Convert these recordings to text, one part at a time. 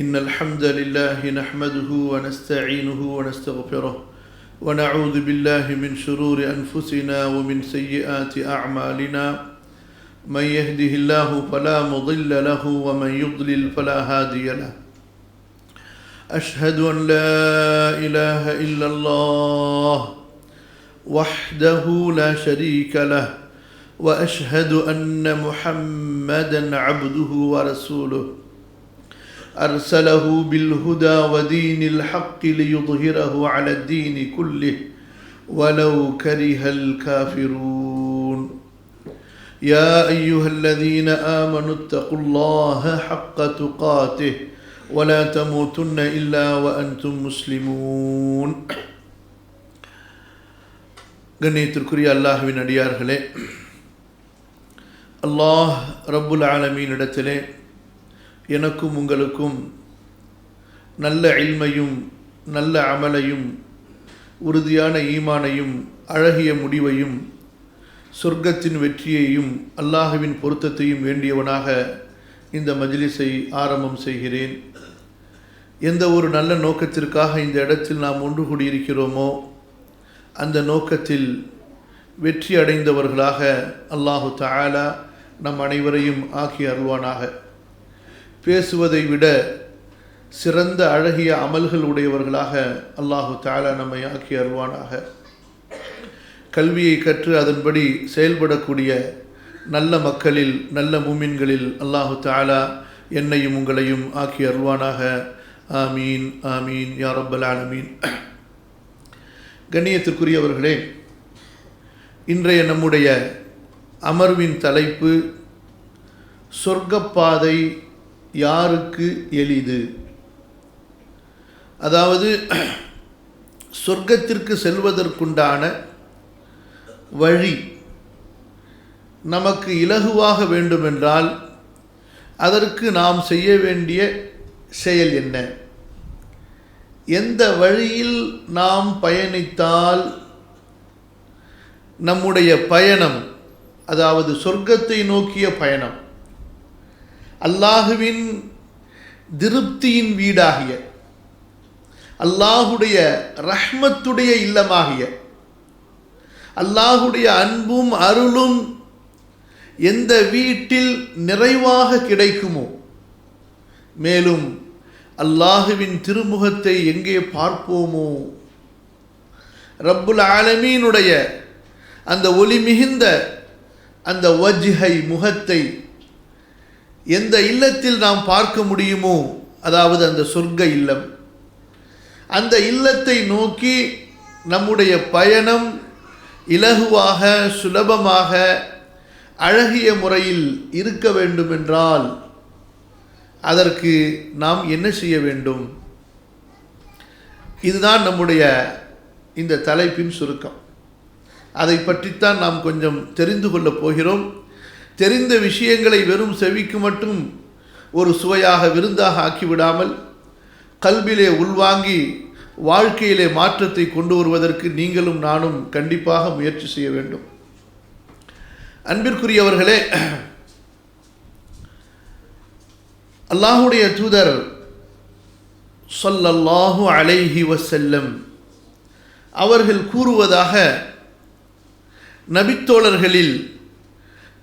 إن الحمد لله نحمده ونستعينه ونستغفره ونعوذ بالله من شرور أنفسنا ومن سيئات أعمالنا من يهده الله فلا مضل له ومن يضلل فلا هادي له أشهد أن لا إله إلا الله وحده لا شريك له وأشهد أن محمدا عبده ورسوله أرسله بالهدى ودين الحق ليظهره على الدين كله ولو كره الكافرون يا أيها الذين آمنوا اتقوا الله حق تقاته ولا تموتن إلا وأنتم مسلمون. கண்ணியத்திற்குரிய அல்லாஹ்வின் அடியார்களே, அல்லாஹ் ரப்புல் ஆலமீன் இடத்திலே எனக்கும் உங்களுக்கும் நல்ல இல்மையும் நல்ல அமலையும் உறுதியான ஈமானையும் அழகிய முடிவையும் சொர்க்கத்தின் வெற்றியையும் அல்லாஹ்வின் பொருத்தத்தையும் வேண்டியவனாக இந்த மஜ்லிஸை ஆரம்பம் செய்கிறேன். எந்த ஒரு நல்ல நோக்கத்திற்காக இந்த இடத்தில் நாம் ஒன்று கூடியிருக்கிறோமோ அந்த நோக்கத்தில் வெற்றி அடைந்தவர்களாக அல்லாஹு தஆலா நம் அனைவரையும் ஆக்கி அருள்வானாக. பேசுவதை விட சிறந்த அழகிய அமல்கள் உடையவர்களாக அல்லாஹு தஆலா நம்மை ஆக்கி அருள்வானாக. கல்வியை கற்று அதன்படி செயல்படக்கூடிய நல்ல மக்களில் நல்ல மூமின்களில் அல்லாஹு தஆலா என்னையும் உங்களையும் ஆக்கி அருள்வானாக. ஆமீன் ஆமீன் யா ரப்பல் ஆலமீன். கண்ணியத்திற்குரியவர்களே, இன்றைய நம்முடைய அமர்வின் தலைப்பு சொர்க்கப்பாதை யாருக்கு எளிது. அதாவது சொர்க்கத்திற்கு செல்வதற்குண்டான வழி நமக்கு இலகுவாக வேண்டுமென்றால் அதற்கு நாம் செய்ய வேண்டிய செயல் என்ன, எந்த வழியில் நாம் பயணித்தால் நம்முடைய பயணம், அதாவது சொர்க்கத்தை நோக்கிய பயணம், அல்லாஹுவின் திருப்தியின் வீடாகிய அல்லாஹுடைய ரஹ்மத்துடைய இல்லமாகிய அல்லாஹுடைய அன்பும் அருளும் எந்த வீட்டில் நிறைவாக கிடைக்குமோ, மேலும் அல்லாஹுவின் திருமுகத்தை எங்கே பார்ப்போமோ, ரப்புல் ஆலமீனுடைய அந்த ஒளி மிகுந்த அந்த வஜ்ஹை முகத்தை எந்த இல்லத்தில் நாம் பார்க்க முடியுமோ, அதாவது அந்த சொர்க்க இல்லம், அந்த இல்லத்தை நோக்கி நம்முடைய பயணம் இலகுவாக சுலபமாக அழகிய முறையில் இருக்க வேண்டுமென்றால் அதற்கு நாம் என்ன செய்ய வேண்டும்? இதுதான் நம்முடைய இந்த தலைப்பின் சுருக்கம். அதை பற்றித்தான் நாம் கொஞ்சம் தெரிந்து கொள்ளப் போகிறோம். தெரிந்த விஷயங்களை வெறும் செவிக்கு மட்டும் ஒரு சுவையாக விருந்தாக ஆக்கிவிடாமல் கல்விலே உள்வாங்கி வாழ்க்கையிலே மாற்றத்தை கொண்டு வருவதற்கு நீங்களும் நானும் கண்டிப்பாக முயற்சி செய்ய வேண்டும். அன்பிற்குரியவர்களே, அல்லாஹுடைய தூதர் ஸல்லல்லாஹு அலைஹி வஸல்லம் அவர்கள் கூறுவதாக, நபித்தோழர்களில்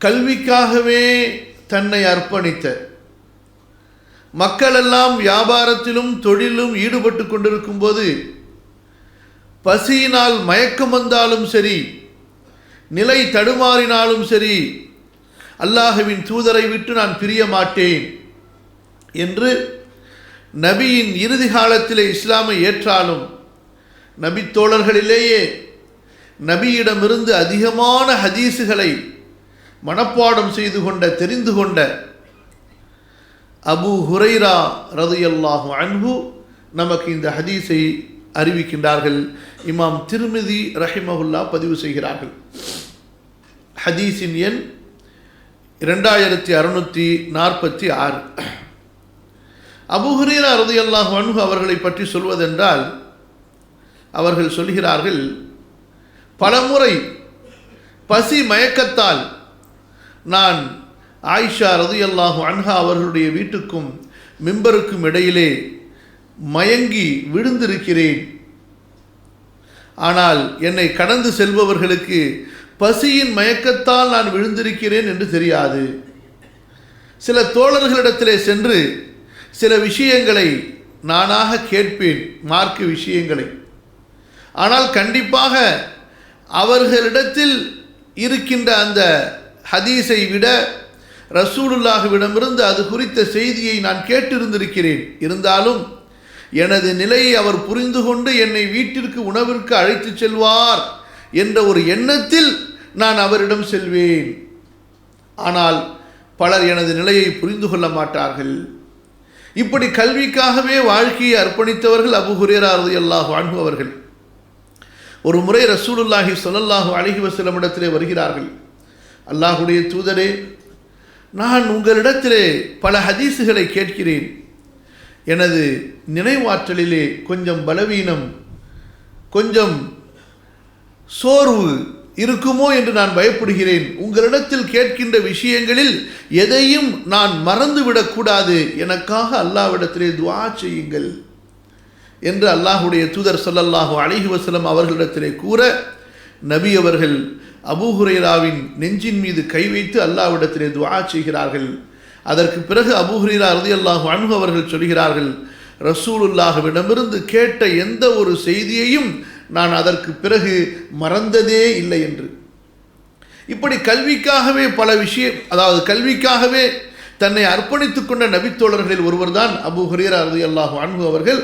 கல்விக்காகவே தன்னை அர்ப்பணித்த, மக்களெல்லாம் வியாபாரத்திலும் தொழிலும் ஈடுபட்டு கொண்டிருக்கும் போது பசியினால் மயக்கம் வந்தாலும் சரி, நிலை தடுமாறினாலும் சரி, அல்லாஹுவின் தூதரை விட்டு நான் பிரிய மாட்டேன் என்று நபியின் இறுதி காலத்திலே இஸ்லாமை ஏற்றாலும் நபித்தோழர்களிலேயே நபியிடமிருந்து அதிகமான ஹதீஸுகளை மனப்பாடம் செய்து கொண்ட, தெரிந்து கொண்ட அபூ ஹுரைரா ரலியல்லாஹு அன்ஹு நமக்கு இந்த ஹதீஸை அறிவிக்கின்றார்கள். இமாம் திர்மிதி ரஹிமஹுல்லா பதிவு செய்கிறார்கள். ஹதீஸின் எண் 2646. அபூ ஹுரைரா ரலியல்லாஹு அன்ஹு அவர்களை பற்றி சொல்வதென்றால் அவர்கள் சொல்கிறார்கள், பலமுறை பசி மயக்கத்தால் நான் ஆயிஷா ரலியல்லாஹு அன்ஹா அவர்களுடைய வீட்டுக்கும் மிம்பருக்கும் இடையிலே மயங்கி விழுந்திருக்கிறேன். ஆனால் என்னை கடந்து செல்பவர்களுக்கு பசியின் மயக்கத்தால் நான் விழுந்திருக்கிறேன் என்று தெரியாது. சில தோழர்களிடத்திலே சென்று சில விஷயங்களை நானாக கேட்பேன், மார்க்க விஷயங்களை. ஆனால் கண்டிப்பாக அவர்களிடத்தில் இருக்கின்ற அந்த ஹதீஸை விட ரசூலுல்லாஹ்விடமிருந்து அது குறித்த செய்தியை நான் கேட்டிருந்திருக்கிறேன். இருந்தாலும் எனது நிலையை அவர் புரிந்து கொண்டு என்னை வீட்டிற்கு உணவிற்கு அழைத்து செல்வார் என்ற ஒரு எண்ணத்தில் நான் அவரிடம் செல்வேன். ஆனால் பலர் எனது நிலையை புரிந்து கொள்ள மாட்டார்கள். இப்படி கல்விக்காகவே வாழ்க்கையை அர்ப்பணித்தவர்கள் அபூ ஹுரைரா ரலியல்லாஹு அன்ஹு அவர்கள். ஒரு முறை ரசூலுல்லாஹி ஸல்லல்லாஹு அலைஹி வஸல்லம் இடத்திலே வருகிறார்கள். அல்லாஹ்வுடைய தூதரே, நான் உங்களிடத்திலே பல ஹதீஸுகளை கேட்கிறேன். எனது நினைவாற்றலிலே கொஞ்சம் பலவீனம், கொஞ்சம் சோர்வு இருக்குமோ என்று நான் பயப்படுகிறேன். உங்களிடத்தில் கேட்கின்ற விஷயங்களில் எதையும் நான் மறந்துவிடக்கூடாது. எனக்காக அல்லாஹ்விடத்திலே துஆ செய்யுங்கள் என்று அல்லாஹ்வுடைய தூதர் ஸல்லல்லாஹு அலைஹி வஸல்லம் அவர்களிடத்திலே கூற, நபி அவர்கள் அபூ ஹுரைராவின் நெஞ்சின் மீது கை வைத்து அல்லாஹ்விடத்திலே துஆ செய்கிறார்கள். அதற்கு பிறகு அபூ ஹுரைரா ரலியல்லாஹு அன்ஹு அவர்கள் சொல்கிறார்கள், ரசூலுல்லாஹ்விடமிருந்து கேட்ட எந்த ஒரு செய்தியையும் நான் அதற்கு பிறகு மறந்ததே இல்லை என்று. இப்படி கல்விக்காகவே பல விஷயம், அதாவது கல்விக்காகவே தன்னை அர்ப்பணித்துக் கொண்ட நபித்தோழர்களில் ஒருவர் தான் அபூ ஹுரைரா ரலியல்லாஹு அன்ஹு அவர்கள்.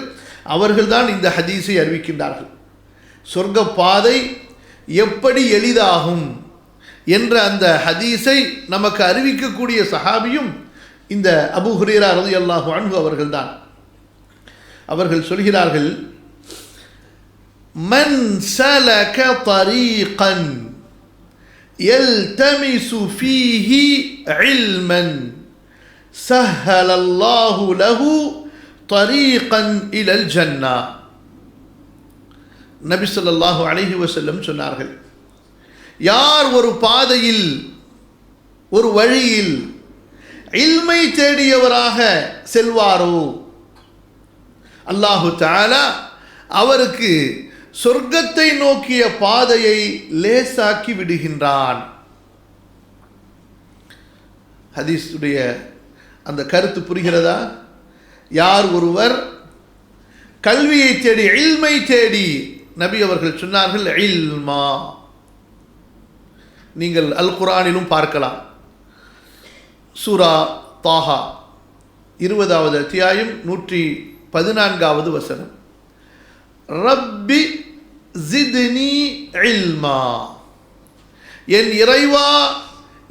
அவர்கள்தான் இந்த ஹதீஸை அறிவிக்கின்றார்கள். சொர்க்க பாதை எப்படி எளிதாகும் என்ற அந்த ஹதீஸை நமக்கு அறிவிக்கக்கூடிய சஹாபியும் இந்த அபூ ஹுரைரா ரலியல்லாஹு அன்ஹு அவர்கள்தான். அவர்கள் சொல்கிறார்கள், மன் சலக தரீகன் யல்தமிசு ஃபீஹி இல்மன் சஹ்ஹலல்லாஹு லஹு தரீகன் இலல் ஜன்னா. நபி ஸல்லல்லாஹு அலைஹி வஸல்லம் சொன்னார்கள், யார் ஒரு பாதையில், ஒரு வழியில் இல்மை தேடியவராக செல்வாரோ அல்லாஹு தஆலா அவருக்கு சொர்க்கத்தை நோக்கிய பாதையை லேசாக்கி விடுகின்றான். ஹதீஸுடைய அந்த கருத்து புரிகிறதா? யார் ஒருவர் கல்வியை தேடி, இல்மை தேடி, நபி அவர்கள் சொன்னார்கள் இல்மா. நீங்கள் அல் குர்ஆனிலும் பார்க்கலாம். சூரா தாஹா 20வது அத்தியாயம் 114வது வசனம், ரப்பி ஜித்னி இல்மா, என் இறைவா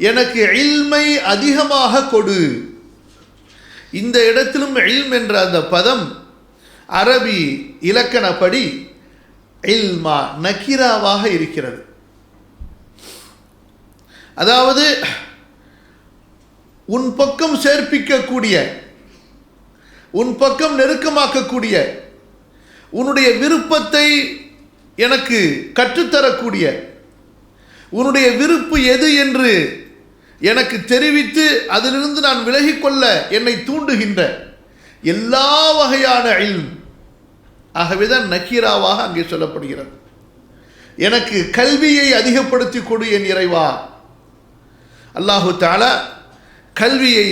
எனக்கு இல்மை அதிகமாக கொடு. இந்த இடத்திலும் இல்ம் என்ற அந்த பதம் அரபி இலக்கணப்படி இல்மா நக்கிராவாக இருக்கிறது. அதாவது உன் பக்கம் சேர்ப்பிக்கக்கூடிய, உன் பக்கம் நெருக்கமாக்கக்கூடிய, உன்னுடைய விருப்பத்தை எனக்கு கற்றுத்தரக்கூடிய, உன்னுடைய விருப்பு எது என்று எனக்கு தெரிவித்து அதிலிருந்து நான் விலகிக்கொள்ள என்னை தூண்டுகின்ற எல்லா வகையான இல்ம். ஆகவேதான் நக்கீராவாக அங்கே சொல்லப்படுகிறது. எனக்கு கல்வியை அதிகப்படுத்தி கொடு என் இறைவா. அல்லாஹு தஆலா கல்வியை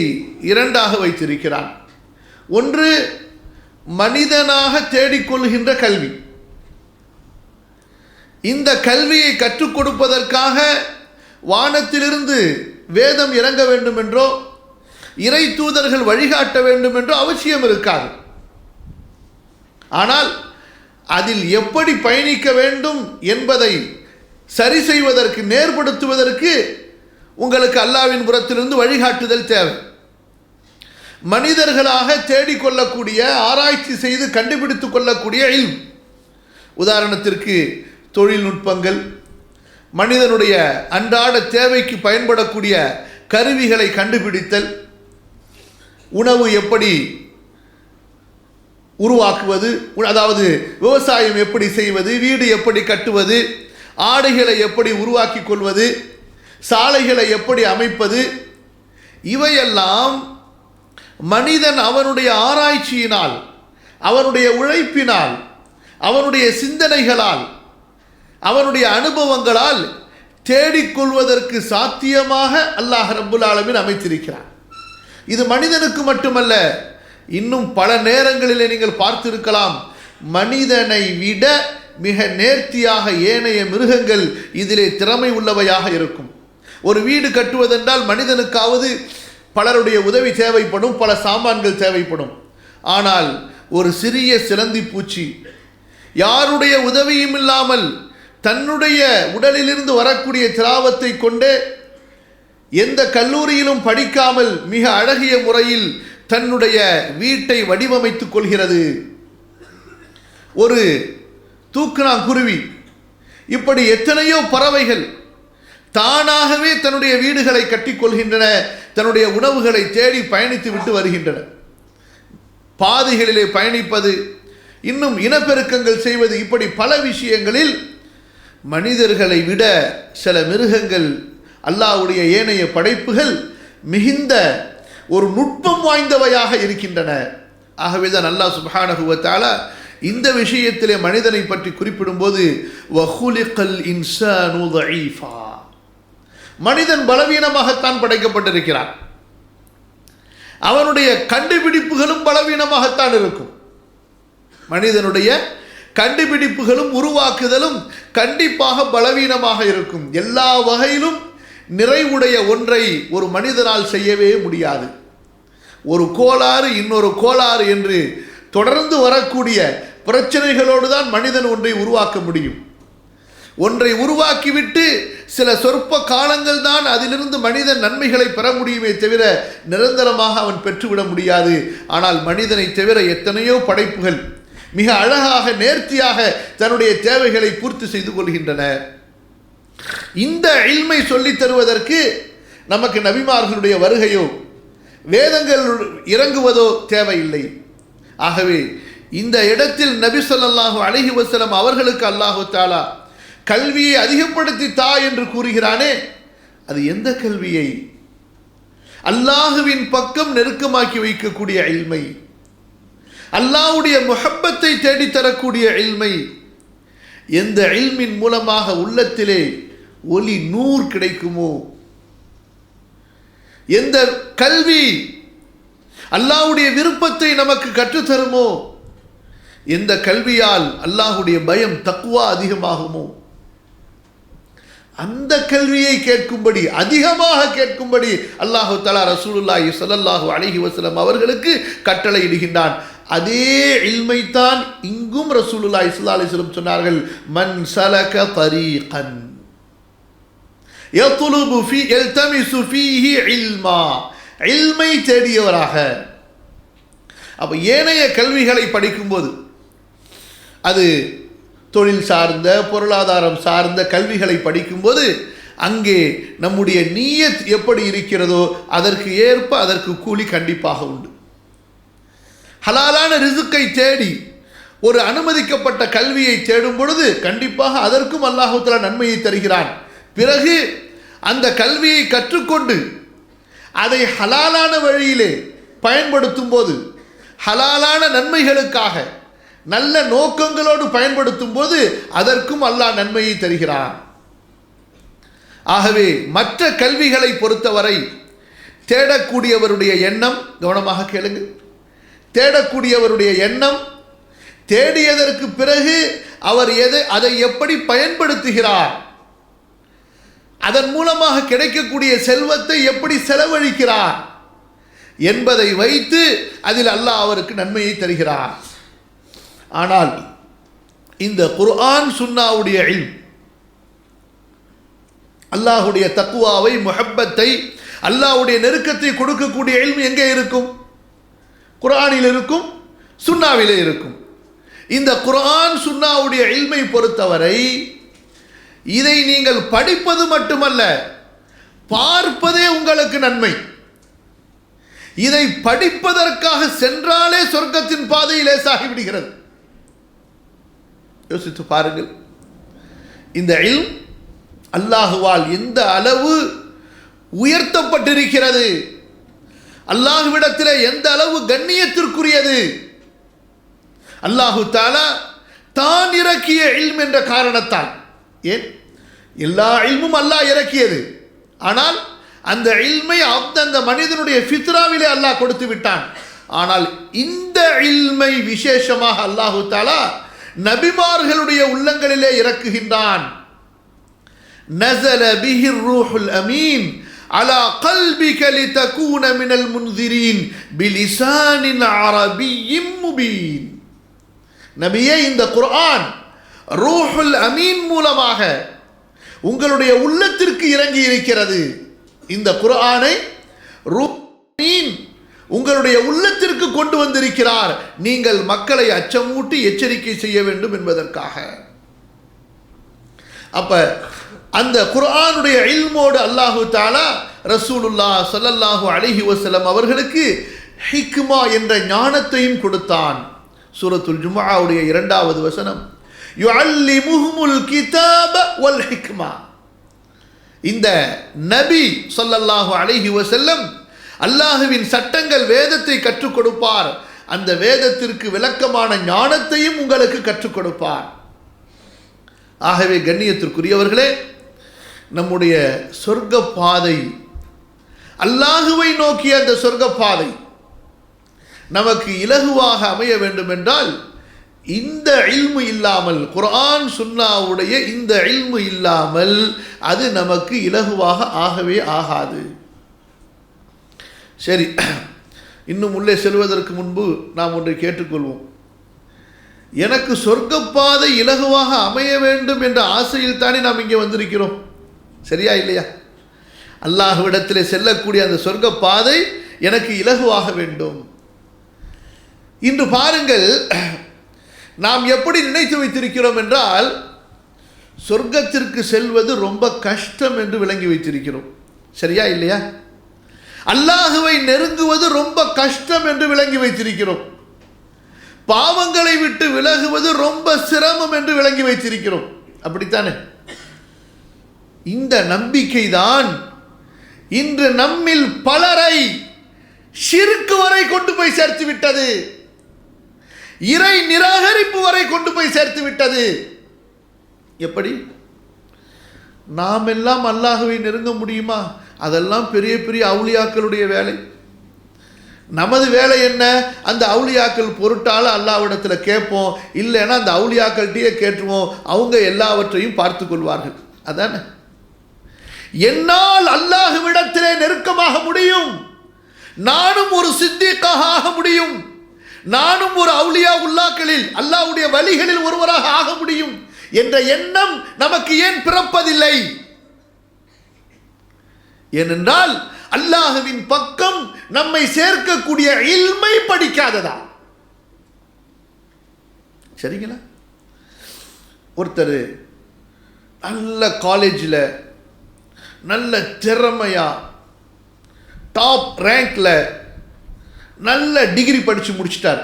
இரண்டாக வைத்திருக்கிறான். ஒன்று மனிதனாக தேடிக்கொள்கின்ற கல்வி. இந்த கல்வியை கற்றுக் கொடுப்பதற்காக வானத்திலிருந்து வேதம் இறங்க வேண்டும் என்றோ இறை தூதர்கள் வழிகாட்ட வேண்டும் என்றோ அவசியம் இருக்காது. ஆனால் அதில் எப்படி பயணிக்க வேண்டும் என்பதை சரி செய்வதற்கு, நேர்படுத்துவதற்கு உங்களுக்கு அல்லாஹ்வின் புறத்திலிருந்து வழிகாட்டுதல் தேவை. மனிதர்களாக தேடிக்கொள்ளக்கூடிய, ஆராய்ச்சி செய்து கண்டுபிடித்துக் கொள்ளக்கூடிய இல்ம். உதாரணத்திற்கு தொழில்நுட்பங்கள், மனிதனுடைய அன்றாட தேவைக்கு பயன்படக்கூடிய கருவிகளை கண்டுபிடித்தல், உணவு எப்படி உருவாக்குவது, அதாவது விவசாயம் எப்படி செய்வது, வீடு எப்படி கட்டுவது, ஆடைகளை எப்படி உருவாக்கி கொள்வது, சாலைகளை எப்படி அமைப்பது, இவையெல்லாம் மனிதன் அவனுடைய ஆராய்ச்சியினால், அவனுடைய உழைப்பினால், அவனுடைய சிந்தனைகளால், அவனுடைய அனுபவங்களால் தேடிக்கொள்வதற்கு சாத்தியமாக அல்லாஹ் ரப்புல் ஆலமீன் அமைத்திருக்கிறான். இது மனிதனுக்கு மட்டுமல்ல, இன்னும் பல நேரங்களிலே நீங்கள் பார்த்திருக்கலாம், மனிதனை விட மிக நேர்த்தியாக ஏனைய மிருகங்கள் இதிலே திறமை உள்ளவையாக இருக்கும். ஒரு வீடு கட்டுவதென்றால் மனிதனுக்காவது பலருடைய உதவி தேவைப்படும், பல சாமான்கள் தேவைப்படும். ஆனால் ஒரு சிறிய சிலந்தி பூச்சி யாருடைய உதவியும் இல்லாமல் தன்னுடைய உடலிலிருந்து வரக்கூடிய திராவத்தை கொண்டே, எந்த கல்லூரியிலும் படிக்காமல் மிக அழகிய முறையில் தன்னுடைய வீட்டை வடிவமைத்துக் கொள்கிறது. ஒரு தூக்கணாங்குருவி, இப்படி எத்தனையோ பறவைகள் தானாகவே தன்னுடைய வீடுகளை கட்டிக்கொள்கின்றன, தன்னுடைய உணவுகளை தேடி பயணித்து விட்டு வருகின்றன. பாதைகளிலே பயணிப்பது, இன்னும் இனப்பெருக்கங்கள் செய்வது, இப்படி பல விஷயங்களில் மனிதர்களை விட சில மிருகங்கள், அல்லாஹ்வுடைய ஏனைய படைப்புகள் மிகுந்த ஒரு நுட்பம் வாய்ந்தவையாக இருக்கின்றன. ஆகவே தான் அல்லாஹ் சுப்ஹானஹு வ தஆலா இந்த விஷயத்திலே மனிதனை பற்றி குறிப்பிடும்போது வஹுலிகல் இன்சானு தஈஃபா, மனிதன் பலவீனமாகத்தான் படைக்கப்பட்டிருக்கிறான். அவனுடைய கண்டுபிடிப்புகளும் பலவீனமாகத்தான் இருக்கும். மனிதனுடைய கண்டுபிடிப்புகளும் உருவாக்குதலும் கண்டிப்பாக பலவீனமாக இருக்கும். எல்லா வகையிலும் நிறைவுடைய ஒன்றை ஒரு மனிதனால் செய்யவே முடியாது. ஒரு கோளாறு இன்னொரு கோளாறு என்று தொடர்ந்து வரக்கூடிய பிரச்சனைகளோடு தான் மனிதன் ஒன்றை உருவாக்க முடியும். ஒன்றை உருவாக்கிவிட்டு சில சொற்ப காலங்கள் தான் அதிலிருந்து மனிதன் நன்மைகளை பெற முடியுமே தவிர நிரந்தரமாக அவன் பெற்றுவிட முடியாது. ஆனால் மனிதனை தவிர எத்தனையோ படைப்புகள் மிக அழகாக நேர்த்தியாக தன்னுடைய தேவைகளை பூர்த்தி செய்து கொள்கின்றன. இந்த இல்மை சொல்லித் தருவதற்கு நமக்கு நபிமார்களுடைய வருகையோ வேதங்கள் இறங்குவதோ தேவையில்லை. ஆகவே இந்த இடத்தில் நபி ஸல்லல்லாஹு அலைஹி வஸல்லம் அவர்களுக்கு அல்லாஹு தஆலா கல்வியை அதிகப்படுத்தி தா என்று கூறுகிறானே, அது எந்த கல்வியை? அல்லாஹுவின் பக்கம் நெருக்கமாக்கி வைக்கக்கூடிய இல்மை, அல்லாஹ்வுடைய முஹப்பத்தை தேடித்தரக்கூடிய இல்மை. எந்த இல்மின் மூலமாக உள்ளத்திலே ஒளி நூர் கிடைக்குமோ, எந்த கல்வி அல்லாஹ்வுடைய விருப்பத்தை நமக்கு கற்றுத்தருமோ, எந்த கல்வியால் அல்லாஹ்வுடைய பயம் தக்வா அதிகமாகுமோ, அந்த கல்வியை கேட்கும்படி, அதிகமாக கேட்கும்படி அல்லாஹு தஆலா ரசூலுல்லாஹி ஸல்லல்லாஹு அலைஹி வஸல்லம் அவர்களுக்கு கட்டளை இடுகின்றான். அதே இல்மைத்தான் இங்கும் ரசூலுல்லாஹி ஸல்லல்லாஹு அலைஹி வஸல்லம் சொன்னார்கள், மன் சலக தரீகன் யத்லுபு ஃபீ யல்தமிசு ஃபீஹி இல்மா, இல்மை தேடியவராக. அப்ப ஏனைய கல்விகளை படிக்கும்போது, அது தொழில் சார்ந்த பொருளாதாரம் சார்ந்த கல்விகளை படிக்கும்போது அங்கே நம்முடைய நியத் எப்படி இருக்கிறதோ அதற்கு ஏற்ப அதற்கு கூலி கண்டிப்பாக உண்டு. ஹலாலான ரிசுக்கை தேடி ஒரு அனுமதிக்கப்பட்ட கல்வியை தேடும் பொழுது கண்டிப்பாக அதற்கும் அல்லாஹ் தஆலா நன்மையை தருகிறான். பிறகு அந்த கல்வியை கற்றுக்கொண்டு அதை ஹலாலான வழியிலே பயன்படுத்தும் போது, ஹலாலான நன்மைகளுக்காக நல்ல நோக்கங்களோடு பயன்படுத்தும் போது அதற்கும் அல்லாஹ் நன்மையை தருகிறான். ஆகவே மற்ற கல்விகளை பொறுத்தவரை தேடக்கூடியவருடைய எண்ணம், கவனமாக கேளுங்கள், தேடக்கூடியவருடைய எண்ணம், தேடியதற்கு பிறகு அவர் அதை எப்படி பயன்படுத்துகிறார், அதன் மூலமாக கிடைக்கக்கூடிய செல்வத்தை எப்படி செலவழிக்கிறார் என்பதை வைத்து அதில் அல்லாஹ் அவருக்கு நன்மையை தருகிறார். ஆனால் இந்த குர்ஆன் சுன்னாவுடைய இல்ம், அல்லாஹ்வுடைய தக்வாவை, முஹப்பத்தை, அல்லாஹ்வுடைய நெருக்கத்தை கொடுக்கக்கூடிய இல்ம் எங்கே இருக்கும்? குர்ஆனில் இருக்கும், சுன்னாவிலே இருக்கும். இந்த குர்ஆன் சுன்னாவுடைய இல்மை பொறுத்தவரை இதை நீங்கள் படிப்பது மட்டுமல்ல, பார்ப்பதே உங்களுக்கு நன்மை. இதை படிப்பதற்காக சென்றாலே சொர்க்கத்தின் பாதை லேசாகிவிடுகிறது. யோசித்து பாருங்கள், இந்த இல்ம் அல்லாஹுவால் எந்த அளவு உயர்த்தப்பட்டிருக்கிறது. அல்லாஹ்விடத்திலே எந்த அளவு கண்ணியத்திற்குரியது. அல்லாஹு தஆலா தான் இறக்கிய இல்ம் என்ற காரணத்தால், ஏன் எல்லா இல்மும் அல்லாஹ் இறக்கியது, ஆனால் அந்த இல்மை அந்த மனிதனுடைய ஃபித்ராவிலே அல்லாஹ் கொடுத்து விட்டான். ஆனால் இந்த இல்மை விசேஷமாக அல்லாஹு தஆலா நபிமார்களுடைய உள்ளங்களிலே இறக்குகின்றான். நஸல பிஹிர் ரூஹுல் அமீன் அலா கல்பிக லிதகூன மினல் முன்திரீன் பிலிசானின் அரபிய்யிம் முபீன். நபியே, இந்த குர்ஆன் ரூஹுல் அமீன் மூலமாக உங்களுடைய உள்ளத்திற்கு இறங்கி இருக்கிறது. இந்த குர்ஆனை ரூஹுல் அமீன் உங்களுடைய உள்ளத்திற்கு கொண்டு வந்திருக்கிறார், நீங்கள் மக்களை அச்சமூட்டி எச்சரிக்கை செய்ய வேண்டும் என்பதற்காக. அப்ப அந்த குர்ஆனுடைய இல்மோடு அல்லாஹு தஆலா ரசூலுல்லாஹ் ஸல்லல்லாஹு அலைஹி வஸல்லம் அவர்களுக்கு ஹிக்மா என்ற ஞானத்தையும் கொடுத்தான். சூரத்துல் ஜும்ஆவுடைய 2வது வசனம், யுஅல்லிமுஹுமுல் கிதாப வல் ஹிக்மா. இந்த நபி ஸல்லல்லாஹு அலைஹி வஸல்லம் அல்லாஹ்வின் சட்டங்கள், வேதத்தை கற்றுக் கொடுப்பார். அந்த வேதத்திற்கு விளக்கமான ஞானத்தையும் உங்களுக்கு கற்றுக் கொடுப்பார். ஆகவே கண்ணியத்திற்குரியவர்களே, நம்முடைய சொர்க்க பாதை, அல்லாஹுவை நோக்கிய அந்த சொர்க்க பாதை நமக்கு இலகுவாக அமைய வேண்டும் என்றால் இந்த இல்மு இல்லாமல், குர்ஆன் சுன்னாவுடைய இந்த இல்மு இல்லாமல் அது நமக்கு இலகுவாக ஆகவே ஆகாது. சரி, இன்னும் உள்ளே செல்வதற்கு முன்பு நாம் ஒன்றை கேட்டுக்கொள்வோம். எனக்கு சொர்க்கப்பாதை இலகுவாக அமைய வேண்டும் என்ற ஆசையில் தானே நாம் இங்கே வந்திருக்கிறோம், சரியா இல்லையா? அல்லாஹ்விடத்திலே செல்லக்கூடிய அந்த சொர்க்க பாதை எனக்கு இலகுவாக வேண்டும். இன்று பாருங்கள், நாம் எப்படி நினைத்து வைத்திருக்கிறோம் என்றால் சொர்க்கத்திற்கு செல்வது ரொம்ப கஷ்டம் என்று விளங்கி வைத்திருக்கிறோம், சரியா இல்லையா? அல்லாஹுவை நெருங்குவது ரொம்ப கஷ்டம் என்று விளங்கி வைத்திருக்கிறோம். பாவங்களை விட்டு விலகுவது ரொம்ப சிரமம் என்று விளங்கி வைத்திருக்கிறோம், அப்படித்தானே? இந்த நம்பிக்கை தான் இன்று நம்மில் பலரை ஷிர்க் வரை கொண்டு போய் சேர்த்து விட்டது, இறை நிராகரிப்பு வரை கொண்டு போய் சேர்த்து விட்டது. எப்படி? நாம் எல்லாம் அல்லாஹ்வை நெருங்க முடியுமா? அதெல்லாம் பெரிய பெரிய அவுலியாக்களுடைய வேலை. நமது வேலை என்ன? அந்த அவுலியாக்கள் பொருட்டால் அல்லாஹ்விடத்தில் கேட்போம், இல்லைன்னா அந்த அவுலியாக்கள்கிட்டயே கேட்டுருவோம், அவங்க எல்லாவற்றையும் பார்த்து கொள்வார்கள். அதானே? என்னால் அல்லாஹ்விடத்திலே நெருக்கமாக முடியும், நானும் ஒரு சித்திக்காக ஆக முடியும், நானும் ஒரு அவுலியா உல்லாக்களில் அல்லாஹ்வுடைய வழிகளில் ஒருவராக ஆக முடியும் என்ற எண்ணம் நமக்கு ஏன் பிறப்பதில்லை? ஏனென்றால் அல்லாஹ்வின் பக்கம் நம்மை சேர்க்கக்கூடிய இல்மை படிக்காததா. சரிங்களா? ஒருத்தர் நல்ல காலேஜில் நல்ல திறமையா டாப் ரேங்க்ல நல்ல டிகிரி படித்து முடிச்சிட்டார்.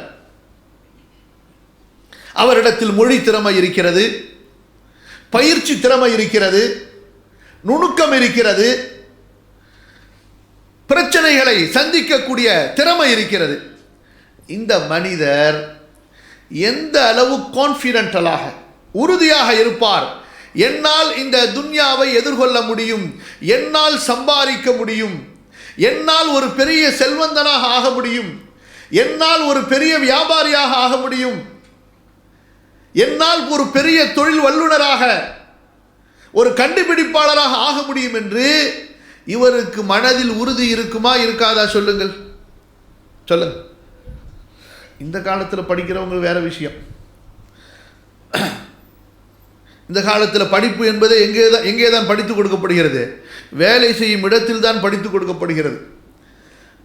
அவரிடத்தில் மொழி திறமை இருக்கிறது, பயிற்சி திறமை இருக்கிறது, நுணுக்கம் இருக்கிறது, பிரச்சனைகளை சந்திக்கக்கூடிய திறமை இருக்கிறது. இந்த மனிதர் எந்த அளவு கான்ஃபிடென்டலாக, உறுதியாக இருப்பார், என்னால் இந்த துன்யாவை எதிர்கொள்ள முடியும், என்னால் சம்பாதிக்க முடியும், என்னால் ஒரு பெரிய செல்வந்தனாக ஆக முடியும், என்னால் ஒரு பெரிய வியாபாரியாக ஆக முடியும், என்னால் ஒரு பெரிய தொழில் வல்லுநராக, ஒரு கண்டுபிடிப்பாளராக ஆக முடியும் என்று இவருக்கு மனதில் உறுதி இருக்குமா இருக்காதா? சொல்லுங்கள், சொல்லுங்க. இந்த காலத்தில் படிக்கிறவங்க வேற விஷயம். இந்த காலத்தில் படிப்பு என்பது எங்கே தான் படித்து கொடுக்கப்படுகிறது? வேலை செய்யும் இடத்தில் தான் படித்து கொடுக்கப்படுகிறது.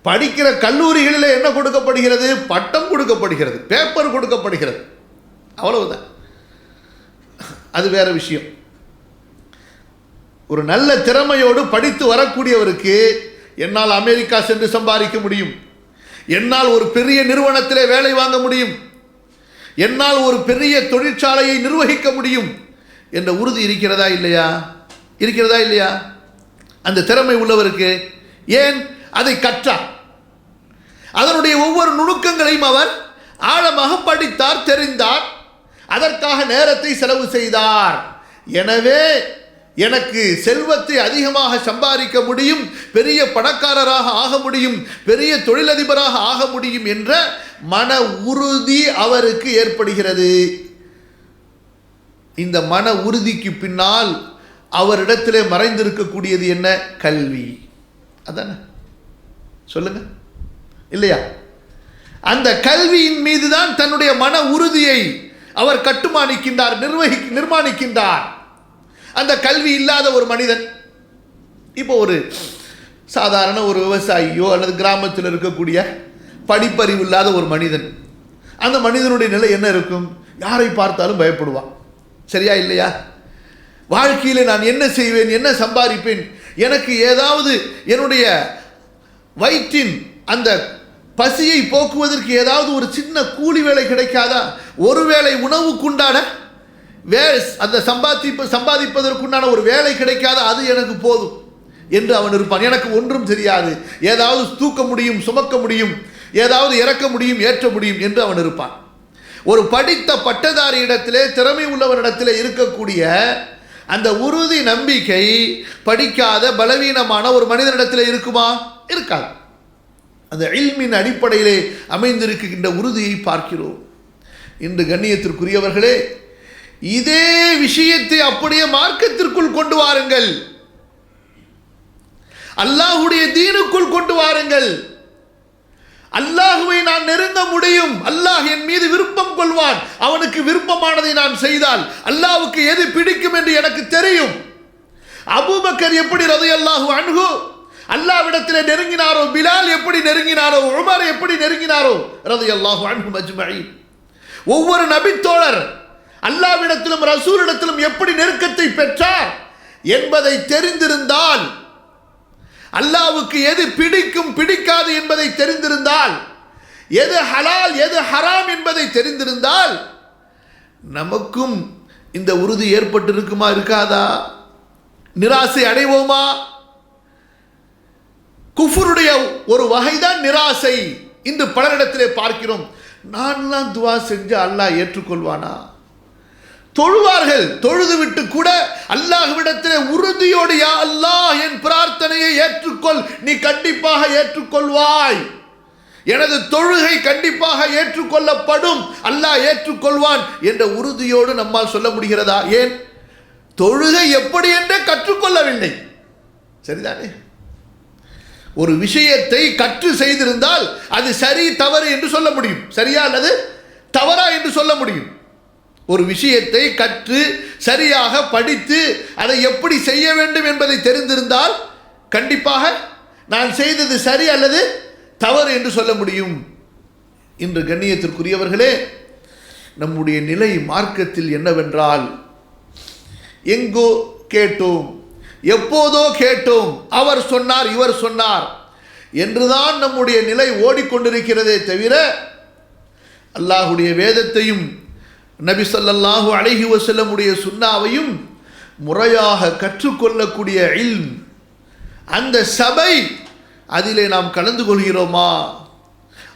படிக்கிற கல்லூரிகளில் என்ன கொடுக்கப்படுகிறது? பட்டம் கொடுக்கப்படுகிறது, பேப்பர் கொடுக்கப்படுகிறது, அவ்வளவுதான். அது வேற விஷயம். ஒரு நல்ல திறமையோடு படித்து வரக்கூடியவருக்கு என்னால் அமெரிக்கா சென்று சம்பாதிக்க முடியும், என்னால் ஒரு பெரிய நிறுவனத்திலே வேலை வாங்க முடியும், என்னால் ஒரு பெரிய தொழிற்சாலையை நிர்வகிக்க முடியும் என்ற உறுதி இருக்கிறதா இல்லையா? இருக்கிறதா இல்லையா? அந்த திறமை உள்ளவருக்கு. ஏன்? அதை கற்றார். அதனுடைய ஒவ்வொரு நுணுக்கங்களையும் அவர் ஆழமாக படித்தார், தெரிந்தார், அதற்காக நேரத்தை செலவு செய்தார். எனவே எனக்கு செல்வத்தை அதிகமாக சம்பாதிக்க முடியும், பெரிய பணக்காரராக ஆக முடியும், பெரிய தொழிலதிபராக ஆக முடியும் என்ற மன உறுதி அவருக்கு ஏற்படுகிறது. இந்த மன உறுதிக்கு பின்னால் அவரிடத்திலே மறைந்திருக்கக்கூடியது என்ன? கல்வி. அதானே சொல்லுங்க, இல்லையா? அந்த கல்வியின் மீது தான் தன்னுடைய மன உறுதியை அவர் கட்டுமானிக்கின்றார், நிர்மாணிக்கின்றார். அந்த கல்வி இல்லாத ஒரு மனிதன், இப்போ ஒரு சாதாரண ஒரு விவசாயியோ அல்லது கிராமத்தில் இருக்கக்கூடிய படிப்பறிவு இல்லாத ஒரு மனிதன், அந்த மனிதனுடைய நிலை என்ன இருக்கும்? யாரை பார்த்தாலும் பயப்படுவான். சரியா இல்லையா? வாழ்க்கையில் நான் என்ன செய்வேன், என்ன சம்பாதிப்பேன், எனக்கு ஏதாவது என்னுடைய வயிற்றின் அந்த பசியை போக்குவதற்கு ஏதாவது ஒரு சின்ன கூலி வேலை கிடைக்காதா? ஒருவேளை உணவுக்குண்டான அந்த சம்பாதிப்பதற்குண்டான ஒரு வேலை கிடைக்காத, அது எனக்கு போதும் என்று அவன் இருப்பான். எனக்கு ஒன்றும் தெரியாது, ஏதாவது தூக்க முடியும், சுமக்க முடியும், ஏதாவது இறக்க முடியும், ஏற்ற முடியும் என்று அவன் இருப்பான். ஒரு படித்த பட்டதாரி இடத்திலே, திறமை உள்ளவனிடத்திலே இருக்கக்கூடிய அந்த உறுதி நம்பிக்கை படிக்காத பலவீனமான ஒரு மனிதனிடத்தில் இருக்குமா? இருக்காது. அந்த இல்மின் அடிப்படையிலே அமைந்திருக்கின்ற உறுதியை பார்க்கிறோம். இன்று கண்ணியத்திற்குரியவர்களே, இதே விஷயத்தை அப்படியே மார்க்கத்திற்குள் கொண்டு வாருங்கள், அல்லாஹ்வுடைய தீனுக்குள் கொண்டு வாருங்கள். அல்லாஹ்வை நான் நெருங்க முடியும், அல்லாஹ் என் மீது விருப்பம் கொள்வான், அவனுக்கு விருப்பமானதை நான் செய்தால் அல்லாஹ்வுக்கு எது பிடிக்கும் என்று எனக்கு தெரியும். அபூபக்கர் எப்படி ரலியல்லாஹு அன்ஹு அல்லாஹ்விடத்திலே நெருங்கினாரோ, பிலால் எப்படி நெருங்கினாரோ, உமர் எப்படி நெருங்கினாரோ ரலியல்லாஹு அன்ஹும் அஜ்மஈன். ஒவ்வொரு நபித்தோழர் அல்லாஹ்விடத்திலும் ரசூலிடத்திலும் எப்படி நெருக்கத்தை பெற்றார் என்பதை தெரிந்திருந்தால், அல்லாஹ்வுக்கு எது பிடிக்கும் பிடிக்காது என்பதை தெரிந்திருந்தால், எது ஹலால் எது ஹராம் என்பதை தெரிந்திருந்தால், நமக்கும் இந்த உறுதி ஏற்பட்டிருக்குமா? இருக்காதா? நிராசை அடைவோமா? குஃபருடைய ஒரு வகைதான் நிராசை. இன்று பலரிடத்திலே பார்க்கிறோம், நான்லாம் துவா செஞ்சு அல்லாஹ் ஏற்றுக்கொள்வானா? தொழுவார்கள், தொழுது விட்டு கூட அல்லாஹ்விடத்திலே உறுதியோடு, யா அல்லாஹ் என் பிரார்த்தனையை ஏற்றுக்கொள், நீ கண்டிப்பாக ஏற்றுக்கொள்வாய், எனது தொழுகை கண்டிப்பாக ஏற்றுக்கொள்ளப்படும், அல்லாஹ் ஏற்றுக்கொள்வான் என்ற உறுதியோடு நம்மால் சொல்ல முடிகிறதா? ஏன்? தொழுகை எப்படி என்றே கற்றுக்கொள்ளவில்லை. சரிதானே? ஒரு விஷயத்தை கற்று செய்திருந்தால் அது சரி தவறு என்று சொல்ல முடியும், சரியா அல்லது தவறா என்று சொல்ல முடியும். ஒரு விஷயத்தை கற்று சரியாக படித்து அதை எப்படி செய்ய வேண்டும் என்பதை தெரிந்திருந்தால் கண்டிப்பாக நான் செய்தது சரி அல்லது தவறு என்று சொல்ல முடியும். இன்று கண்ணியத்திற்குரியவர்களே, நம்முடைய நிலை மார்க்கத்தில் என்னவென்றால், எங்கோ கேட்டோம், எப்போதோ கேட்டோம், அவர் சொன்னார் இவர் சொன்னார் என்றுதான் நம்முடைய நிலை ஓடிக்கொண்டிருக்கிறதே தவிர, அல்லாஹ்வுடைய வேதத்தையும் நபி ஸல்லல்லாஹு அலைஹி வஸல்லமுடைய சுன்னாவையும் முறையாக கற்றுக்கொள்ளக்கூடிய இல்ம், அந்த சபை, அதிலே நாம் கலந்து கொள்கிறோமா?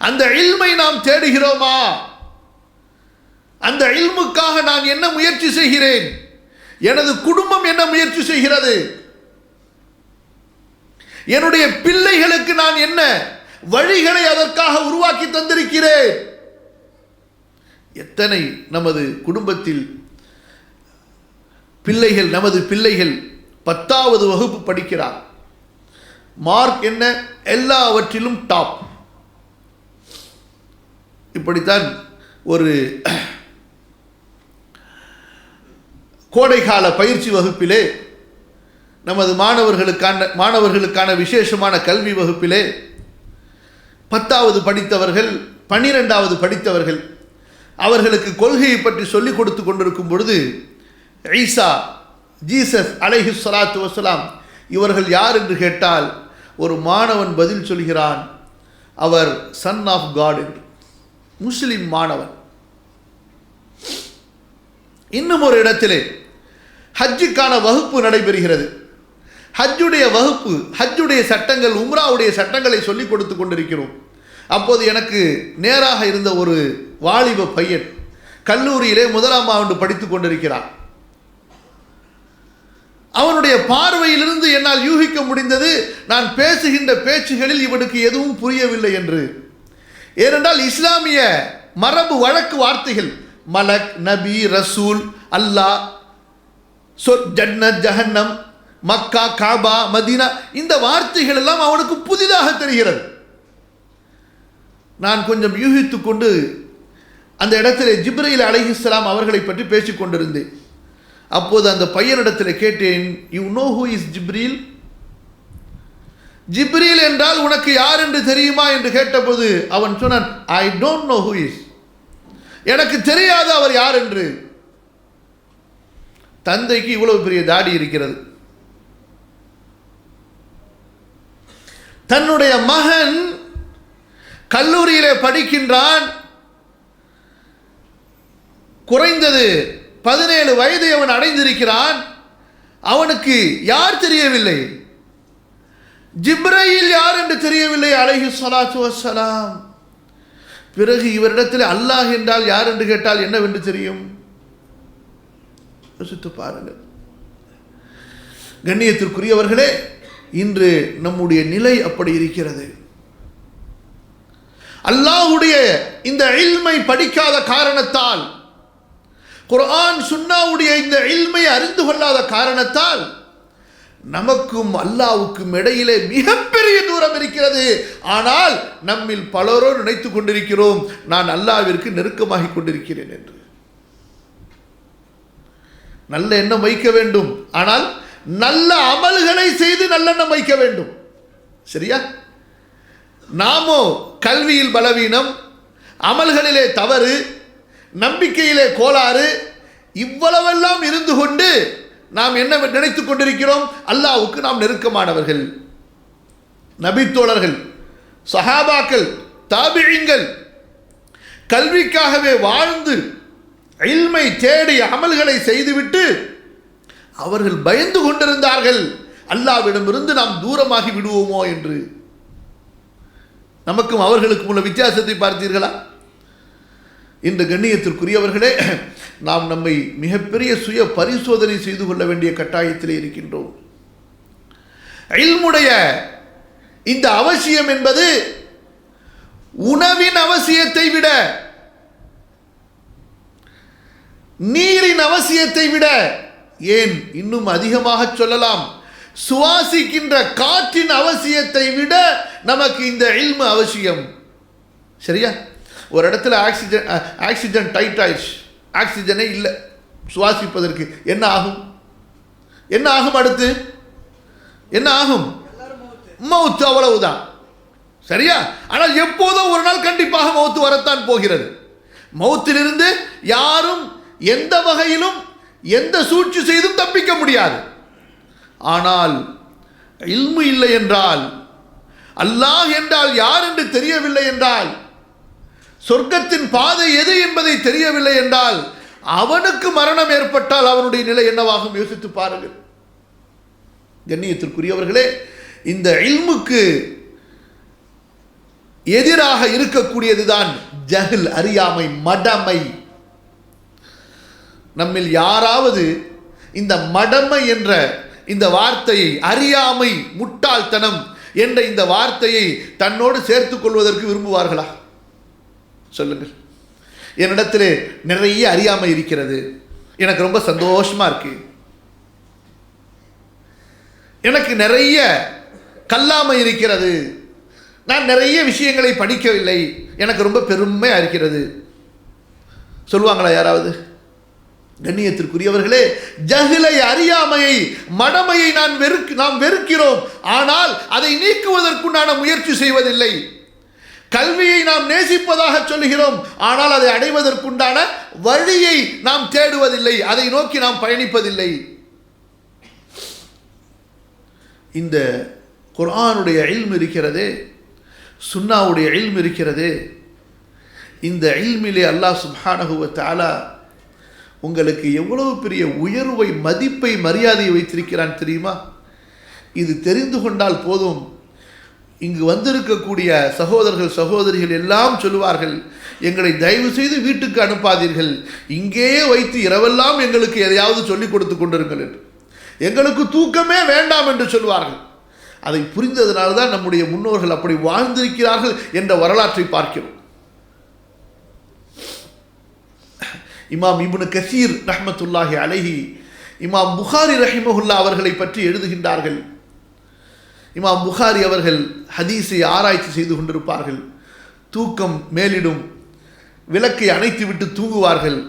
அந்த இல்மை நாம் தேடுகிறோமா? அந்த இல்முக்காக நான் என்ன முயற்சி செய்கிறேன்? எனது குடும்பம் என்ன முயற்சி செய்கிறது? என்னுடைய பிள்ளைகளுக்கு நான் என்ன வழிகளை அதற்காக உருவாக்கி தந்திருக்கிறேன்? எத்தனை நமது குடும்பத்தில் பிள்ளைகள், நமது பிள்ளைகள் 10வது வகுப்பு படிக்கிறார், மார்க் என்ன? எல்லாவற்றிலும் டாப். இப்படித்தான் ஒரு கோடைக்கால பயிற்சி வகுப்பிலே, நமது மாணவர்களுக்கான விசேஷமான கல்வி வகுப்பிலே 10வது படித்தவர்கள், 12வது படித்தவர்கள், அவர்களுக்கு கொள்கையை பற்றி சொல்லிக் கொடுத்து கொண்டிருக்கும் பொழுது, ஈசா, ஜீசஸ் அலைஹி ஸலாத்து வஸலாம் இவர்கள் யார் என்று கேட்டால், ஒரு மாணவன் பதில் சொல்கிறான், அவர் சன் ஆஃப் காட் என்று. முஸ்லிம் மாணவன். இன்னும் ஒரு இடத்திலே ஹஜ்ஜுக்கான வகுப்பு நடைபெறுகிறது. ஹஜ்ஜுடைய வகுப்பு, ஹஜ்ஜுடைய சட்டங்கள், உம்ராவுடைய சட்டங்களை சொல்லிக் கொடுத்து கொண்டிருக்கிறோம். அப்போது எனக்கு நேராக இருந்த ஒரு வாலிப பையன் கல்லூரியிலே 1ஆம் ஆண்டு படித்துக் கொண்டிருக்கிறான். அவனுடைய பார்வையிலிருந்து என்னால் யூகிக்க முடிந்தது, நான் பேசுகின்ற பேச்சுகளில் இவனுக்கு எதுவும் புரியவில்லை என்று. ஏனென்றால் இஸ்லாமிய மரபு வழக்கு வார்த்தைகள் மலக், நபி, ரசூல், அல்லாஹ், ஜன்னத், ஜஹன்னம், மக்கா, காபா, மதீனா, இந்த வார்த்தைகள் எல்லாம் அவனுக்கு புதிதாக தெரிகிறது. நான் கொஞ்சம் யூகித்துக் கொண்டு அந்த இடத்திலே ஜிப்ரீல் அலைஹிஸ்ஸலாம் அவர்களை பற்றி பேசிக் கொண்டிருந்தேன். அப்போது அந்த பையனிடத்தில் கேட்டேன், யூ நோ ஹூ இஸ் ஜிப்ரீல்? ஜிப்ரீல் என்றால் உனக்கு யார் என்று தெரியுமா என்று கேட்டபோது அவன் சொன்னான், I don't know who is, எனக்கு தெரியாது அவர் யார் என்று. தந்தைக்கு இவ்வளவு பெரிய தாடி இருக்கிறது. தன்னுடைய மகன் கல்லூரியிலே படிக்கின்றான், குறைந்தது 17 வயதை அவன் அடைந்திருக்கிறான். அவனுக்கு யார் தெரியவில்லை, ஜிப்ரீல் யார் என்று தெரியவில்லை அலைஹிஸ்ஸலாத்து வஸ்ஸலாம். பிறகு இவரிடத்தில் அல்லாஹ் என்றால் யார் என்று கேட்டால் என்னவென்று தெரியும்? யோசித்து பாருங்கள். கண்ணியத்திற்குரியவர்களே, இன்று நம்முடைய நிலை அப்படி இருக்கிறது. அல்லாஹ்வுடைய இந்த இல்மை படிக்காத காரணத்தால், குர்ஆன் சுன்னாவுடைய இந்த இல்மை அறிந்து கொள்ளாத காரணத்தால் நமக்கும் அல்லாஹ்வுக்கும் இடையிலே மிகப்பெரிய தூரம் இருக்கிறது. ஆனால் நம்மில் பலரோ நினைத்துக் கொண்டிருக்கிறோம், நான் அல்லாஹ்விற்கு நெருக்கமாகி கொண்டிருக்கிறேன் என்று. நல்ல எண்ணம் வைக்க வேண்டும், ஆனால் நல்ல அமல்களை செய்து நல்லெண்ணம் வைக்க வேண்டும். சரியா? நாமோ கல்வியில் பலவீனம், அமல்களிலே தவறு, நம்பிக்கையிலே கோளாறு, இவ்வளவெல்லாம் இருந்து கொண்டு நாம் என்ன நினைத்துக் கொண்டிருக்கிறோம்? அல்லாஹ்வுக்கு நாம் நெருக்கமானவர்கள். நபித்தோழர்கள், சஹாபாக்கள், தாபிஈன்கள் கல்விக்காகவே வாழ்ந்து இல்மை தேடி அமல்களை செய்துவிட்டு அவர்கள் பயந்து கொண்டிருந்தார்கள், அல்லாஹ்விடமிருந்து நாம் தூரமாகி விடுவோமோ என்று. நமக்கும் அவர்களுக்கும் உள்ள வித்தியாசத்தை பார்த்தீர்களா? இந்த கண்ணியத்திற்குரியவர்களே, நாம் நம்மை மிகப்பெரிய சுய பரிசோதனை செய்து கொள்ள வேண்டிய கட்டாயத்திலே இருக்கின்றோம். இல்முடைய இந்த அவசியம் என்பது உணவின் அவசியத்தை விட, நீரின் அவசியத்தை விட, ஏன் இன்னும் அதிகமாக சொல்லலாம், சுவாசிக்கின்ற காற்றின் அவசியத்தை விட நமக்கு இந்த இல்மு அவசியம். சரியா? ஒரு இடத்துல ஆக்சிஜன் டைட் ஆயிடுச்சு, ஆக்சிஜனே இல்லை சுவாசிப்பதற்கு, என்ன ஆகும்? என்ன ஆகும்? அடுத்து என்ன ஆகும்? மவுத், அவ்வளவுதான். சரியா? ஆனால் எப்போதோ ஒரு நாள் கண்டிப்பாக மவுத்து வரத்தான் போகிறது. மவுத்திலிருந்து யாரும் எந்த வகையிலும் எந்த சூழ்ச்சி செய்தும் தப்பிக்க முடியாது. ஆனால் இல்மு இல்லை என்றால், அல்லாஹ் என்றால் யார் என்று தெரியவில்லை என்றால், சொர்க்கத்தின் பாதை எது என்பதை தெரியவில்லை என்றால், அவனுக்கு மரணம் ஏற்பட்டால் அவனுடைய நிலை என்னவாகும்? யோசித்து பாருங்கள். கண்ணியத்திற்குரியவர்களே, இந்த இல்முக்கு எதிராக இருக்கக்கூடியதுதான் ஜஹல், அறியாமை, மடமை. நம்மில் யாராவது இந்த மடமை என்ற இந்த வார்த்தையை, அறியாமை, முட்டாள்தனம் என்ற இந்த வார்த்தையை தன்னோடு சேர்த்துக் கொள்வதற்கு விரும்புவார்களா? சொல்லுங்கள். என்னிடத்தில் நிறைய அறியாமை இருக்கிறது, எனக்கு ரொம்ப சந்தோஷமா இருக்கு. எனக்கு நிறைய கல்லாமை இருக்கிறது, நான் நிறைய விஷயங்களை படிக்கவில்லை, எனக்கு ரொம்ப பெருமையா இருக்கிறது. சொல்லுவாங்களா யாராவது? கண்ணியத்திற்குரியவர்களே, ஜஹிலை, அறியாமையை, மடமையை நாம் வெறுக்கிறோம். ஆனால் அதை நீக்குவதற்குண்டான முயற்சி செய்வதில்லை. கல்வியை நாம் நேசிப்பதாக சொல்லுகிறோம், ஆனால் அதை அடைவதற்குண்டான வழியை நாம் தேடுவதில்லை, அதை நோக்கி நாம் பயணிப்பதில்லை. இந்த குர்ஆனுடைய இல்ம் இருக்கிறதே, சுன்னாவுடைய இல்ம் இருக்கிறதே, இந்த இல்மிலே அல்லாஹ் சுப்ஹானஹு வ தஆலா உங்களுக்கு எவ்வளவு பெரிய உயர்வை, மதிப்பை, மரியாதையை வைத்திருக்கிறான் தெரியுமா? இது தெரிந்து கொண்டால் போதும், இங்கு வந்திருக்கக்கூடிய சகோதரர்கள் சகோதரிகள் எல்லாம் சொல்லுவார்கள், எங்களை தயவு செய்து வீட்டுக்கு அனுப்பாதீர்கள், இங்கேயே வைத்து இரவெல்லாம் எங்களுக்கு எதையாவது சொல்லிக் கொடுத்து கொண்டிருங்கள் என்று. எங்களுக்கு தூக்கமே வேண்டாம் என்று சொல்வார்கள். அதை புரிந்ததனால்தான் நம்முடைய முன்னோர்கள் அப்படி வாழ்ந்திருக்கிறார்கள் என்ற வரலாற்றை பார்க்கிறோம். இமாம் இப்னு கசீர் ரஹ்மத்துல்லாஹி அலைஹி இமாம் புகாரி ரஹிமஹுல்லா அவர்களை பற்றி எழுதுகின்றார்கள். இமாம் புகாரி அவர்கள் ஹதீஸை ஆராய்ச்சி செய்து கொண்டிருப்பார்கள். தூக்கம் மேலிடும், விளக்கை அணைத்து விட்டு தூங்குவார்கள்.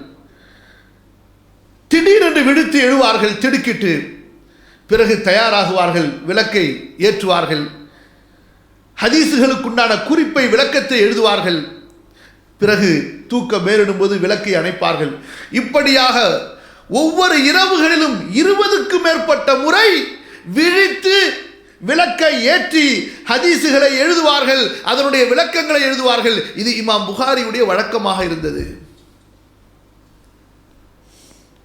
திடீரென்று விழித்து எழுவார்கள் திடுக்கிட்டு. பிறகு தயாராகுவார்கள், விளக்கை ஏற்றுவார்கள், ஹதீஸுகளுக்குண்டான குறிப்பை விளக்கத்தை எழுதுவார்கள். பிறகு தூக்கம் மேலிடும் போது விளக்கை அணைப்பார்கள். இப்படியாக ஒவ்வொரு இரவுகளிலும் 20க்கும் மேற்பட்ட முறை விழித்து விளக்கை ஏற்றி ஹதீஸுகளை எழுதுவார்கள், அதனுடைய விளக்கங்களை எழுதுவார்கள். இது இமாம் புகாரியுடைய வழக்கமாக இருந்தது.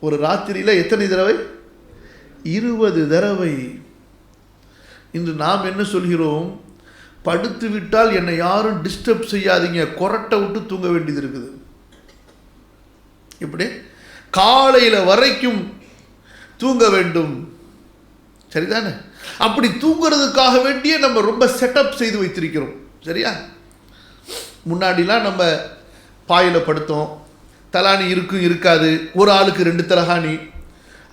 ஒரு ராத்திரியில் எத்தனை தடவை? 20 தடவை. இன்று நாம் என்ன சொல்கிறோம்? படுத்து விட்டால் என்னை யாரும் டிஸ்டர்ப் செய்யாதீங்க, கொரட்டை விட்டு தூங்க வேண்டியது இருக்குது. இப்படி காலையில் வரைக்கும் தூங்க வேண்டும், சரிதானே? அப்படி தூங்குறதுக்காக வேண்டிய நம்ம ரொம்ப செட்டப் செய்து வைத்திருக்கிறோம், சரியா? முன்னாடிலாம் நம்ம பாயில் படுத்தோம், தலானி இருக்கும் இருக்காது, ஒரு ஆளுக்கு 2 தலகாணி,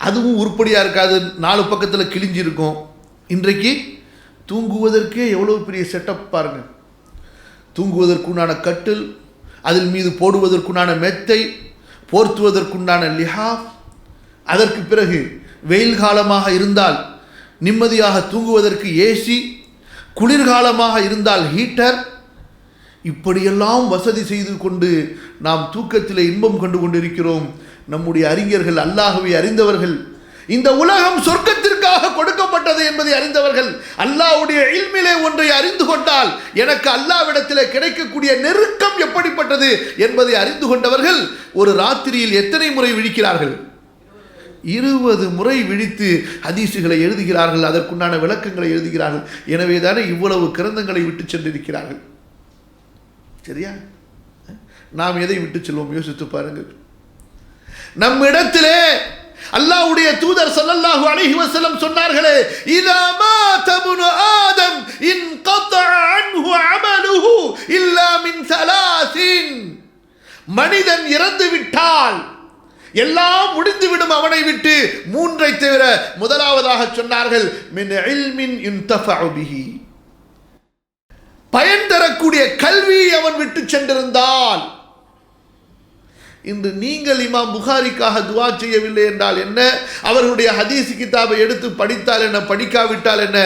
அதுவும் உருப்படியாக இருக்காது, 4 பக்கத்தில் கிழிஞ்சிருக்கும். இன்றைக்கு தூங்குவதற்கே எவ்வளோ பெரிய செட்டப் பாருங்கள். தூங்குவதற்குண்டான கட்டில், அதில் மீது போடுவதற்குண்டான மெத்தை, போர்த்துவதற்குண்டான லிஹாஃப், அதற்கு பிறகு வெயில் காலமாக இருந்தால் நிம்மதியாக தூங்குவதற்கு ஏசி, குளிர்காலமாக இருந்தால் ஹீட்டர், இப்படியெல்லாம் வசதி செய்து கொண்டு நாம் தூக்கத்தில் இன்பம் கண்டு கொண்டிருக்கிறோம். நம்முடைய அறிஞர்கள், அல்லாஹ்வை அறிந்தவர்கள், இந்த உலகம் சொர்க்கத்திற்காக கொடுக்கப்பட்டது என்பதை அறிந்தவர்கள், அல்லாஹ்வுடைய இல்மிலே ஒன்றை அறிந்து கொண்டால் எனக்கு அல்லாஹ்விடத்தில் கிடைக்கக்கூடிய நெருக்கம் எப்படிப்பட்டது என்பதை அறிந்து கொண்டவர்கள் ஒரு ராத்திரியில் எத்தனை முறை விழிக்கிறார்கள்? 20 முறை விழித்து ஹதீஸுகளை எழுதுகிறார்கள், அதற்குண்டான விளக்கங்களை எழுதுகிறார்கள். எனவே தானே இவ்வளவு கிரந்தங்களை விட்டு சென்றிருக்கிறார்கள், சரியா? நாம் எதை விட்டு செல்வோம்? யோசித்து பாருங்கள். நம்மிடத்திலே அல்லாஹ்வுடைய தூதர் ஸல்லல்லாஹு அலைஹி வஸல்லம் சொன்னார்களே, இதா மாத இப்னு ஆதம் இன்கதஅ அன்ஹு அமலுஹு இல்லா மின் ஸலாஸின். மனிதன் இறந்து விட்டால் எல்லாம் முடிந்துவிடும் அவனை விட்டு, 3ஐ தவிர. முதலாவதாக சொன்னார்கள், மின் இல்மின் யுன்தஃபஉ பிஹி, பயன் தரக்கூடிய கல்வி அவன் விட்டு சென்றிருந்தால். இன்று நீங்கள் இமாம் புகாரிக்காக துவா செய்யவில்லை என்றால் என்ன? அவர்களுடைய ஹதீஸ் கிதாபை எடுத்து படித்தால் என்ன, படிக்காவிட்டால் என்ன?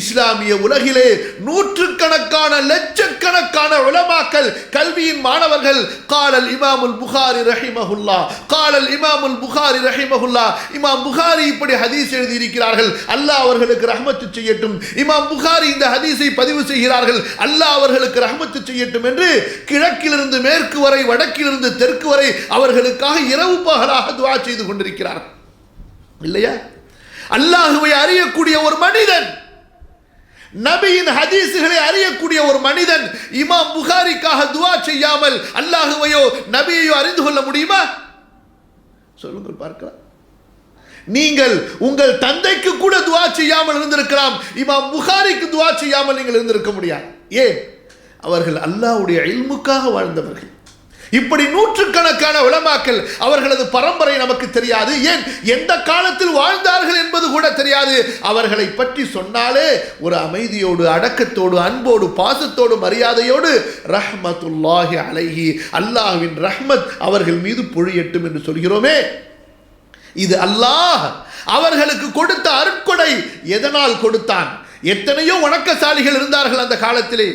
இஸ்லாமிய உலகிலே நூற்றுக்கணக்கான லட்சக்கணக்கான உலமாக்கள், கல்வியின் மாணவர்கள், காலல் இமாமுல் புகாரி ரஹிமஹுல்லா, காலல் இமாமுல் புகாரி ரஹிமஹுல்லா, இமாம் புகாரி இப்படி ஹதீஸ் எழுதி இருக்கிறார்கள், அல்லாஹ் அவர்களுக்கு ரஹ்மத்து செய்யட்டும், இமாம் புகாரி இந்த ஹதீஸை பதிவு செய்கிறார்கள், அல்லாஹ் அவர்களுக்கு ரஹ்மத்து செய்யட்டும் என்று கிழக்கிலிருந்து மேற்கு வரை, வடக்கிலிருந்து தெற்கு வரை அவர்களுக்காக இரவு பகலாக துஆ செய்து கொண்டிருக்கிறார்கள், இல்லையா? அல்லாஹ்வை அறியக்கூடிய ஒரு மனிதன், நபியின் ஹதீஸுகளை அறியக்கூடிய ஒரு மனிதன் இமாம் புகாரிக்காக துஆ செய்யாமல் அல்லாஹ்வையோ நபியையோ அறிந்து கொள்ள முடியுமா? சொல்லுங்கள் பார்க்கலாம். நீங்கள் உங்கள் தந்தைக்கு கூட துஆ செய்யாமல் இருந்திருக்கலாம், இமாம் புகாரிக்கு துஆ செய்யாமல் நீங்கள் இருந்திருக்க முடியாது. ஏன்? அவர்கள் அல்லாஹ்வுடைய இல்முக்காக வாழ்ந்தவர்கள். இப்படி நூற்றுக்கணக்கான உலமாக்கள், அவர்களது பரம்பரை நமக்கு தெரியாது, ஏன் எந்த காலத்தில் வாழ்ந்தார்கள் என்பது கூட தெரியாது. அவர்களை பற்றி சொன்னாலே ஒரு அமைதியோடு, அடக்கத்தோடு, அன்போடு, பாசத்தோடு, மரியாதையோடு ரஹ்மத்துல்லாஹி அலைஹி, அல்லாஹ்வின் ரஹ்மத் அவர்கள் மீது பொழியட்டும் என்று சொல்கிறோமே. இது அல்லாஹ் அவர்களுக்கு கொடுத்த அருட்கொடை. எதனால் கொடுத்தான்? எத்தனையோ வணக்கசாலிகள் இருந்தார்கள் அந்த காலத்திலே,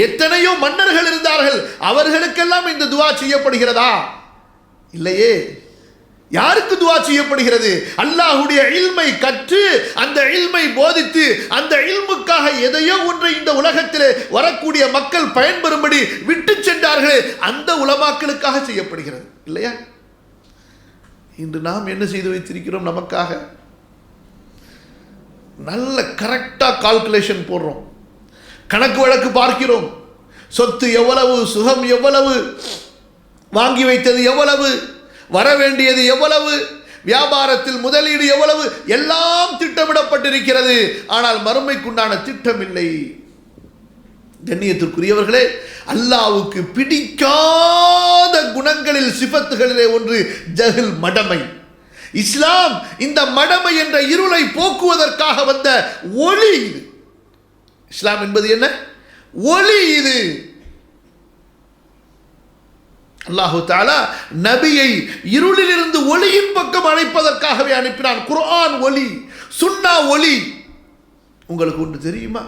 எத்தனையோ மன்னர்கள் இருந்தார்கள், அவர்களுக்கெல்லாம் இந்த துஆ செய்யப்படுகிறதா? இல்லையே. யாருக்கு துஆ செய்யப்படுகிறது? அல்லாஹ்வுடைய இல்மை கற்று, அந்த இல்மை போதித்து, அந்த இல்முக்காக எதையோ ஒன்றை இந்த உலகத்திலே வரக்கூடிய மக்கள் பயன்பெறும்படி விட்டு சென்றார்களே, அந்த உலமாக்களுக்காக செய்யப்படுகிறது, இல்லையா? இன்று நாம் என்ன செய்து வைத்திருக்கிறோம்? நமக்காக நல்ல கரெக்டாக கால்குலேஷன் போடுறோம், கணக்கு வழக்கு பார்க்கிறோம். சொத்து எவ்வளவு, சுகம் எவ்வளவு, வாங்கி வைத்தது எவ்வளவு, வர வேண்டியது எவ்வளவு, வியாபாரத்தில் முதலீடு எவ்வளவு, எல்லாம் திட்டமிடப்பட்டிருக்கிறது. ஆனால் மறுமைக்குண்டான திட்டம் இல்லை. கண்ணியத்திற்குரியவர்களே, அல்லாஹ்வுக்கு பிடிக்காத குணங்களில் சிஃபத்துகளிலே ஒன்று ஜஹல், மடமை. இஸ்லாம் இந்த மடமை என்ற இருளை போக்குவதற்காக வந்த ஒளி இது. இஸ்லாம் என்பது என்ன? ஒளி இது. அல்லாஹு தஆலா நபியை இருளிலிருந்து ஒளியின் பக்கம் அழைப்பதற்காகவே அனுப்பினான். குர்ஆன் ஒளி, சுன்னா ஒளி. உங்களுக்கு ஒன்று தெரியுமா?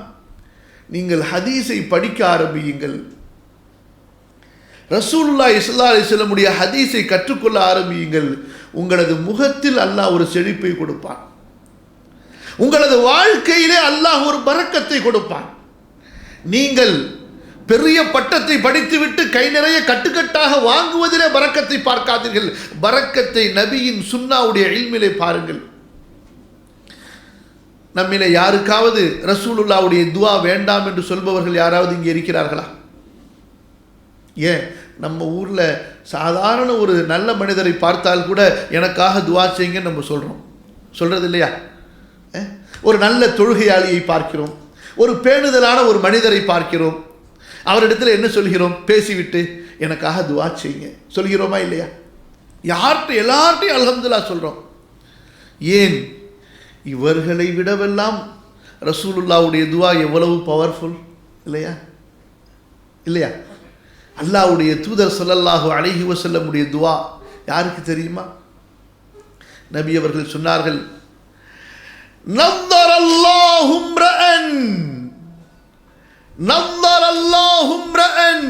நீங்கள் ஹதீஸை படிக்க ஆரம்பியுங்கள். ரசூலுல்லாஹி ஸல்லல்லாஹு அலைஹி வஸல்லம் உடைய ஹதீஸை கற்றுக்கொள்ள ஆரம்பியுங்கள். உங்களது முகத்தில் அல்லாஹ் ஒரு செழிப்பை கொடுப்பான். உங்களது வாழ்க்கையிலே அல்லாஹ் ஒரு பரக்கத்தை கொடுப்பான். நீங்கள் பெரிய பட்டத்தை படித்துவிட்டு கை நிறைய கட்டுக்கட்டாக வாங்குவதிலே பரக்கத்தை பார்க்காதீர்கள். பரக்கத்தை நபியின் சுன்னாவுடைய இல்மிலே பாருங்கள். நம்மிலே யாருக்காவது ரசூலுல்லாவுடைய துஆ வேண்டாம் என்று சொல்பவர்கள் யாராவது இங்கே இருக்கிறார்களா? ஏன் நம்ம ஊரில் சாதாரண ஒரு நல்ல மனிதரை பார்த்தால் கூட எனக்காக துஆ செய்யுங்கன்னு நம்ம சொல்கிறோம். சொல்கிறது இல்லையா? ஒரு நல்ல தொழுகையாளியை பார்க்கிறோம், ஒரு பேணுதலான ஒரு மனிதரை பார்க்கிறோம், அவரிடத்தில் என்ன சொல்கிறோம்? பேசிவிட்டு எனக்காக துஆ செய்யுங்க சொல்கிறோமா இல்லையா? எல்லார்ட்டையும் அல்ஹம்துலில்லாஹ் சொல்கிறோம். ஏன்? இவர்களை விடவெல்லாம் ரசூலுல்லாவுடைய துஆ எவ்வளவு பவர்ஃபுல் இல்லையா? இல்லையா? அல்லாஹ்வுடைய தூதர் ஸல்லல்லாஹு அலைஹி வஸல்லம் உடைய துஆ யாருக்கு தெரியுமா? நபி அவர்கள் சொன்னார்கள், நظرallahu imra'an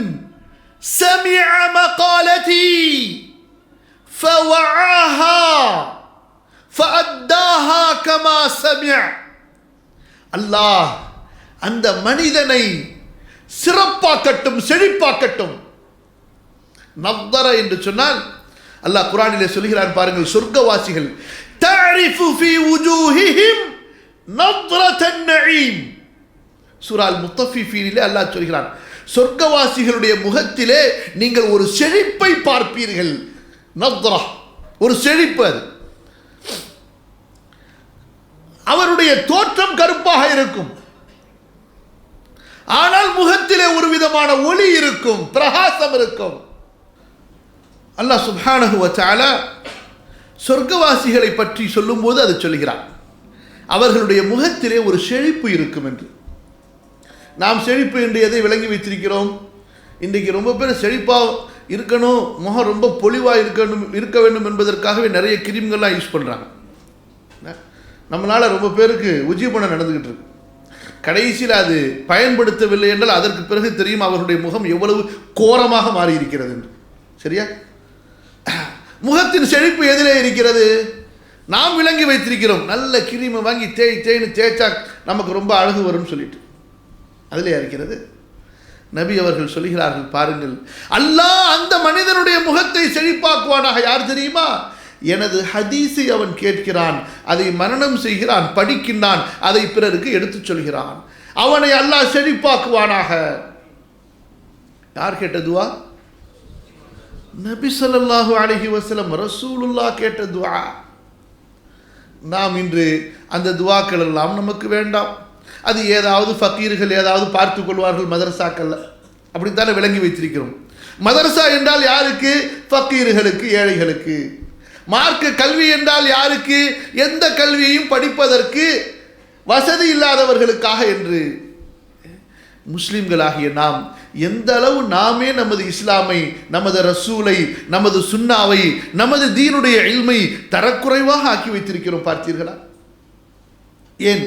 sami'a maqalati fawa'aha fa'addaha kama sami'a. அல்லாஹ் அந்த மனிதனை சிறப்பாக்கட்டும், செழிப்பாக்கட்டும். நظر என்று சொன்னால் அல்லாஹ் குர்ஆனிலே சொல்கிறான் பாருங்கள், சொர்க்கவாசிகள் தஅரிஃபு ஃபீ வுஜூஹிஹிம் நظرةன் நஈம். சூரா அல் முத்தஃபிஃபீனிலே அல்லாஹ் சொல்கிறான், சொர்க்கவாசிகளுடைய முகத்திலே நீங்கள் ஒரு செழிப்பை பார்ப்பீர்கள். நظرة, ஒரு செழிப்பு. அது அவருடைய தோற்றம் கருப்பாக இருக்கும், ஆனால் முகத்திலே ஒரு விதமான ஒளி இருக்கும், பிரகாசம் இருக்கும். அல்லாஹ் சுப்ஹானஹு வ தஆலா சொர்க்கவாசிகளை பற்றி சொல்லும்போது அது சொல்கிறார், அவர்களுடைய முகத்திலே ஒரு செழிப்பு இருக்கும் என்று. நாம் செழிப்பு என்று எதை விளங்கி வைத்திருக்கிறோம்? இன்றைக்கு ரொம்ப பேர் செழிப்பாக இருக்கணும், முகம் ரொம்ப பொலிவாக இருக்க வேண்டும் என்பதற்காகவே நிறைய கிரீம்கள்லாம் யூஸ் பண்ணுறாங்க. நம்மளால் ரொம்ப பேருக்கு உஜீபனம் நடந்துக்கிட்டு இருக்கு. கடைசியில் அது பயன்படுத்தவில்லை என்றால் அதற்கு பிறகு தெரியும் அவர்களுடைய முகம் எவ்வளவு கோரமாக மாறி இருக்கிறது என்று. சரியா? முகத்தின் செழிப்பு எதிலே இருக்கிறது? நாம் விளங்கி வைத்திருக்கிறோம், நல்ல கிரீமை வாங்கி தேய்னு தேய்ச்சா நமக்கு ரொம்ப அழகு வரும்னு சொல்லிட்டு. அதிலே இருக்கிறது. நபி அவர்கள் சொல்கிறார்கள் பாருங்கள், அல்லாஹ் அந்த மனிதனுடைய முகத்தை செழிப்பாக்குவானாக. யார் தெரியுமா? எனது ஹதீஸை அவன் கேட்கிறான், அதை மனனம் செய்கிறான், படிக்கின்றான், அதை பிறருக்கு எடுத்துச் சொல்கிறான். அவனை அல்லாஹ் செழிப்பாக்குவானாக. யார் கேட்ட துஆ? நபி ஸல்லல்லாஹு அலைஹி வஸல்லம் ரசூலுல்லாஹ் கேட்ட துஆ. நாம் இன்று அந்த துஆக்கள் எல்லாம் நமக்கு வேண்டாம். அது ஏதாவது ஃபக்கீர்கள் ஏதாவது பார்த்து கொள்வார்கள் மதரசாக்கள்ல, அப்படித்தானே விளங்கி வைத்திருக்கிறோம். மதரசா என்றால் யாருக்கு? ஃபக்கீர்களுக்கு, ஏழைகளுக்கு. மார்க்க கல்வி என்றால் யாருக்கு? எந்த கல்வியையும் படிப்பதற்கு வசதி இல்லாதவர்களுக்காக என்று. முஸ்லிம்களாகிய நாம் எந்த அளவு நாமே நமது இஸ்லாமை, நமது ரசூலை, நமது சுன்னாவை, நமது தீனுடைய இல்மை தரக்குறைவாக ஆக்கி வைத்திருக்கிறோம் பார்த்தீர்களா? ஏன்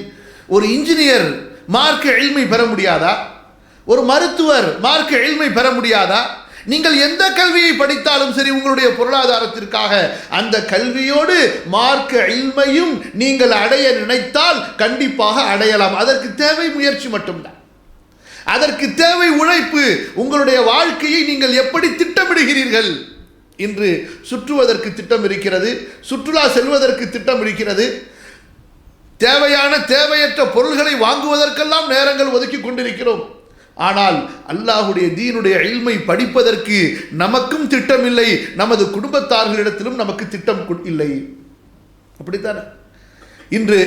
ஒரு இன்ஜினியர் மார்க்க இல்மை பெற முடியாதா? ஒரு மருத்துவர் மார்க்க இல்மை பெற முடியாதா? நீங்கள் எந்த கல்வியை படித்தாலும் சரி, உங்களுடைய பொருளாதாரத்திற்காக அந்த கல்வியோடு மார்க்க இல்மையும் நீங்கள் அடைய நினைத்தால் கண்டிப்பாக அடையலாம். அதற்கு தேவை முயற்சி மட்டும்தான், அதற்கு தேவை உழைப்பு. உங்களுடைய வாழ்க்கையை நீங்கள் எப்படி திட்டமிடுகிறீர்கள்? இன்று சுற்றுவதற்கு திட்டம் இருக்கிறது, சுற்றுலா செல்வதற்கு திட்டம் இருக்கிறது, தேவையான தேவையற்ற பொருள்களை வாங்குவதற்கெல்லாம் நேரங்கள் ஒதுக்கி கொண்டிருக்கிறோம். ஆனால் அல்லாஹ்வுடைய தீனுடைய இல்மை படிப்பதற்கு நமக்கும் திட்டமில்லை, நமது குடும்பத்தார்களிடத்திலும் நமக்கு திட்டம் இல்லை. அப்படித்தானே இன்று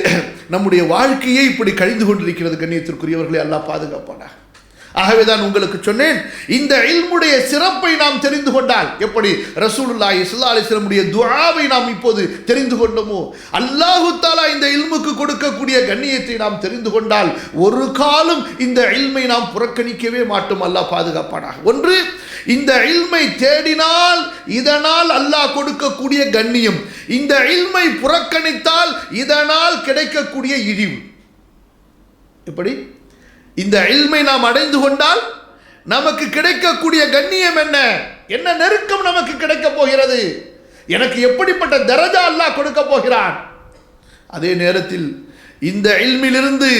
நம்முடைய வாழ்க்கையை இப்படி கழிந்து கொண்டிருக்கிறது. கண்ணியத்திற்குரியவர்களை அல்லாஹ் பாதுகாப்பானாக. ஆகவேதான் உங்களுக்கு சொன்னேன், இந்த இல்முடைய சிறப்பை நாம் தெரிந்து கொண்டால் எப்படி ரசூலுல்லாஹி ஸல்லல்லாஹு அலைஹி வஸல்லம் துஆவை நாம் இப்போது தெரிந்து கொண்டோமோ, அல்லாஹ் தஆலா இந்த இல்முக்கு கொடுக்கக்கூடிய கண்ணியத்தை நாம் தெரிந்து கொண்டால் ஒரு காலம் இந்த இல்மை நாம் புறக்கணிக்கவே மாட்டோம். அல்லாஹ் பாதுகாப்பானாக. ஒன்று, இந்த இல்மை தேடினால் இதனால் அல்லாஹ் கொடுக்கக்கூடிய கண்ணியம், இந்த இல்மை புறக்கணித்தால் இதனால் கிடைக்கக்கூடிய இழிவு. எப்படி இந்த இல்மை நாம் அடைந்து கொண்டால் நமக்கு கிடைக்கக்கூடிய கண்ணியம் என்ன, என்ன நெருக்கம் நமக்கு கிடைக்க போகிறது, எனக்கு எப்படிப்பட்ட தரஜா அல்லாஹ் கொடுக்க போகிறான். அதே நேரத்தில் இந்த இல்மிலிருந்து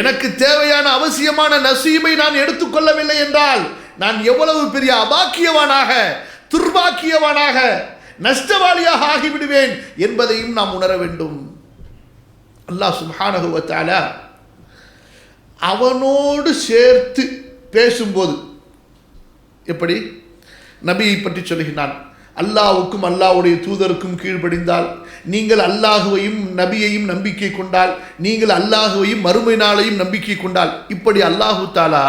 எனக்கு தேவையான அவசியமான நசீபை நான் எடுத்துக்கொள்ளவில்லை என்றால் நான் எவ்வளவு பெரிய அபாக்கியவானாக, துர்பாக்கியவானாக, நஷ்டவாளியாக ஆகிவிடுவேன் என்பதையும் நாம் உணர வேண்டும். அல்லாஹ் சுப்ஹானஹு வ தஆலா அவனோடு சேர்த்து பேசும்போது எப்படி நபியை பற்றி சொல்கிறான், அல்லாஹ்வுக்கும் அல்லாஹ்வுடைய தூதருக்கும் கீழ்ப்படிந்தால், நீங்கள் அல்லாஹுவையும் நபியையும் நம்பிக்கை கொண்டால், நீங்கள் அல்லாஹுவையும் மறுமை நாளையும் நம்பிக்கை கொண்டால், இப்படி அல்லாஹு தஆலா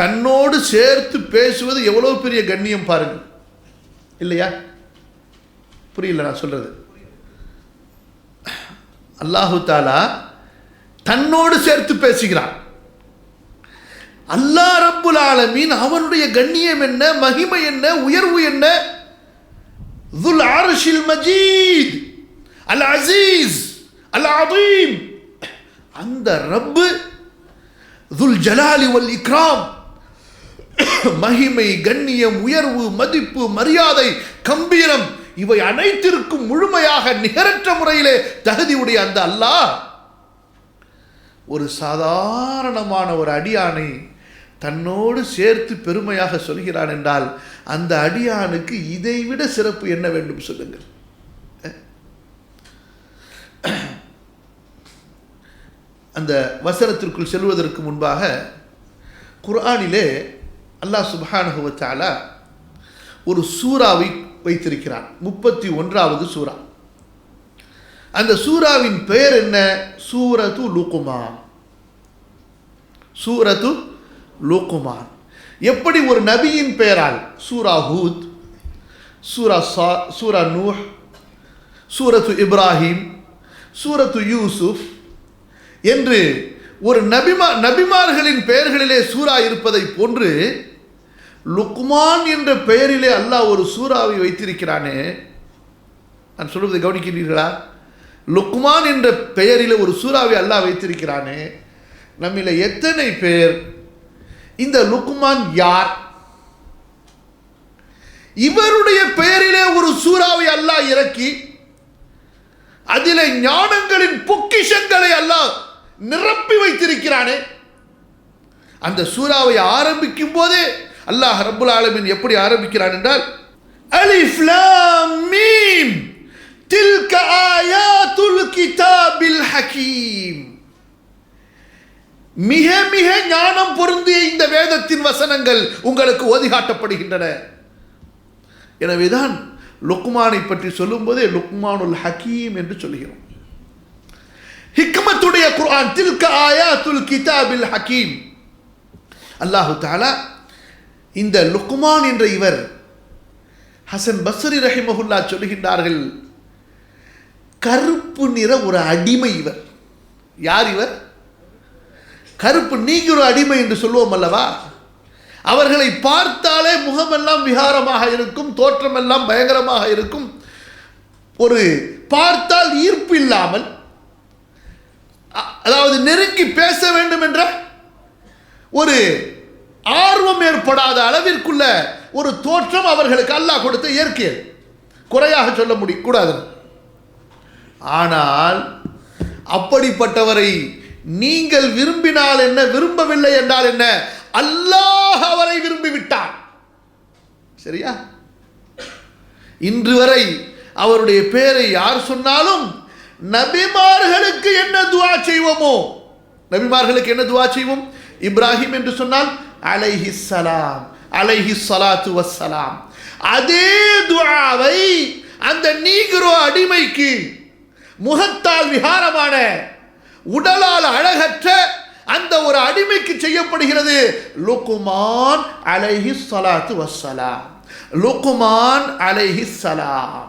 தன்னோடு சேர்த்து பேசுவது எவ்வளவு பெரிய கண்ணியம் பாருங்கள். இல்லையா? புரியல நான் சொல்றது. அல்லாஹு தஆலா தன்னோடு சேர்த்து பேசுகிறான். அல்லாஹ் ரப்புல் ஆலமீன் அவனுடைய கண்ணியம் என்ன, மகிமை என்ன, உயர்வு என்ன, ذுல் அர்ஷில் மஜீத் அல் அஸீஸ் அல் அதீம், அந்த ரப்பு ذுல் ஜலாலி வல் இக்ராம், மகிமை, கண்ணியம், உயர்வு, மதிப்பு, மரியாதை, கம்பீரம் இவை அனைத்திற்கும் முழுமையாக நிகரற்ற முறையிலே தகுதியுடைய அந்த அல்லாஹ் ஒரு சாதாரணமான ஒரு அடியானை தன்னோடு சேர்த்து பெருமையாக சொல்கிறான் என்றால் அந்த அடியானுக்கு இதைவிட சிறப்பு என்ன வேண்டும் சொல்லுங்கள். அந்த வசனத்திற்குள் செல்வதற்கு முன்பாக குர்ஆனிலே அல்லாஹ் சுப்ஹானஹு வ தஆலா ஒரு சூறாவை வைத்திருக்கிறான், 31வது சூரா. அந்த சூராவின் பெயர் என்ன? சூரத்து லுக்மான். சூரத்து லுக்மான். எப்படி ஒரு நபியின் பெயரால் சூரா ஹூத், சூரா நூஹ், சூரத்து இப்ராஹிம், சூரத்து யூசுப் என்று ஒரு நபிமார்களின் பெயர்களிலே சூரா இருப்பதை போன்று லுக்மான் என்ற பெயரிலே அல்லாஹ் ஒரு சூறாவை வைத்திருக்கிறானே. நான் சொல்வதை கவனிக்கிறீர்களா? லுக்மான் என்ற பெயரிலே ஒரு சூறாவை அல்லாஹ் வைத்திருக்கிறானே. நம்மில எத்தனை பேர் இந்த லுக்மான் யார், இவருடைய பெயரிலே ஒரு சூறாவை அல்லாஹ் இறக்கி அதிலே ஞானங்களின் பொக்கிஷங்களை அல்லாஹ் நிரப்பி வைத்திருக்கிறானே. அந்த சூறாவை ஆரம்பிக்கும் போதே அல்லாஹ் ரப்புல் ஆலமீன் எப்படி ஆரம்பிக்கிறான் என்றால், அலிஃப் லாம் மீம் தில்க ஆயாத்துல் கிதாபில் ஹகீம். மிக மிக ஞானம் பொருந்திய இந்த வேதத்தின் வசனங்கள் உங்களுக்கு ஓதிகாட்டப்படுகின்றன. எனவேதான் லுக்மானை பற்றி சொல்லும்போதே லுக்மானுல் ஹகீம் என்று சொல்கிறோம். ஹிக்மத்துடைய குர்ஆன், தில்க ஆயாத்துல் கிதாபில் ஹகீம். அல்லாஹு தஆலா இந்த லுக்மான் என்ற இவர், ஹசன் பஸ்ரி ரஹிமஹுல்லாஹ் சொல்லுகின்றார்கள், கருப்பு நிற ஒரு அடிமை இவர். யார் இவர்? கருப்பு நீங்கிற அடிமை என்று சொல்லுவோம் அல்லவா? அவர்களை பார்த்தாலே முகமெல்லாம் விகாரமாக இருக்கும், தோற்றமெல்லாம் பயங்கரமாக இருக்கும். ஒரு பார்த்தால் ஈர்ப்பு இல்லாமல், அதாவது நெருங்கி பேச வேண்டும் என்ற ஒரு ஆர்வம் ஏற்படாத அளவிற்குள்ள ஒரு தோற்றம் அவர்களுக்கு அல்லாஹ் கொடுத்த இயற்கை, குறையாக சொல்ல முடியக்கூடாது. ஆனால் அப்படிப்பட்டவரை நீங்கள் விரும்பினால் என்ன, விரும்பவில்லை என்றால் என்ன, அல்லாஹ் அவரை விரும்பிவிட்டார். சரியா? இன்று வரை அவருடைய பெயரை யார் சொன்னாலும் நபிமார்களுக்கு என்ன துஆ செய்வோமோ, நபிமார்களுக்கு என்ன துஆ செய்வோம்? இப்ராஹிம் என்று சொன்னால் அலைஹிஸ்ஸலாம், அலைஹிஸ்ஸலாத்து வஸ்ஸலாம். அதே துஆவை அந்த நீக்ரோ அடிமைக்கு, முகத்தால் விகாரமான உடலால் அழகற்ற அந்த ஒரு அடிமைக்கு செய்யப்படுகிறது. லுக்மான் அலைஹிஸ்ஸலாத்து வஸ்ஸலாம், லுக்மான் அலைஹிஸ்ஸலாம்.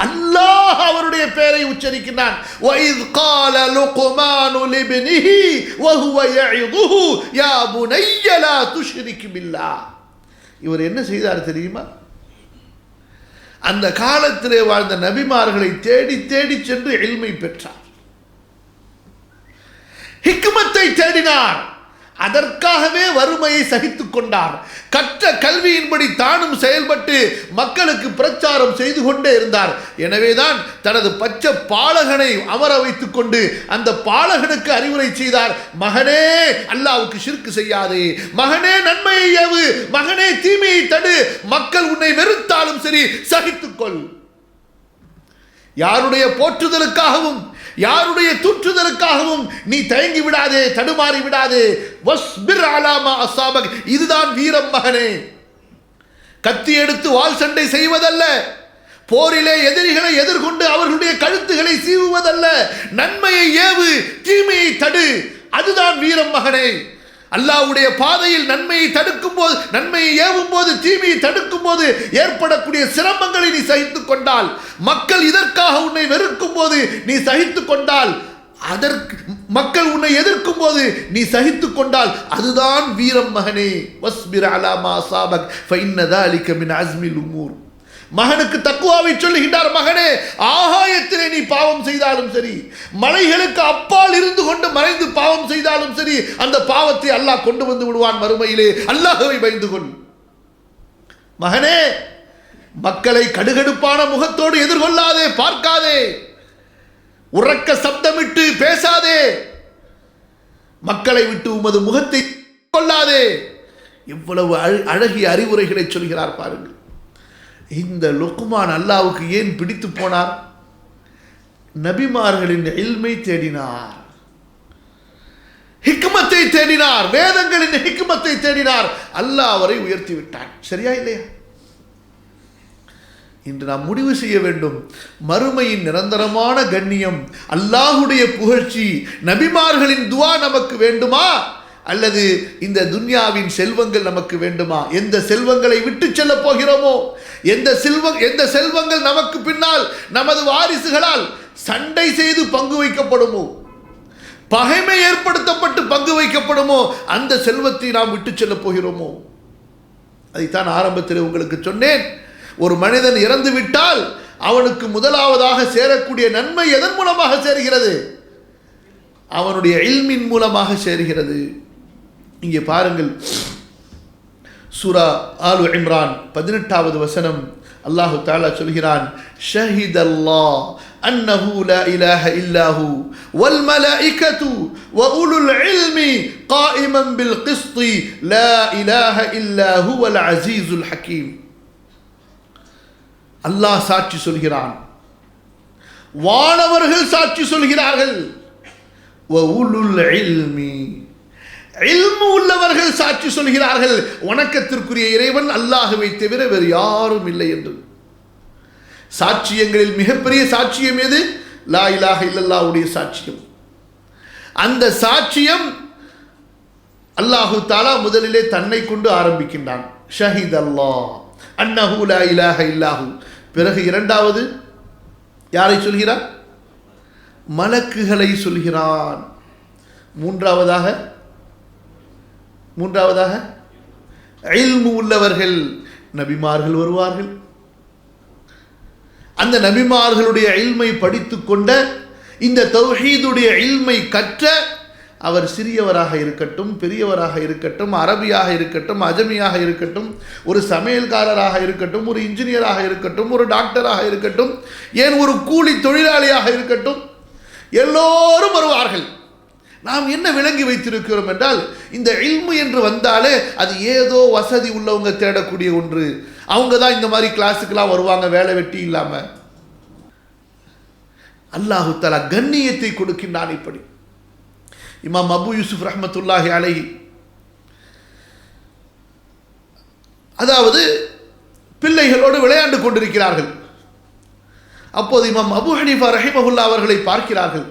அல்லாஹ் அவருடைய பெயரை உச்சரிக்கிறான். வஇத் قال لقمان لابنه وهو يعظه يا بني لا تشرك بالله. இவர் என்ன செய்தார் தெரியுமா? அந்த காலத்திலே வாழ்ந்த நபிமார்களை தேடி தேடி சென்று இல்மை பெற்றார், ஹிக்மத்தை தேடினார். அதற்காகவே வறுமையை சகித்துக் கொண்டார். கற்ற கல்வியின்படி தானும் செயல்பட்டு மக்களுக்கு பிரச்சாரம் செய்து கொண்டே இருந்தார். எனவேதான் தனது பச்சை பாலகனை அமர வைத்துக் கொண்டு அந்த பாலகனுக்கு அறிவுரை செய்தார். மகனே, அல்லாஹ்வுக்கு ஷிர்க் செய்யாதே, மகனே நன்மையை ஏவு, மகனே தீமையை தடு, மக்கள் உன்னை வெறுத்தாலும் சரி சகித்துக்கொள். யாருடைய போற்றுதலுக்காகவும் யாருடைய தூற்றுதலுக்காகவும் நீ தயங்கி விடாதே, தடுமாறி விடாதே. வஸ்பிர் அலா மா அஸாபக். இதுதான் வீரம் மகனே. கத்தி எடுத்து வாள் சண்டை செய்வதல்ல, போரிலே எதிரிகளை எதிர்கொண்டு அவர்களுடைய கழுத்துகளை சீவுவதல்ல. நன்மையை ஏவு, தீமையை தடு, அதுதான் வீரம் மகனே. அல்லாஹ்வுடைய பாதையில் நன்மையை தடுக்கும் போது, நன்மையை ஏவும் போது, தீமையை தடுக்கும் போது ஏற்படக்கூடிய சிரமங்களை நீ சகித்துக் கொண்டால், மக்கள் இதற்காக உன்னை வெறுக்கும் போது நீ சகித்துக் கொண்டால், அதற்கு மக்கள் உன்னை எதிர்க்கும் போது நீ சகித்துக் கொண்டால், அதுதான் வீரம் மகனே. வஸ்பிர் அலா மா அஸாபக் ஃபஇன்ன ذلك மின் அஸ்மில் உமூர். மகனுக்கு தக்வாவை சொல்லுகின்றார். மகனே, ஆகாயத்திலே நீ பாவம் செய்தாலும் சரி, மலைகளுக்கு அப்பால் இருந்து கொண்டு மறைந்து பாவம் செய்தாலும் சரி, அந்த பாவத்தை அல்லாஹ் கொண்டு வந்து விடுவான் மறுமையிலே. அல்லாஹ்வை பயந்து கொள் மகனே. மக்களை கடுகடுப்பான முகத்தோடு எதிர்கொள்ளாதே, பார்க்காதே, உறக்க சப்தமிட்டு பேசாதே, மக்களை விட்டு உமது முகத்தை கொள்ளாதே. இவ்வளவு அழகிய அறிவுரைகளை சொல்கிறார் பாருங்கள். இந்த லுக்மான் அல்லாஹ்வுக்கு ஏன் பிடித்து போனார்? நபிமார்களின் இல்மை தேடினார், ஹிக்மத்தை தேடினார், வேதங்களின் ஹிக்மத்தை தேடினார். அல்லாஹ் அவரை உயர்த்தி விட்டான். சரியா இல்லையா? இன்று நாம் முடிவு செய்ய வேண்டும். மறுமையின் நிரந்தரமான கண்ணியம், அல்லாஹ்வுடைய புகழ்ச்சி, நபிமார்களின் துஆ நமக்கு வேண்டுமா, அல்லது இந்த துன்யாவின் செல்வங்கள் நமக்கு வேண்டுமா? எந்த செல்வங்களை விட்டு செல்ல போகிறோமோ, எந்த செல்வங்கள் நமக்கு பின்னால் நமது வாரிசுகளால் சண்டை செய்து பங்கு வைக்கப்படுமோ, பகைமை ஏற்படுத்தப்பட்டு பங்கு வைக்கப்படுமோ, அந்த செல்வத்தை நாம் விட்டு செல்ல போகிறோமோ? அதைத்தான் ஆரம்பத்தில் உங்களுக்கு சொன்னேன். ஒரு மனிதன் இறந்து விட்டால் அவனுக்கு முதலாவதாக சேரக்கூடிய நன்மை எதன் மூலமாக சேருகிறது? அவனுடைய இல்மின் மூலமாக சேருகிறது. இங்கே பாருங்கள், சூரா ஆலு இம்ரான் 18வது வசனம். அல்லாஹு தஆலா சொல்கிறான், ஷஹிதல்லாஹ் அன்னஹு லா இலாஹ இல்லாஹு வல் மலாயிகத்து வ உலுல் இல்மி காயிமன் பில் கிஸ்தி லா இலாஹ இல்லா ஹுவல் அஸீஸுல் ஹகீம். அல்லாஹ் சாட்சி சொல்கிறான், வானவர்கள் சாட்சி சொல்கிறார்கள், வ உலுல் இல்மி, இல்மு உள்ளவர்கள் சாட்சி சொல்கிறார்கள், வணக்கத்திற்குரிய இறைவன் அல்லாஹ்வை தவிர வேறு யாரும் இல்லை என்று. சாட்சியங்களில் மிகப்பெரிய சாட்சியம் எது? லா இலாஹ இல்லல்லாஹ்வுடைய சாட்சியம். அந்த சாட்சியம் அல்லாஹு தஆலா முதலிலே தன்னை கொண்டு ஆரம்பிக்கின்றான். ஷஹிதல்லாஹ் அன்னஹு லா இலாஹ இல்லாஹு. பிறகு இரண்டாவது யாரை சொல்கிறான்? மலக்குகளை சொல்கிறான். மூன்றாவதாக இல்மு உள்ளவர்கள், நபிமார்கள் வருவார்கள். அந்த நபிமார்களுடைய இல்மை படித்துக் கொண்ட, இந்த தௌஹீதுடைய இல்மை கற்ற, அவர் சிறியவராக இருக்கட்டும், பெரியவராக இருக்கட்டும், அரபியாக இருக்கட்டும், அஜமியாக இருக்கட்டும், ஒரு சமையல்காரராக இருக்கட்டும், ஒரு இன்ஜினியராக இருக்கட்டும், ஒரு டாக்டராக இருக்கட்டும், ஏன் ஒரு கூலி தொழிலாளியாக இருக்கட்டும், எல்லோரும் வருவார்கள். நாம் என்ன விளங்கி வைத்திருக்கிறோம் என்றால், இந்த இல்மு என்று வந்தாலே அது ஏதோ வசதி உள்ளவங்க தேடக்கூடிய ஒன்று. அவங்க தான் இந்த மாதிரி கிளாஸுக்கெல்லாம் வருவாங்க, வேலை வெட்டி இல்லாம. அல்லாஹு தஆலா கண்ணியத்தை கொடுக்கின்றான். இப்படி இமாம் அபு யூசுப் ரஹ்மத்துல்லாஹி அலைஹி, அதாவது பிள்ளைகளோடு விளையாண்டு கொண்டிருக்கிறார்கள். அப்போது இமாம் அபு ஹனீஃபா ரஹிமஹுல்லா அவர்களை பார்க்கிறார்கள்.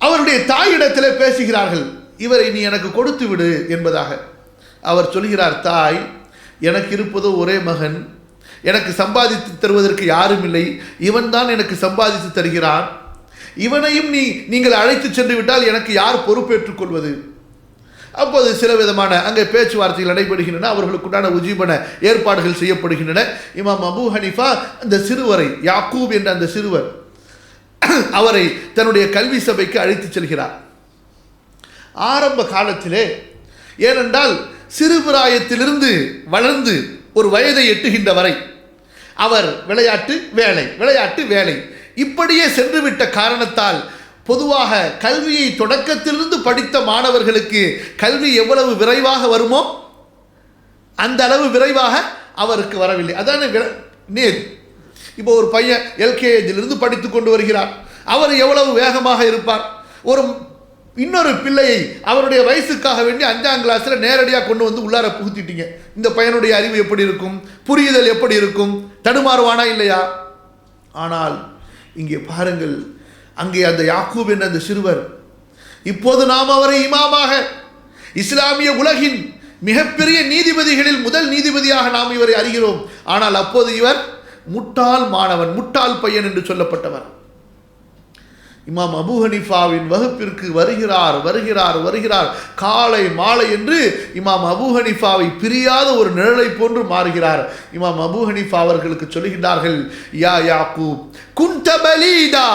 அவருடைய தாயிடத்திலே பேசுகிறார்கள், இவரை நீ எனக்கு கொடுத்து விடு என்பதாக. அவர் சொல்கிறார், தாய், எனக்கு இருப்பதோ ஒரே மகன், எனக்கு சம்பாதித்து தருவதற்கு யாரும் இல்லை, இவன் தான் எனக்கு சம்பாதித்து தருகிறான், இவனையும் நீங்கள் அழைத்து சென்று விட்டால் எனக்கு யார் பொறுப்பேற்றுக் கொள்வது? அப்போது சில விதமான அங்கே பேச்சுவார்த்தைகள் நடைபெறுகின்றன, அவர்களுக்குண்டான உஜீபன ஏற்பாடுகள் செய்யப்படுகின்றன. இமாம் அபு ஹனீஃபா அந்த சிறுவரை, யாக்கூப் என்ற அந்த சிறுவர், அவரை தன்னுடைய கல்வி சபைக்கு அழைத்து செல்கிறார். ஆரம்ப காலத்திலே, ஏனென்றால் சிறுபிராயத்திலிருந்து வளர்ந்து ஒரு வயதை எட்டுகின்ற வரை அவர் விளையாட்டு வேலை, விளையாட்டு வேலை இப்படியே சென்றுவிட்ட காரணத்தால் பொதுவாக கல்வியை தொடக்கத்திலிருந்து படித்த மாணவர்களுக்கு கல்வி எவ்வளவு விரைவாக வருமோ அந்த அளவு விரைவாக அவருக்கு வரவில்லை. அதான நேர். இப்போ ஒரு பையன் எல்கேஜிலிருந்து படித்து கொண்டு வருகிறார், அவர் எவ்வளவு வேகமாக இருப்பார்? ஒரு இன்னொரு பிள்ளையை அவருடைய வயசுக்காக வேண்டி 5ஆம் கிளாஸில் நேரடியாக கொண்டு வந்து உள்ளார புகுத்திட்டீங்க, இந்த பையனுடைய அறிவு எப்படி இருக்கும், புரியுதல் எப்படி இருக்கும், தடுமாறுவானா இல்லையா? ஆனால் இங்கே பாருங்கள், அங்கே அந்த யாக்கூப் என்ற அந்த சிறுவர், இப்போது நாம் அவரை இமாமாக, இஸ்லாமிய உலகின் மிகப்பெரிய நீதிபதிகளில் முதல் நீதிபதியாக நாம் இவரை அறிகிறோம். ஆனால் அப்போது இவர் முட்டாள் மாணவன், முட்டாள் பையன் என்று சொல்லப்பட்டவர். இமாம் அபு ஹனீஃபாவின் வகுப்பிற்கு வருகிறார். காலை மாலை என்று இமாம் அபு ஹனீஃபாவை பிரியாத ஒரு நிழலை போன்று மாறுகிறார். இமாம் அபு ஹனீஃபா அவர்களுக்கு சொல்லுகின்றார்கள், யா யாக்கூப் குன்த பலீதா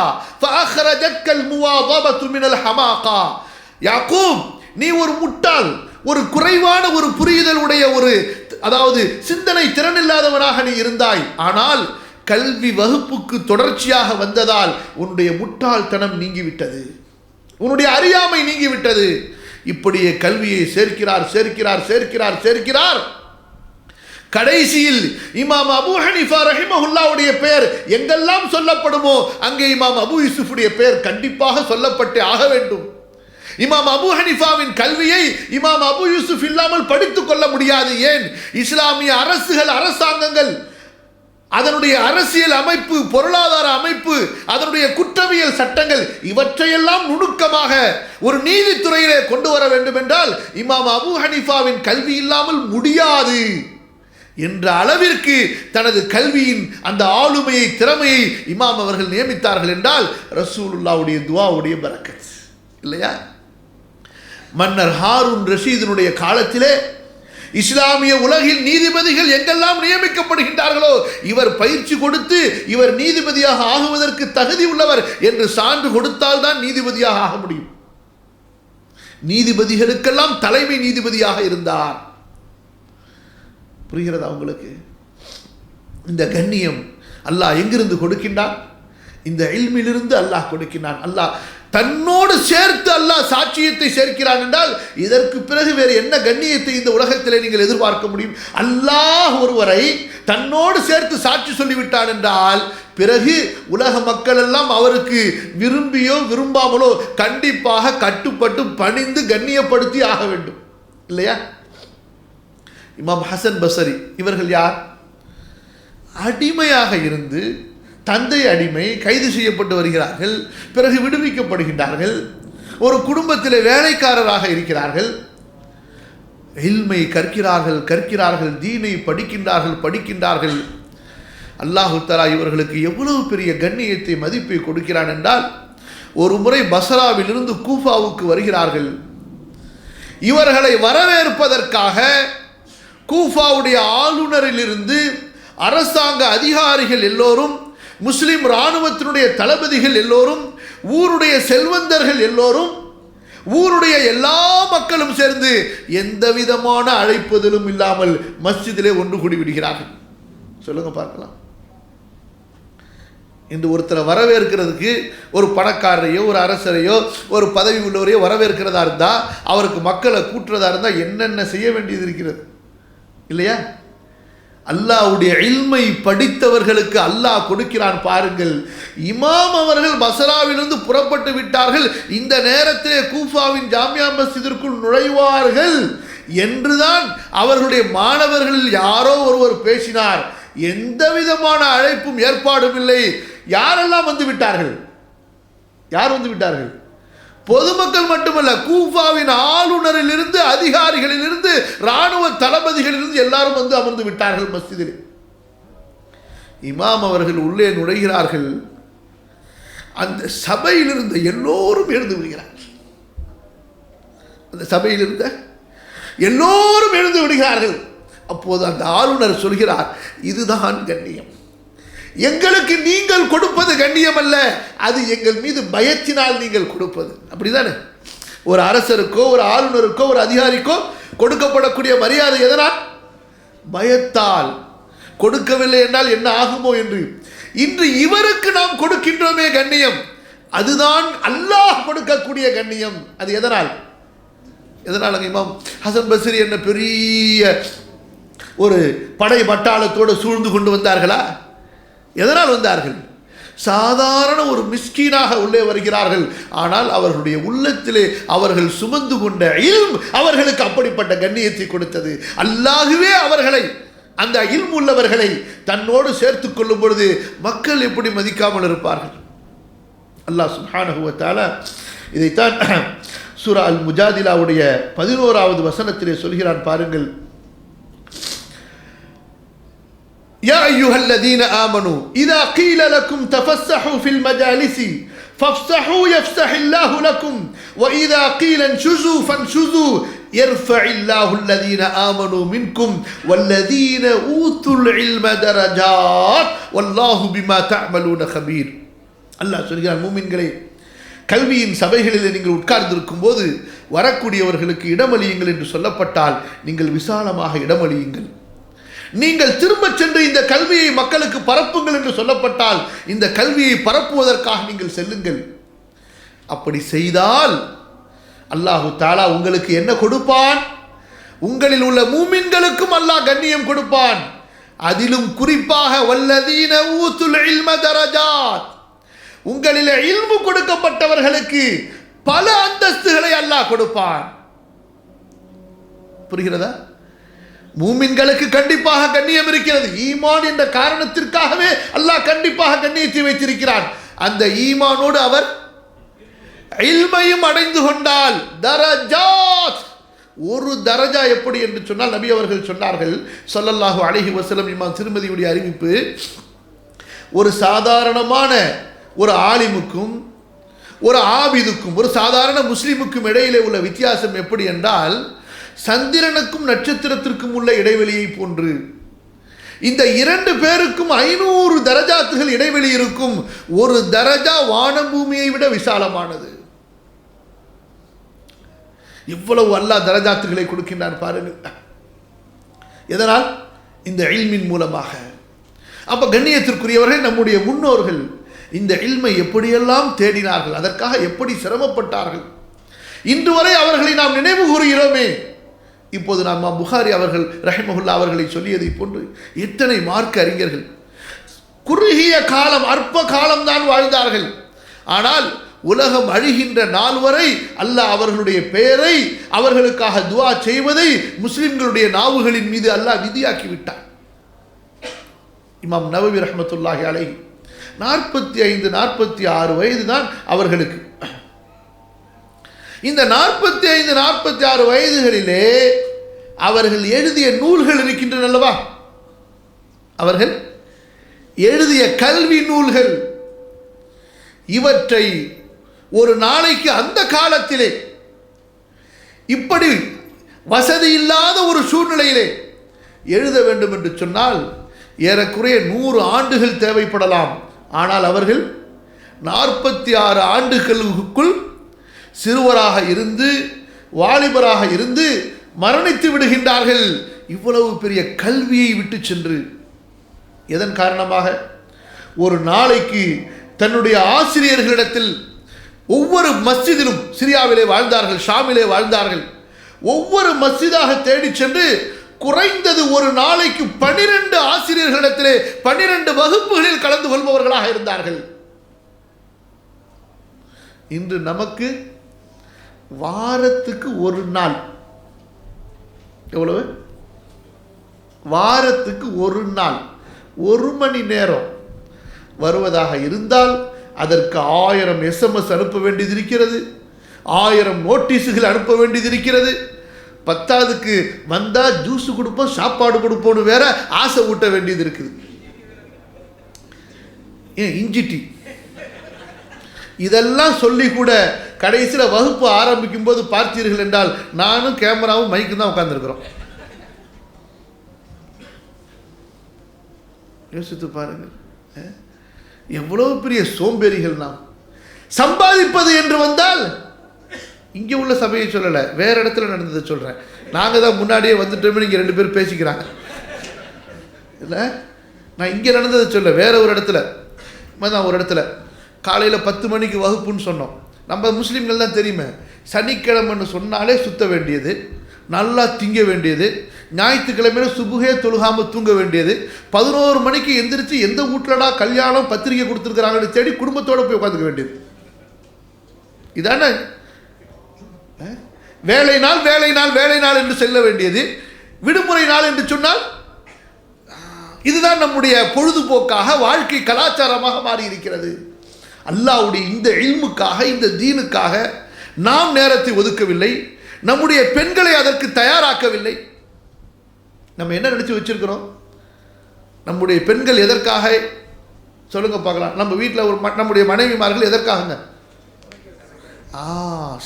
ஃபஅக்ரஜக்கல் முவாதபத்து மினல் ஹமாகா. யாக்கூப், நீ ஒரு முட்டாள், ஒரு குறைவான ஒரு புரிதல் உடைய ஒரு, அதாவது சிந்தனை திறனில்லாதவனாக நீ இருந்தாய். ஆனால் கல்வி வகுப்புக்கு தொடர்ச்சியாக வந்ததால் உன்னுடைய முட்டாள்தனம் நீங்கிவிட்டது, உன்னுடைய அறியாமை நீங்கிவிட்டது. இப்படியே கல்வியை சேர்க்கிறார். கடைசியில் இமாம் அபு ஹனீஃபா ரஹிமஹுல்லாவுடைய பெயர் எங்கெல்லாம் சொல்லப்படுமோ அங்கே இமாம் அபு யூசுஃபுடைய பெயர் கண்டிப்பாக சொல்லப்பட்டே ஆக வேண்டும். இமாம் அபு ஹனீஃபாவின் கல்வியை இமாம் அபு யூசுப் இல்லாமல் படித்துக் கொள்ள முடியாது. ஏன்? இஸ்லாமிய அரசுகள், அரசாங்கங்கள், அதனுடைய அரசியல் அமைப்பு, பொருளாதார அமைப்பு, அதனுடைய குற்றவியல் சட்டங்கள், இவற்றையெல்லாம் நுணுக்கமாக ஒரு நீதித்துறையிலே கொண்டு வர வேண்டும் என்றால் இமாம் அபு ஹனீஃபாவின் கல்வி இல்லாமல் முடியாது என்ற அளவிற்கு தனது கல்வியின் அந்த ஆளுமையை, திறமையை இமாம் அவர்கள் நியமித்தார்கள் என்றால் ரசூலுல்லாஹ்வுடைய துஆவுடைய பரக்கத் இல்லையா? மன்னர் ஹாரூன் ரஷீதினுடைய காலத்திலே இஸ்லாமிய உலகில் நீதிபதிகள் எங்கெல்லாம் நியமிக்கப்படுகின்றார்களோ இவர் பயிற்சி கொடுத்து இவர் நீதிபதியாக ஆகுவதற்கு தகுதி உள்ளவர் என்று சான்று கொடுத்தால் தான் நீதிபதியாக ஆக முடியும். நீதிபதிகளுக்கெல்லாம் தலைமை நீதிபதியாக இருந்தார். புரிகிறதா உங்களுக்கு? இந்த கண்ணியம் அல்லாஹ் எங்கிருந்து கொடுக்கின்றான்? இந்த இல்மிலிருந்து அல்லாஹ் கொடுக்கின்றான். அல்லாஹ் தன்னோடு சேர்த்து அல்லாஹ் சாட்சியத்தை சேர்க்கிறான் என்றால் இதற்கு பிறகு வேறு என்ன கண்ணியத்தை இந்த உலகத்திலே நீங்கள் எதிர்பார்க்க முடியும்? அல்லாஹ் ஒருவரை தன்னோடு சேர்த்து சாட்சி சொல்லிவிட்டான் என்றால் பிறகு உலக மக்கள் எல்லாம் அவருக்கு விரும்பியோ விரும்பாமலோ கண்டிப்பாக கட்டுப்பட்டு பணிந்து கண்ணியப்படுத்தி ஆக வேண்டும் இல்லையா? இமாம் ஹசன் பஸ்ரி இவர்கள் யார்? அடிமையாக இருந்து, தந்தை அடிமை, கைது செய்யப்பட்டு வருகிறார்கள், பிறகு விடுவிக்கப்படுகின்றார்கள், ஒரு குடும்பத்தில் வேலைக்காரராக இருக்கிறார்கள், இல்மை கற்கிறார்கள், தீனை படிக்கின்றார்கள். அல்லாஹு தஆலா இவர்களுக்கு எவ்வளவு பெரிய கண்ணியத்தை, மதிப்பை கொடுக்கிறான் என்றால், ஒரு முறை பஸ்ராவிலிருந்து கூஃபாவுக்கு வருகிறார்கள். இவர்களை வரவேற்பதற்காக கூஃபாவுடைய ஆளுநரிலிருந்து அரசாங்க அதிகாரிகள் எல்லோரும், முஸ்லிம் இராணுவத்தினுடைய தளபதிகள் எல்லோரும், ஊருடைய செல்வந்தர்கள் எல்லோரும், ஊருடைய எல்லா மக்களும் சேர்ந்து எந்த விதமான அழைப்புதலும் இல்லாமல் மஸ்ஜிதிலே ஒன்று கூடி விடுகிறார்கள். சொல்லுங்க பார்க்கலாம். இன்று ஒருத்தரை வரவேற்கிறதுக்கு ஒரு பணக்காரரையோ, ஒரு அரசரையோ, ஒரு பதவி உள்ளவரையோ வரவேற்கிறதா இருந்தால், அவருக்கு மக்களை கூட்டுறதா இருந்தால் என்னென்ன செய்ய வேண்டியது இருக்கிறது இல்லையா? அல்லாஹ்வுடைய இல்மை படித்தவர்களுக்கு அல்லாஹ் கொடுக்கிறான் பாருங்கள். இமாம் அவர்கள் பஸ்ராவிலிருந்து புறப்பட்டு விட்டார்கள், இந்த நேரத்திலே கூஃபாவின் ஜாமியா மஸ்ஜிதிற்குள் நுழைவார்கள் என்றுதான் அவர்களுடைய மாணவர்களில் யாரோ ஒருவர் பேசினார். எந்த விதமான அழைப்பும் ஏற்பாடும் இல்லை. யாரெல்லாம் வந்து விட்டார்கள்? யார் வந்து விட்டார்கள்? பொதுமக்கள் மட்டுமல்ல, கூஃபாவின் ஆளுநரிலிருந்து, அதிகாரிகளிலிருந்து, இராணுவ தளபதிகளிலிருந்து எல்லாரும் வந்து அமர்ந்து விட்டார்கள் மஸ்ஜிதில். இமாம் அவர்கள் உள்ளே நுழைகிறார்கள். அந்த சபையில் இருந்த எல்லோரும் எழுந்து விடுகிறார்கள். அந்த சபையில் இருந்த எல்லோரும் எழுந்து விடுகிறார்கள். அப்போது அந்த ஆளுநர் சொல்கிறார், இதுதான் கண்ணியம். எங்களுக்கு நீங்கள் கொடுப்பது கண்ணியம் அல்ல, அது எங்கள் மீது பயத்தினால் நீங்கள் கொடுப்பது. அப்படிதானே? ஒரு அரசருக்கோ ஒரு ஆளுநருக்கோ ஒரு அதிகாரிக்கோ கொடுக்கப்படக்கூடிய மரியாதை எதனால்? பயத்தால். கொடுக்கவில்லை என்றால் என்ன ஆகுமோ என்று. இன்று இவருக்கு நாம் கொடுக்கின்றோமே கண்ணியம், அதுதான் அல்லாஹ் கொடுக்கக்கூடிய கண்ணியம். அது எதனால்? எதனால்? இமாம் ஹசன் பஸ்ரி என்ன பெரிய ஒரு படை பட்டாளத்தோடு சூழ்ந்து கொண்டு வந்தார்களா? எதனால் வந்தார்கள்? சாதாரண ஒரு மிஸ்கீனாக உள்ளே வருகிறார்கள். ஆனால் அவர்களுடைய உள்ளத்திலே அவர்கள் சுமந்து கொண்ட இல்ம் அவர்களுக்கு அப்படிப்பட்ட கண்ணியத்தை கொடுத்தது. அல்லாஹ்வே அவர்களை, அந்த இல்ம் உள்ளவர்களை தன்னோடு சேர்த்து கொள்ளும் பொழுது மக்கள் எப்படி மதிக்காமல் இருப்பார்கள்? அல்லாஹ் சுப்ஹானஹு வ தஆலா இதைத்தான் சூரா அல் முஜாதிலாவுடைய 11வது வசனத்திலே சொல்கிறான் பாருங்கள். يا أيها الذين آمنوا إذا قيل لكم تفسحوا في المجالس فافسحوا يفسح الله لكم وإذا قيل انشزوا فانشزوا يرفع الله الذين آمنوا منكم والذين أوتوا العلم درجات والله بما تعملون خبير. அல்லாஹ் சொல்கிறான், மூமின்களே, கல்வியின் சபைகளில் நீங்கள் உட்கார்ந்திருக்கும் போது வரக்கூடியவர்களுக்கு இடமளியுங்கள் என்று சொல்லப்பட்டால் நீங்கள் விசாலமாக இடமளியுங்கள். நீங்கள் திரும்ப சென்று இந்த கல்வியை மக்களுக்கு பரப்புங்கள் என்று சொல்லப்பட்டால் இந்த கல்வியை பரப்புவதற்காக நீங்கள் செல்லுங்கள். அப்படி செய்தால் அல்லாஹு தஆலா உங்களுக்கு என்ன கொடுப்பான்? உங்களில் உள்ள மூமின்களுக்கும் அல்லாஹ் கண்ணியம் கொடுப்பான். அதிலும் குறிப்பாக வல்லதீன ஊத்துல் இல்ம தரஜாத், உங்களில் இல்மு கொடுக்கப்பட்டவர்களுக்கு பல அந்தஸ்துகளை அல்லாஹ் கொடுப்பான். புரிகிறதா? மூமின்களுக்கு கண்டிப்பாக கண்ணியம் இருக்கிறது. ஈமான் என்ற காரணத்திற்காகவே அல்லாஹ் கண்டிப்பாக கண்ணியத்தை வைத்திருக்கிறான். அந்த ஈமானோடு அவர் இல்மையும் அடைந்து கொண்டால் தரஜாத், ஒரு தரஜா எப்படி என்று சொன்னால் நபி அவர்கள் சொன்னார்கள் ஸல்லல்லாஹு அலைஹி வஸல்லம், இமாம் திருமதியுடைய அறிவிப்பு, ஒரு சாதாரணமான ஒரு ஆலிமுக்கும் ஒரு ஆபிதுக்கும் ஒரு சாதாரண முஸ்லிமுக்கும் இடையிலே உள்ள வித்தியாசம் எப்படி என்றால் சந்திரனுக்கும் நட்சத்திரத்திற்கும் உள்ள இடைவெளியை போன்று. இந்த இரண்டு பேருக்கும் 500 தரஜாத்துகள் இடைவெளி இருக்கும். ஒரு தரஜா வானம் பூமியை விட விசாலமானது. எவ்வளவு அல்லாஹ் தரஜாத்துகளை கொடுக்கின்றான் பாருங்கள். எதனால்? இந்த இல்மின் மூலமாக. அப்ப கண்ணியத்திற்குரியவர்கள் நம்முடைய முன்னோர்கள் இந்த இல்மை எப்படியெல்லாம் தேடினார்கள், அதற்காக எப்படி சிரமப்பட்டார்கள். இன்று வரை அவர்களை நாம் நினைவு கூறுகிறோமே. இப்போது நாம் புகாரி அவர்கள் ரஹிமஹுல்லா அவர்களை சொல்லியதை போன்று எத்தனை மார்க்க அறிஞர்கள் குறுகிய காலம், அற்ப காலம்தான் வாழ்ந்தார்கள். ஆனால் உலகம் அழிகின்ற நாள் வரை அல்லாஹ் அவர்களுடைய பெயரை, அவர்களுக்காக துஆ செய்வதை முஸ்லிம்களுடைய நாவுகளின் மீது அல்லாஹ் விதியாக்கி விட்டார். இமாம் நவவி ரஹ்மத்துல்லாஹி அலைஹி 45-46 வயது தான் அவர்களுக்கு. இந்த 45-46 வயதுகளிலே அவர்கள் எழுதிய நூல்கள் இருக்கின்றன அல்லவா? அவர்கள் எழுதிய கல்வி நூல்கள், இவற்றை ஒரு நாளைக்கு அந்த காலத்திலே இப்படி வசதி இல்லாத ஒரு சூழ்நிலையிலே எழுத வேண்டும் என்று சொன்னால் ஏறக்குறைய 100 ஆண்டுகள் தேவைப்படலாம். ஆனால் அவர்கள் 46 ஆண்டுகளுக்குள் சிறுவராக இருந்து வாலிபராக இருந்து மரணித்து விடுகின்றார்கள். இவ்வளவு பெரிய கல்வியை விட்டு சென்று எதன் காரணமாக? ஒரு நாளைக்கு தன்னுடைய ஆசிரியர்களிடத்தில், ஒவ்வொரு மஸ்ஜிதிலும், சிரியாவிலே வாழ்ந்தார்கள், ஷாமிலே வாழ்ந்தார்கள், ஒவ்வொரு மஸ்ஜிதாக தேடி சென்று குறைந்தது ஒரு நாளைக்கு 12 ஆசிரியர்களிடத்திலே 12 வகுப்புகளில் கலந்து கொள்பவர்களாக இருந்தார்கள். இன்று நமக்கு வாரத்துக்கு ஒரு நாள், எவ்வளவு? வாரத்துக்கு ஒரு நாள் 1 மணி நேரம் வருவதாக இருந்தால் அதற்கு 1000 SMS அனுப்ப வேண்டியது இருக்கிறது, 1000 நோட்டீஸுகள் அனுப்ப வேண்டியது இருக்கிறது. 10க்கு வந்தால் ஜூஸ் கொடுப்போம், சாப்பாடு கொடுப்போம்னு வேற ஆசை ஊட்ட வேண்டியது இருக்குது. ஏன் இஞ்சி டீ இதெல்லாம் சொல்லி கூட கடைசியில் வகுப்பு ஆரம்பிக்கும் போது பார்த்தீர்கள் என்றால் நானும் கேமராவும் மைக்கு தான் உட்கார்ந்துருக்கிறோம். யோசித்து பாருங்கள், எவ்வளவு பெரிய சோம்பேறிகள் நாம். சம்பாதிப்பது என்று வந்தால் இங்கே உள்ள சபையை சொல்லலை, வேற இடத்துல நடந்ததை சொல்கிறேன். நாங்கள் தான் முன்னாடியே வந்துட்டோமே, இங்கே 2 பேர் பேசிக்கிறாங்க. இல்லை, நான் இங்கே நடந்ததை சொல்ல, வேற ஒரு இடத்துல தான். ஒரு இடத்துல காலையில் 10 மணிக்கு வகுப்புன்னு சொன்னோம். நம்ம முஸ்லீம்கள் தான் தெரியுமே, சனிக்கிழமைன்னு சொன்னாலே சுத்த வேண்டியது, நல்லா திங்க வேண்டியது, ஞாயிற்றுக்கிழமையில சுபுகே தொழுகாமல் தூங்க வேண்டியது, 11 மணிக்கு எந்திரிச்சு எந்த வீட்டிலடா கல்யாணம் பத்திரிகை கொடுத்துருக்குறாங்கன்னு தேடி குடும்பத்தோடு போய் உட்காந்துக்க வேண்டியது. இதானே வேலை நாள், வேலை நாள், வேலை நாள் என்று செல்ல வேண்டியது. விடுமுறை நாள் என்று சொன்னால் இதுதான் நம்முடைய பொழுதுபோக்காக வாழ்க்கை கலாச்சாரமாக மாறி இருக்கிறது. அல்லாஹ்வுடைய இந்த இல்முக்காக, இந்த தீனுக்காக நாம் நேரத்தை ஒதுக்கவில்லை, நம்முடைய பெண்களை அதற்கு தயாராக்கவில்லை. நம்ம என்ன நினைச்சு வச்சிருக்கிறோம்? நம்முடைய பெண்கள் எதற்காக சொல்லுங்க பார்க்கலாம். நம்ம வீட்டில் நம்முடைய மனைவிமார்கள் எதற்காகங்க?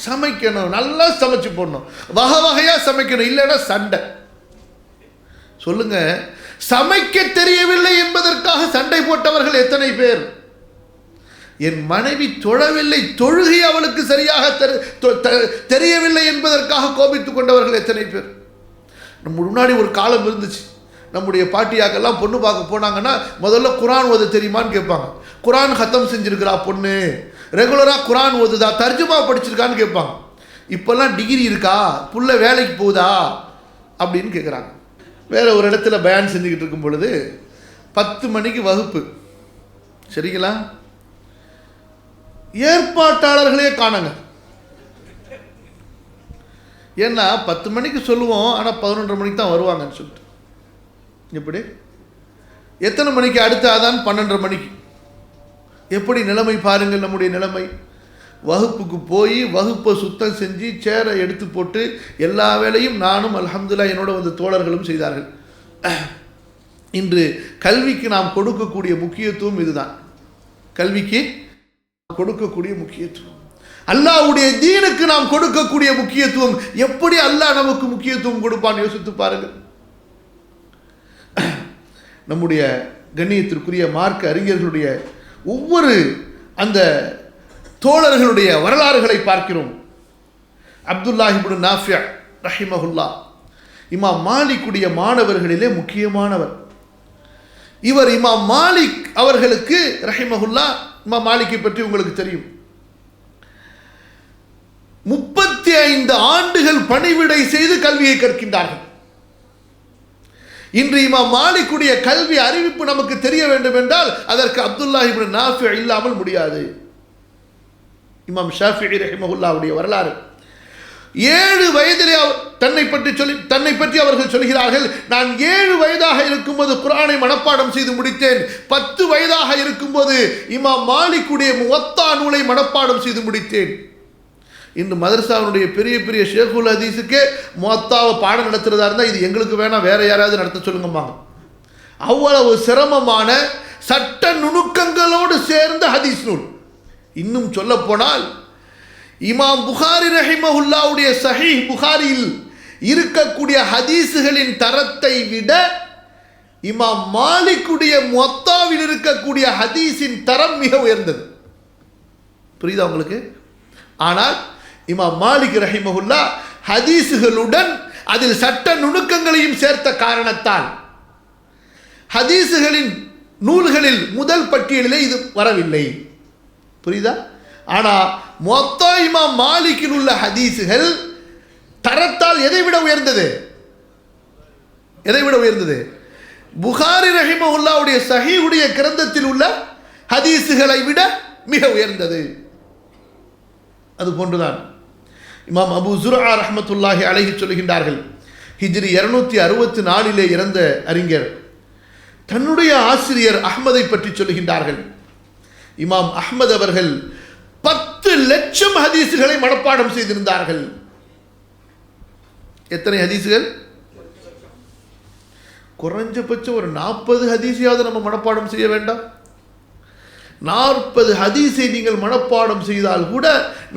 சமைக்கணும், நல்லா சமைச்சு போடணும், வகை வகையா சமைக்கணும், இல்லைன்னா சண்டை. சொல்லுங்க, சமைக்க தெரியவில்லை என்பதற்காக சண்டை போட்டவர்கள் எத்தனை பேர்? என் மனைவி தொழவில்லை, தொழுகை அவளுக்கு சரியாக தெரியவில்லை என்பதற்காக கோபித்துக் கொண்டவர்கள் எத்தனை பேர்? நம்ம முன்னாடி ஒரு காலம் இருந்துச்சு, நம்முடைய பாட்டியாக்கெல்லாம் பொண்ணு பார்க்க போனாங்கன்னா முதல்ல குரான் ஓத தெரியுமான்னு கேட்பாங்க. குரான் ஹத்தம் செஞ்சிருக்கிறா பொண்ணு, ரெகுலராக குரான் ஓதுதா, தர்ஜுமா படிச்சிருக்கான்னு கேட்பாங்க. இப்போல்லாம் டிகிரி இருக்கா, புள்ள வேலைக்கு போகுதா அப்படின்னு கேட்குறாங்க. வேற ஒரு இடத்துல பயான் செஞ்சுக்கிட்டு இருக்கும் பொழுது 10 மணிக்கு வகுப்பு, சரிங்களா? ஏற்பாட்டாளர்களே காணுங்க. ஏன்னா 10 மணிக்கு சொல்லுவோம், ஆனால் 11:30 மணிக்கு தான் வருவாங்கன்னு சொல்லிட்டு. எப்படி? எத்தனை மணிக்கு அடுத்த அதான்? 12:30 மணிக்கு. எப்படி நிலைமை பாருங்கள் நம்முடைய நிலைமை. வகுப்புக்கு போய் வகுப்பை சுத்தம் செஞ்சு சேரை எடுத்து போட்டு எல்லா வேலையும் நானும் அல்ஹம்துலில்லாஹ் என்னோட வந்து தோழர்களும் செய்தார்கள். இன்று கல்விக்கு நாம் கொடுக்கக்கூடிய முக்கியத்துவம் இதுதான். கல்விக்கு கொடுக்கக்கூடிய முக்கியத்துவம், அல்லாஹ்வுடைய தீனுக்கு நாம் கொடுக்கக்கூடிய முக்கியத்துவம், எப்படி அல்லாஹ் நமக்கு முக்கியத்துவம் கொடுப்பான் யோசித்து பாருங்கள். நம்முடைய கண்ணியத்திற்குரிய மார்க்க அறிஞர்களுடைய ஒவ்வொரு அந்த தோழர்களுடைய வரலாறுகளை பார்க்கிறோம். அப்துல்லாஹ் இப்னு நாஃபி ரஹிமஹுல்லாஹ் இமாம் மாலிக்குடைய மாணவர்களிலே முக்கியமானவர். இவர் இமாம் மாலிக் அவர்களுக்கு ரஹிமஹுல்லாஹ், இமாம் மாலிக்கை பற்றி உங்களுக்கு தெரியும், 35 ஆண்டுகள் பணிவிடை செய்து கல்வியை கற்கின்றார்கள். இன்று இமாம் மாலிக்குடைய கல்வி அறிவிப்பு நமக்கு தெரிய வேண்டும் என்றால் அதற்கு அப்துல்லாஹ் இப்னு நாஃபி இல்லாமல் முடியாது. இமாம் ஷாஃபிஈ ரஹிமஹுல்லாஹ்வுடைய வரலாறு, 7 வயதிலே தன்னை பற்றி அவர்கள் சொல்கிறார்கள், நான் 7 வயதாக இருக்கும்போது குர்ஆனை மனப்பாடம் செய்து முடித்தேன், 10 வயதாக இருக்கும்போது இமாம் மாலிக்குடைய முவத்தா நூலை மனப்பாடம் செய்து முடித்தேன். இன்று மதரசாவுடைய பெரிய பெரிய ஷேகுல் ஹதீஸுக்கே முவத்தாவை பாடம் நடத்துறதா இருந்தால் இது எங்களுக்கு வேணாம், வேற யாராவது நடத்த சொல்லுங்கம்மாங்க. அவ்வளவு சிரமமான சட்ட நுணுக்கங்களோடு சேர்ந்த ஹதீஸ் நூல். இன்னும் சொல்ல போனால் இமாம் புகாரி ரஹிமஹுல்லாவுடைய சஹீஹ் புகாரியில் இருக்கக்கூடிய ஹதீஸுகளின் தரத்தை விட இமாம் மாலிக்குடைய முவத்தாவில் இருக்கக்கூடிய ஹதீஸின் தரம் மிக உயர்ந்தது. புரியுதா உங்களுக்கு? ஆனால் இமாம் மாலிக் ரஹிமஹுல்லா ஹதீஸுகளுடன் அதில் சட்ட நுணுக்கங்களையும் சேர்த்த காரணத்தால் ஹதீஸுகளின் நூல்களில் முதல் பட்டியலிலே இது வரவில்லை. புரியுதா? ஆனால் மொத்த இமாம் மாலிக்கில் உள்ள ஹதீஸுகள் தரத்தால் எதை விட உயர்ந்தது? எதை விட உயர்ந்தது? புகாரி ரஹிமஹுல்லாவுடைய சஹீஹுடைய கிரந்தத்தில் உள்ள ஹதீஸுகளை விட மிக உயர்ந்தது. அது போன்றுதான் இமாம் அபு ஜுர்ஆ ரஹ்மத்துல்லாஹி அலைஹி சொல்கின்றார்கள், ஹிஜ்ரி 264 இறந்த அறிஞர் தன்னுடைய ஆசிரியர் அஹ்மதை பற்றி சொல்கின்றார்கள். இமாம் அஹ்மத் அவர்கள் 10 லட்சம் ஹதீஸுகளை மனப்பாடம் செய்திருந்தார்கள். எத்தனை ஹதீஸுகள்? குறைஞ்சபட்சம் ஒரு 40 ஹதீஸையாவது நம்ம மனப்பாடம் செய்ய வேண்டாம்? 40 ஹதீஸை நீங்கள் மனப்பாடம் செய்தால் கூட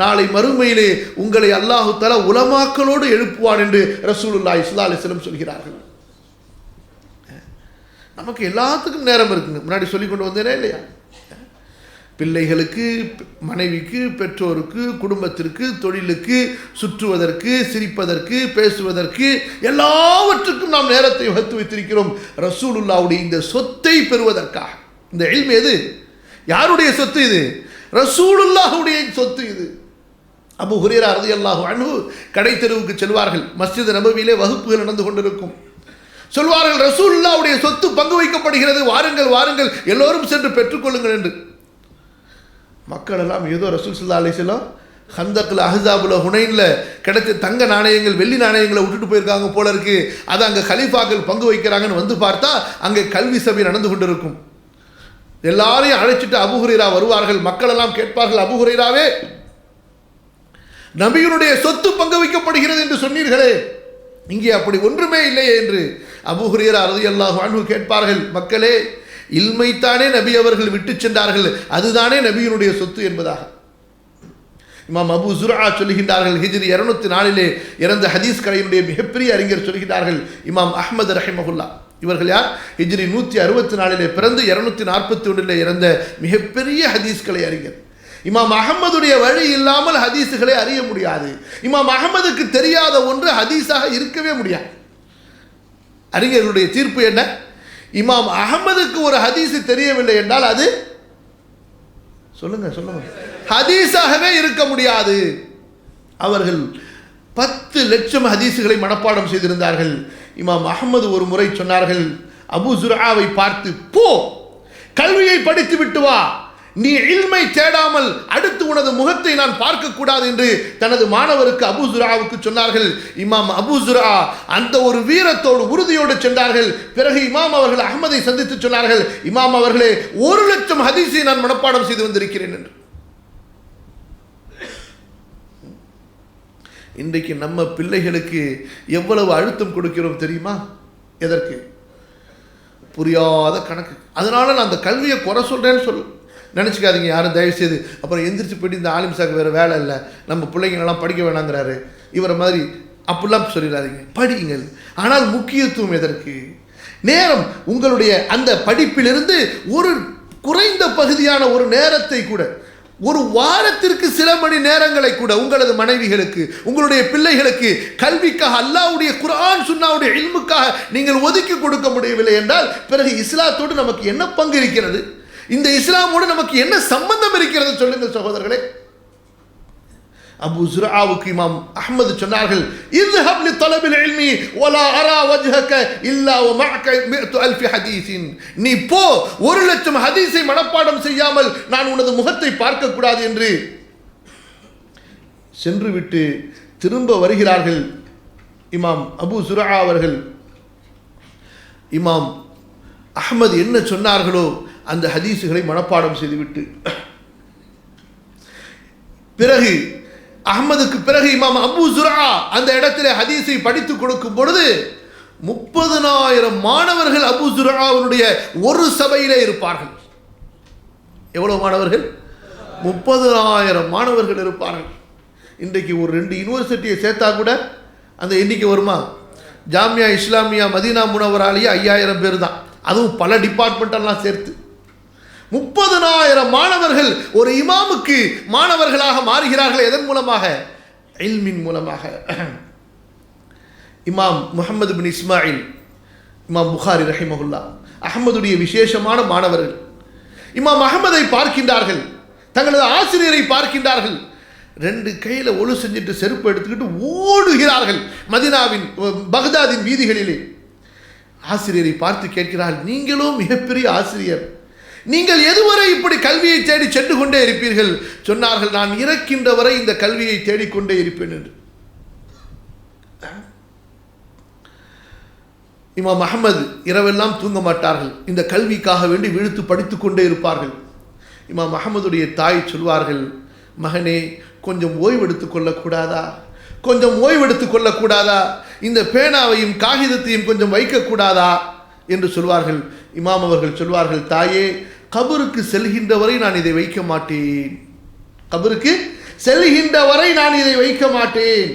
நாளை மறுமையிலே உங்களை அல்லாஹு தஆலா உலமாக்களோடு எழுப்புவான் என்று ரசூலுல்லாஹி ஸல்லல்லாஹு அலைஹி வஸல்லம் சொல்கிறார்கள். நமக்கு எல்லாத்துக்கும் நேரம் இருக்குங்க. முன்னாடி சொல்லி கொண்டு வந்தேனே இல்லையா? பிள்ளைகளுக்கு, மனைவிக்கு, பெற்றோருக்கு, குடும்பத்திற்கு, தொழிலுக்கு, சுற்றுவதற்கு, சிரிப்பதற்கு, பேசுவதற்கு, எல்லாவற்றுக்கும் நாம் நேரத்தை வகுத்து வைத்திருக்கிறோம் ரசூலுல்லாஹ்வுடைய இந்த சொத்தை பெறுவதற்காக. இந்த இல்ம் எது? யாருடைய சொத்து இது? ரசூலுல்லாஹ்வுடைய சொத்து இது. அபூ ஹுரைரா ரலியல்லாஹு அன்ஹு கடை தெருவுக்கு செல்வார்கள். மஸ்ஜித் நபவியிலே வகுப்புகள் நடந்து கொண்டிருக்கும். சொல்வார்கள், ரசூலுல்லாஹ்வுடைய சொத்து பங்கு வைக்கப்படுகிறது, வாருங்கள் வாருங்கள் எல்லோரும் சென்று பெற்றுக்கொள்ளுங்கள் என்று. மக்கள் எல்லாம் ஏதோ ரசூல் ஸல்லல்லாஹு அலைஹி வஸல்லம் ஹந்தக்ல, அஹ்ஸாபுல, ஹுனைன்ல கிடைச்ச தங்க நாணயங்கள், வெள்ளி நாணயங்களை விட்டுட்டு போயிருக்காங்க போல இருக்கு, அதை அங்கே கலீஃபாக்கள் பங்கு வைக்கிறாங்கன்னு வந்து பார்த்தா அங்கே கல்வி சபை நடந்து கொண்டிருக்கும். எல்லாரையும் அழைச்சிட்டு அபூ ஹுரைரா வருவார்கள். மக்கள் எல்லாம் கேட்பார்கள், அபூ ஹுரைராவே, நபியினுடைய சொத்து பங்கு வைக்கப்படுகிறது என்று சொன்னீர்களே, இங்கே அப்படி ஒன்றுமே இல்லையே என்று அபூ ஹுரைரா ரலியல்லாஹு அன்ஹு கேட்பார்கள். மக்களே, இல்மைத்தானே நபி அவர்கள் விட்டு சென்றார்கள், அதுதானே நபியினுடைய சொத்து என்பதாக. இமாம் அபு ஜுர்ஆ சொல்கின்றார்கள், ஹிஜ்ரி 204 இறந்த ஹதீஸ் கலையினுடைய மிகப்பெரிய அறிஞர் சொல்கிறார்கள் இமாம் அஹ்மத் ரஹிமஹுல்லா. இவர்கள் யார்? ஹிஜ்ரி 164 பிறந்து 241 இறந்த மிகப்பெரிய ஹதீஸ் கலை அறிஞர். இமாம் அஹ்மதுடைய வழி இல்லாமல் ஹதீஸுகளை அறிய முடியாது. இமாம் அஹ்மதுக்கு தெரியாத ஒன்று ஹதீஸாக இருக்கவே முடியாது. அறிஞர்களுடைய தீர்ப்பு என்ன? இமாம் அஹ்மதுக்கு ஒரு ஹதீஸ் தெரியவில்லை என்றால் அது சொல்லுங்க ஹதீஸாகவே இருக்க முடியாது. அவர்கள் 10 லட்சம் ஹதீஸுகளை மனப்பாடம் செய்திருந்தார்கள். இமாம் அஹ்மது ஒரு முறை சொன்னார்கள் அபூ ஜுர்ஆவை பார்த்து, போ, கல்வியை படித்து விட்டு வா, நீ இல்மை தேடாமல் அடுத்து உனது முகத்தை நான் பார்க்க கூடாது என்று தனது மாணவருக்கு அபூ ஜுர்ஆவுக்கு சொன்னார்கள். இமாம் அபூ ஜுர்ஆ அந்த ஒரு வீரத்தோடு, உறுதியோடு சென்றார்கள். பிறகு இமாம் அவர்கள் அஹ்மதை சந்தித்து சொன்னார்கள், இமாம் அவர்களே, 1 லட்சம் ஹதீஸை நான் மனப்பாடம் செய்து வந்திருக்கிறேன் என்று. இன்றைக்கு நம்ம பிள்ளைகளுக்கு எவ்வளவு அழுத்தம் கொடுக்கிறோம் தெரியுமா? எதற்கு? புரியாத கணக்கு. அதனால நான் அந்த கல்வியை குறை சொல்றேன்னு நினச்சிக்காதீங்க யாரும் தயவு செய்து. அப்புறம் எந்திரிச்சு போயிட்டு இந்த ஆலிம் சாக்கு வேறு வேலை இல்லை, நம்ம பிள்ளைங்களெல்லாம் படிக்க வேணாங்கிறாரு, இவரை மாதிரி அப்படிலாம் சொல்லிடாதீங்க. படியுங்கள். ஆனால் முக்கியத்துவம் எதற்கு? நேரம். உங்களுடைய அந்த படிப்பிலிருந்து ஒரு குறைந்த பகுதியான ஒரு நேரத்தை கூட, ஒரு வாரத்திற்கு சில மணி நேரங்களை கூட உங்களது மனைவிகளுக்கு, உங்களுடைய பிள்ளைகளுக்கு கல்விக்காக, அல்லாஹ்வுடைய குர்ஆன் சுன்னாவுடைய இல்முக்காக நீங்கள் ஒதுக்கி கொடுக்க முடியவில்லை என்றால் பிறகு இஸ்லாத்தோடு நமக்கு என்ன பங்கு இருக்கிறது? இந்த இஸ்லாமோடு நமக்கு என்ன சம்பந்தம் இருக்கிறது? சொல்லுங்கள் சகோதரர்களே. அபூ ஜுர்ஆவுக்கு இமாம் அஹ்மது சொன்னார்கள், இذهب لطلب العلم ولا ارى وجهك الا ومعك 100,000 حديث. நீ போ, 1 லட்சம் ஹதீஸை மனப்பாடம் செய்யாமல் நான் உனது முகத்தை பார்க்க கூடாது என்று சென்று விட்டு திரும்ப வருகிறார்கள். இமாம் அபூ ஜுர்ஆ அவர்கள் இமாம் அஹ்மது என்ன சொன்னார்களோ அந்த ஹதீஸுகளை மனப்பாடம் செய்துவிட்டு பிறகு அஹ்மதுக்கு பிறகு இமாம் அபூ ஜுர்ஆ அந்த இடத்திலே ஹதீஸை படித்துக் கொடுக்கும் பொழுது 30,000 மாணவர்கள் அபூ ஜுர்ஆவுடைய ஒரு சபையிலே இருப்பார்கள். எவ்வளவு மாணவர்கள்? 30,000 மாணவர்கள் இருப்பார்கள். இன்றைக்கு ஒரு 2 யூனிவர்சிட்டியை சேர்த்தா கூட அந்த எண்ணிக்கை வருமா? ஜாமியா இஸ்லாமியா மதீனா முனவராலேயே 5,000 பேர் தான், அதுவும் பல டிபார்ட்மெண்டெல்லாம் சேர்த்து. 30,000 மாணவர்கள் ஒரு இமாமுக்கு மாணவர்களாக மாறுகிறார்கள். எதன் மூலமாக? இல்மின் மூலமாக. இமாம் முஹம்மது பின் இஸ்மாயில், இமாம் புகாரி ரஹிமஹுல்லா அஹ்மதுடைய விசேஷமான மாணவர்கள். இமாம் அஹ்மதை பார்க்கின்றார்கள், தங்களது ஆசிரியரை பார்க்கின்றார்கள். 2 கையில் ஒழு செஞ்சுட்டு செருப்பு எடுத்துக்கிட்டு ஓடுகிறார்கள் மதீனாவின், பக்தாதின் வீதிகளிலே. ஆசிரியரை பார்த்து கேட்கிறாள், நீங்களும் மிகப்பெரிய ஆசிரியர், நீங்கள் எதுவரை இப்படி கல்வியை தேடி சென்று கொண்டே இருப்பீர்கள்? சொன்னார்கள், நான் இறக்கின்ற வரை இந்த கல்வியை தேடிக்கொண்டே இருப்பேன் என்று. இமாம் அஹ்மது இரவெல்லாம் தூங்க மாட்டார்கள், இந்த கல்விக்காக வேண்டி விழுத்து படித்து கொண்டே இருப்பார்கள். இமாம் அஹ்மதுடைய தாய் சொல்வார்கள், மகனே கொஞ்சம் ஓய்வெடுத்துக் கொள்ளக்கூடாதா, கொஞ்சம் ஓய்வெடுத்துக் கொள்ளக்கூடாதா, இந்த பேனாவையும் காகிதத்தையும் கொஞ்சம் வைக்கக்கூடாதா என்று சொல்வார்கள். இமாம் அவர்கள் சொல்வார்கள், தாயே கபருக்கு செல்கின்ற வரை நான் இதை வைக்க மாட்டேன், கபருக்கு செல்கின்ற வரை நான் இதை வைக்க மாட்டேன்.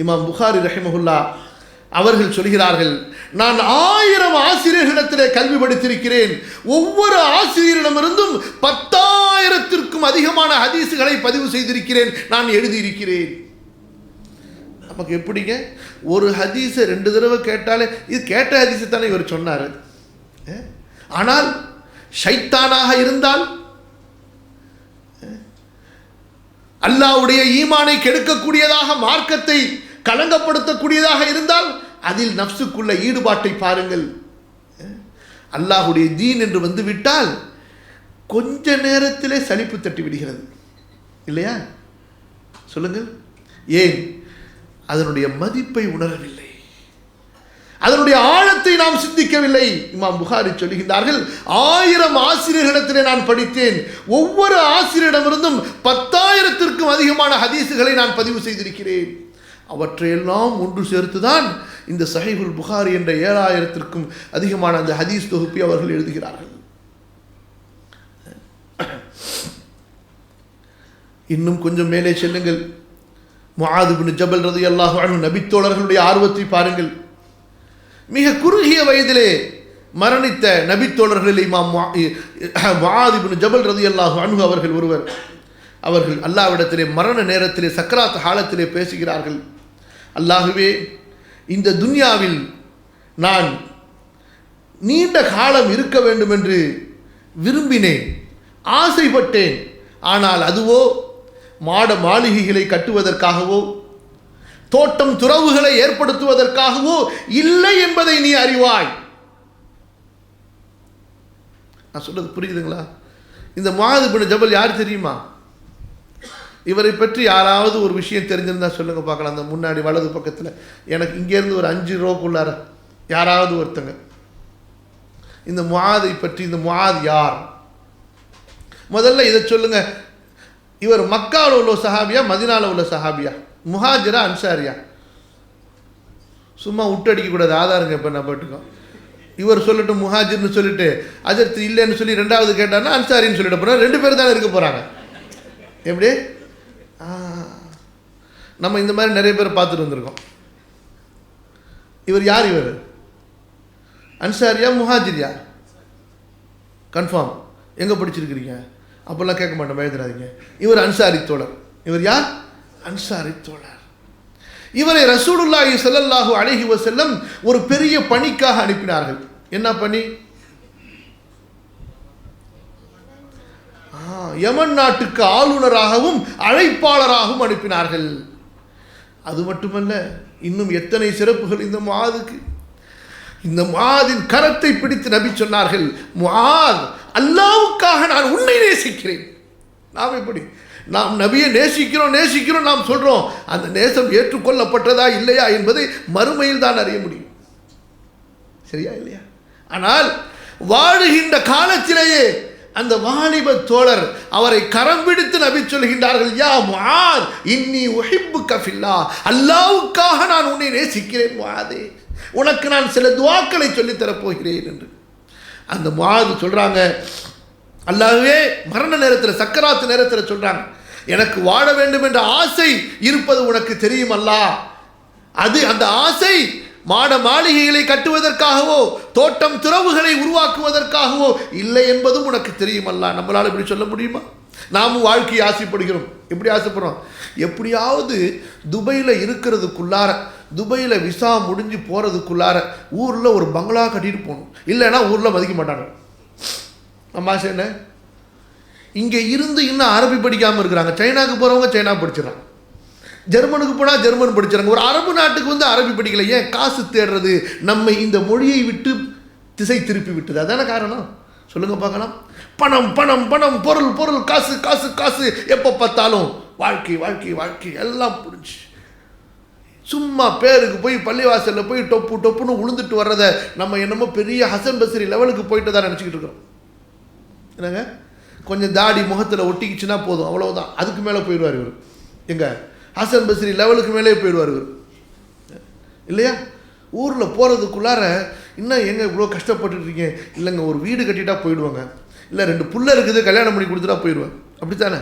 இமாம் புகாரி ரஹிமஹுல்லா அவர்கள் சொல்கிறார்கள், நான் 1000 ஆசிரியர்களிடத்திலே கல்வி படித்திருக்கிறேன், ஒவ்வொரு ஆசிரியரிடமிருந்தும் 10,000த்திற்கும் அதிகமான ஹதீஸுகளை பதிவு செய்திருக்கிறேன், நான் எழுதியிருக்கிறேன். நமக்கு எப்படிங்க, ஒரு ஹதீஸை 2 தடவை கேட்டாலே இது கேட்ட ஹதீஸை தானே இவர் சொன்னார். ஆனால் ஷைத்தானாக இருந்தால், அல்லாஹ்வுடைய ஈமானை கெடுக்கக்கூடியதாக, மார்க்கத்தை கலங்கப்படுத்தக்கூடியதாக இருந்தால் அதில் நஃப்ஸுக்குள்ள ஈடுபாட்டை பாருங்கள். அல்லாஹ்வுடைய தீன் என்று வந்துவிட்டால் கொஞ்ச நேரத்திலே சலிப்பு தட்டி விடுகிறது இல்லையா? சொல்லுங்கள், ஏன்? அதனுடைய மதிப்பை உணரவில்லை, அதனுடைய ஆழத்தை நாம் சிந்திக்கவில்லை. இமாம் புகாரி சொல்லுகின்றார்கள், 1000 ஆசிரியர்களிடத்திலே நான் படித்தேன், ஒவ்வொரு ஆசிரியரிடமிருந்தும் 10,000த்திற்கும் அதிகமான ஹதீஸுகளை நான் பதிவு செய்திருக்கிறேன். அவற்றையெல்லாம் ஒன்று சேர்த்துதான் இந்த சஹீஹுல் புகாரி என்ற 7000த்திற்கும் அதிகமான அந்த ஹதீஸ் தொகுப்பை அவர்கள் எழுதுகிறார்கள். இன்னும் கொஞ்சம் மேலே செல்லுங்கள், முஆத் இப்னு ஜபல் ரலியல்லாஹு அன்ஹு நபித்தோழர்களுடைய ஆர்வத்தை பாருங்கள். மிக குறுகிய வயதிலே மரணித்த நபித்தோழர்களில் இமாம் முஆத் இப்னு ஜபல் ரலியல்லாஹு அன்ஹு அவர்கள் ஒருவர். அவர்கள் அல்லாஹ்விடத்திலே மரண நேரத்திலே சக்கராத் ஹாலத்திலே பேசுகிறார்கள், அல்லாஹ்வே, இந்த துன்யாவில் நான் நீண்ட காலம் இருக்க வேண்டும் என்று விரும்பினேன், ஆசைப்பட்டேன். ஆனால் அதுவோ மாட மாளிகைகளை கட்டுவதற்காகவோ தோட்டம் துறவுகளை ஏற்படுத்துவதற்காகவோ இல்லை என்பதை நீ அறிவாய். நான் சொல்றது புரியுதுங்களா? இந்த முஆத் இப்னு ஜபல் யார் தெரியுமா? இவரை பற்றி யாராவது ஒரு விஷயம் தெரிஞ்சிருந்தா சொல்லுங்க பார்க்கலாம். அந்த முன்னாடி வலது பக்கத்தில் எனக்கு இங்கேருந்து ஒரு 5 ரோக்குள்ளார யாராவது ஒருத்தங்க இந்த முஆதை பற்றி, இந்த முஆத் யார், முதல்ல இதை சொல்லுங்க. இவர் மக்காவில் உள்ள சஹாபியா, மதீனாவில் உள்ள சஹாபியா, முஹாஜிரா, அன்சாரியா? சும்மா விட்டடிக்க கூடாது, ஆதாரங்க. இப்போ நான் போட்டுக்கோம், இவர் சொல்லட்டும் முஹாஜிர்னு சொல்லிட்டு அஜர்த்து இல்லைன்னு சொல்லி 2வது கேட்டார்னா அன்சாரின்னு சொல்லிட்டு போகிறார். 2 பேர் தானே இருக்க போகிறாங்க. எப்படி? நம்ம இந்த மாதிரி நிறைய பேர் பார்த்துட்டு வந்திருக்கோம். இவர் யார்? இவர் அன்சாரியா முஹாஜிரியா? கன்ஃபார்ம். எங்கே படிச்சிருக்கிறீங்க? அப்போல்லாம் கேட்க மாட்டோம், பயந்துடாதீங்க. இவர் அன்சாரி தோழர். இவர் யார்? அன்சாரி தோழர். இவரை ரசூலுல்லாஹி ஸல்லல்லாஹு அலைஹி வஸல்லம் ஒரு பெரிய பணிக்காக அனுப்பினார்கள். என்ன பணி? யமன் நாட்டுக்கு ஆளுநராகவும் அழைப்பாளராகவும் அனுப்பினார்கள். அது மட்டுமல்ல, இன்னும் எத்தனை சிறப்புகள் இந்த முஆதுக்கு. இந்த முஆதின் கரத்தை பிடித்து நபி சொன்னார்கள், முஆத், அல்லாஹ்வுக்காக நான் உன்னை நேசிக்கிறேன். நாம் எப்படி நாம் நபியை நேசிக்கிறோம் நாம் சொல்றோம். அந்த நேசம் ஏற்றுக்கொள்ளப்பட்டதா இல்லையா என்பதை மறுமையில் தான் அறிய முடியும். சரியா இல்லையா? ஆனால் வாழுகின்ற காலத்திலேயே அந்த வாலிப தோழர் அவரை கரம் பிடித்து நபி சொல்கின்றார்கள், யா முஆத், இன்னி உஹிப்புக ஃபில்லாஹ், அல்லாஹ்வுக்காக நான் உன்னை நேசிக்கிறேன் முஆதே, உனக்கு நான் சில துஆக்களை சொல்லித் தரப் போகிறேன் என்று. அந்த முஆத் சொல்றாங்க, அல்லாஹ்வே, மரண நேரத்தில் சக்கராத்து நேரத்தில் சொல்றாங்க, எனக்கு வாழ வேண்டும் என்ற ஆசை இருப்பது உனக்கு தெரியும் அல்லாஹ். அது அந்த ஆசை மாட மாளிகைகளை கட்டுவதற்காகவோ தோட்டம் துறவுகளை உருவாக்குவதற்காகவோ இல்லை என்பதும் உனக்கு தெரியும் அல்லாஹ். நம்மளால் இப்படி சொல்ல முடியுமா? நாமும் வாழ்க்கையை ஆசைப்படுகிறோம். எப்படி ஆசைப்படுறோம்? எப்படியாவது துபையில் இருக்கிறதுக்குள்ளார, துபையில் விசா முடிஞ்சு போகிறதுக்குள்ளார ஊரில் ஒரு பங்களா கட்டிட்டு போகணும், இல்லைன்னா ஊரில் மதிக்க மாட்டாங்க. நம்ம ஆசை என்ன? இங்கே இருந்து இன்னும் அரபி படிக்காமல் இருக்கிறாங்க. சைனாவுக்கு போகிறவங்க சைனா படிச்சிடறாங்க, ஜெர்மனுக்கு போனால் ஜெர்மன் படிச்சாங்க. ஒரு அரபு நாட்டுக்கு வந்து அரபி படிக்கல. ஏன்? காசு தேடுறது நம்மை இந்த மொழியை விட்டு திசை திருப்பி விட்டது. அதான காரணம். சொல்லுங்க பார்க்கலாம். பணம் பணம் பணம், பொருள் பொருள், காசு காசு காசு, எப்போ பார்த்தாலும் வாழ்க்கை வாழ்க்கை வாழ்க்கை எல்லாம் புரிஞ்சு சும்மா பேருக்கு போய் பள்ளிவாசலில் போய் டொப்பு டொப்புன்னு உளுந்துட்டு வர்றதை நம்ம என்னமோ பெரிய ஹசன் பஸ்ரி லெவலுக்கு போயிட்டு தான் நினச்சிக்கிட்டு இருக்கிறோம். என்னங்க, கொஞ்சம் தாடி முகத்தில் ஒட்டிக்கிச்சுன்னா போதும், அவ்வளவுதான். அதுக்கு மேலே போயிடுவார் இவர். எங்க ஹசன் பஸ்ரி லெவலுக்கு மேலே போயிடுவார் இவர், இல்லையா? ஊரில் போகிறதுக்குள்ளார இன்னும் எங்கே இவ்வளோ கஷ்டப்பட்டுருக்கீங்க? இல்லைங்க, ஒரு வீடு கட்டிட்டா போயிடுவாங்க, இல்லை 2 புள்ள இருக்குது கல்யாணம் பண்ணி கொடுத்துட்டா போயிடுவேன். அப்படித்தானே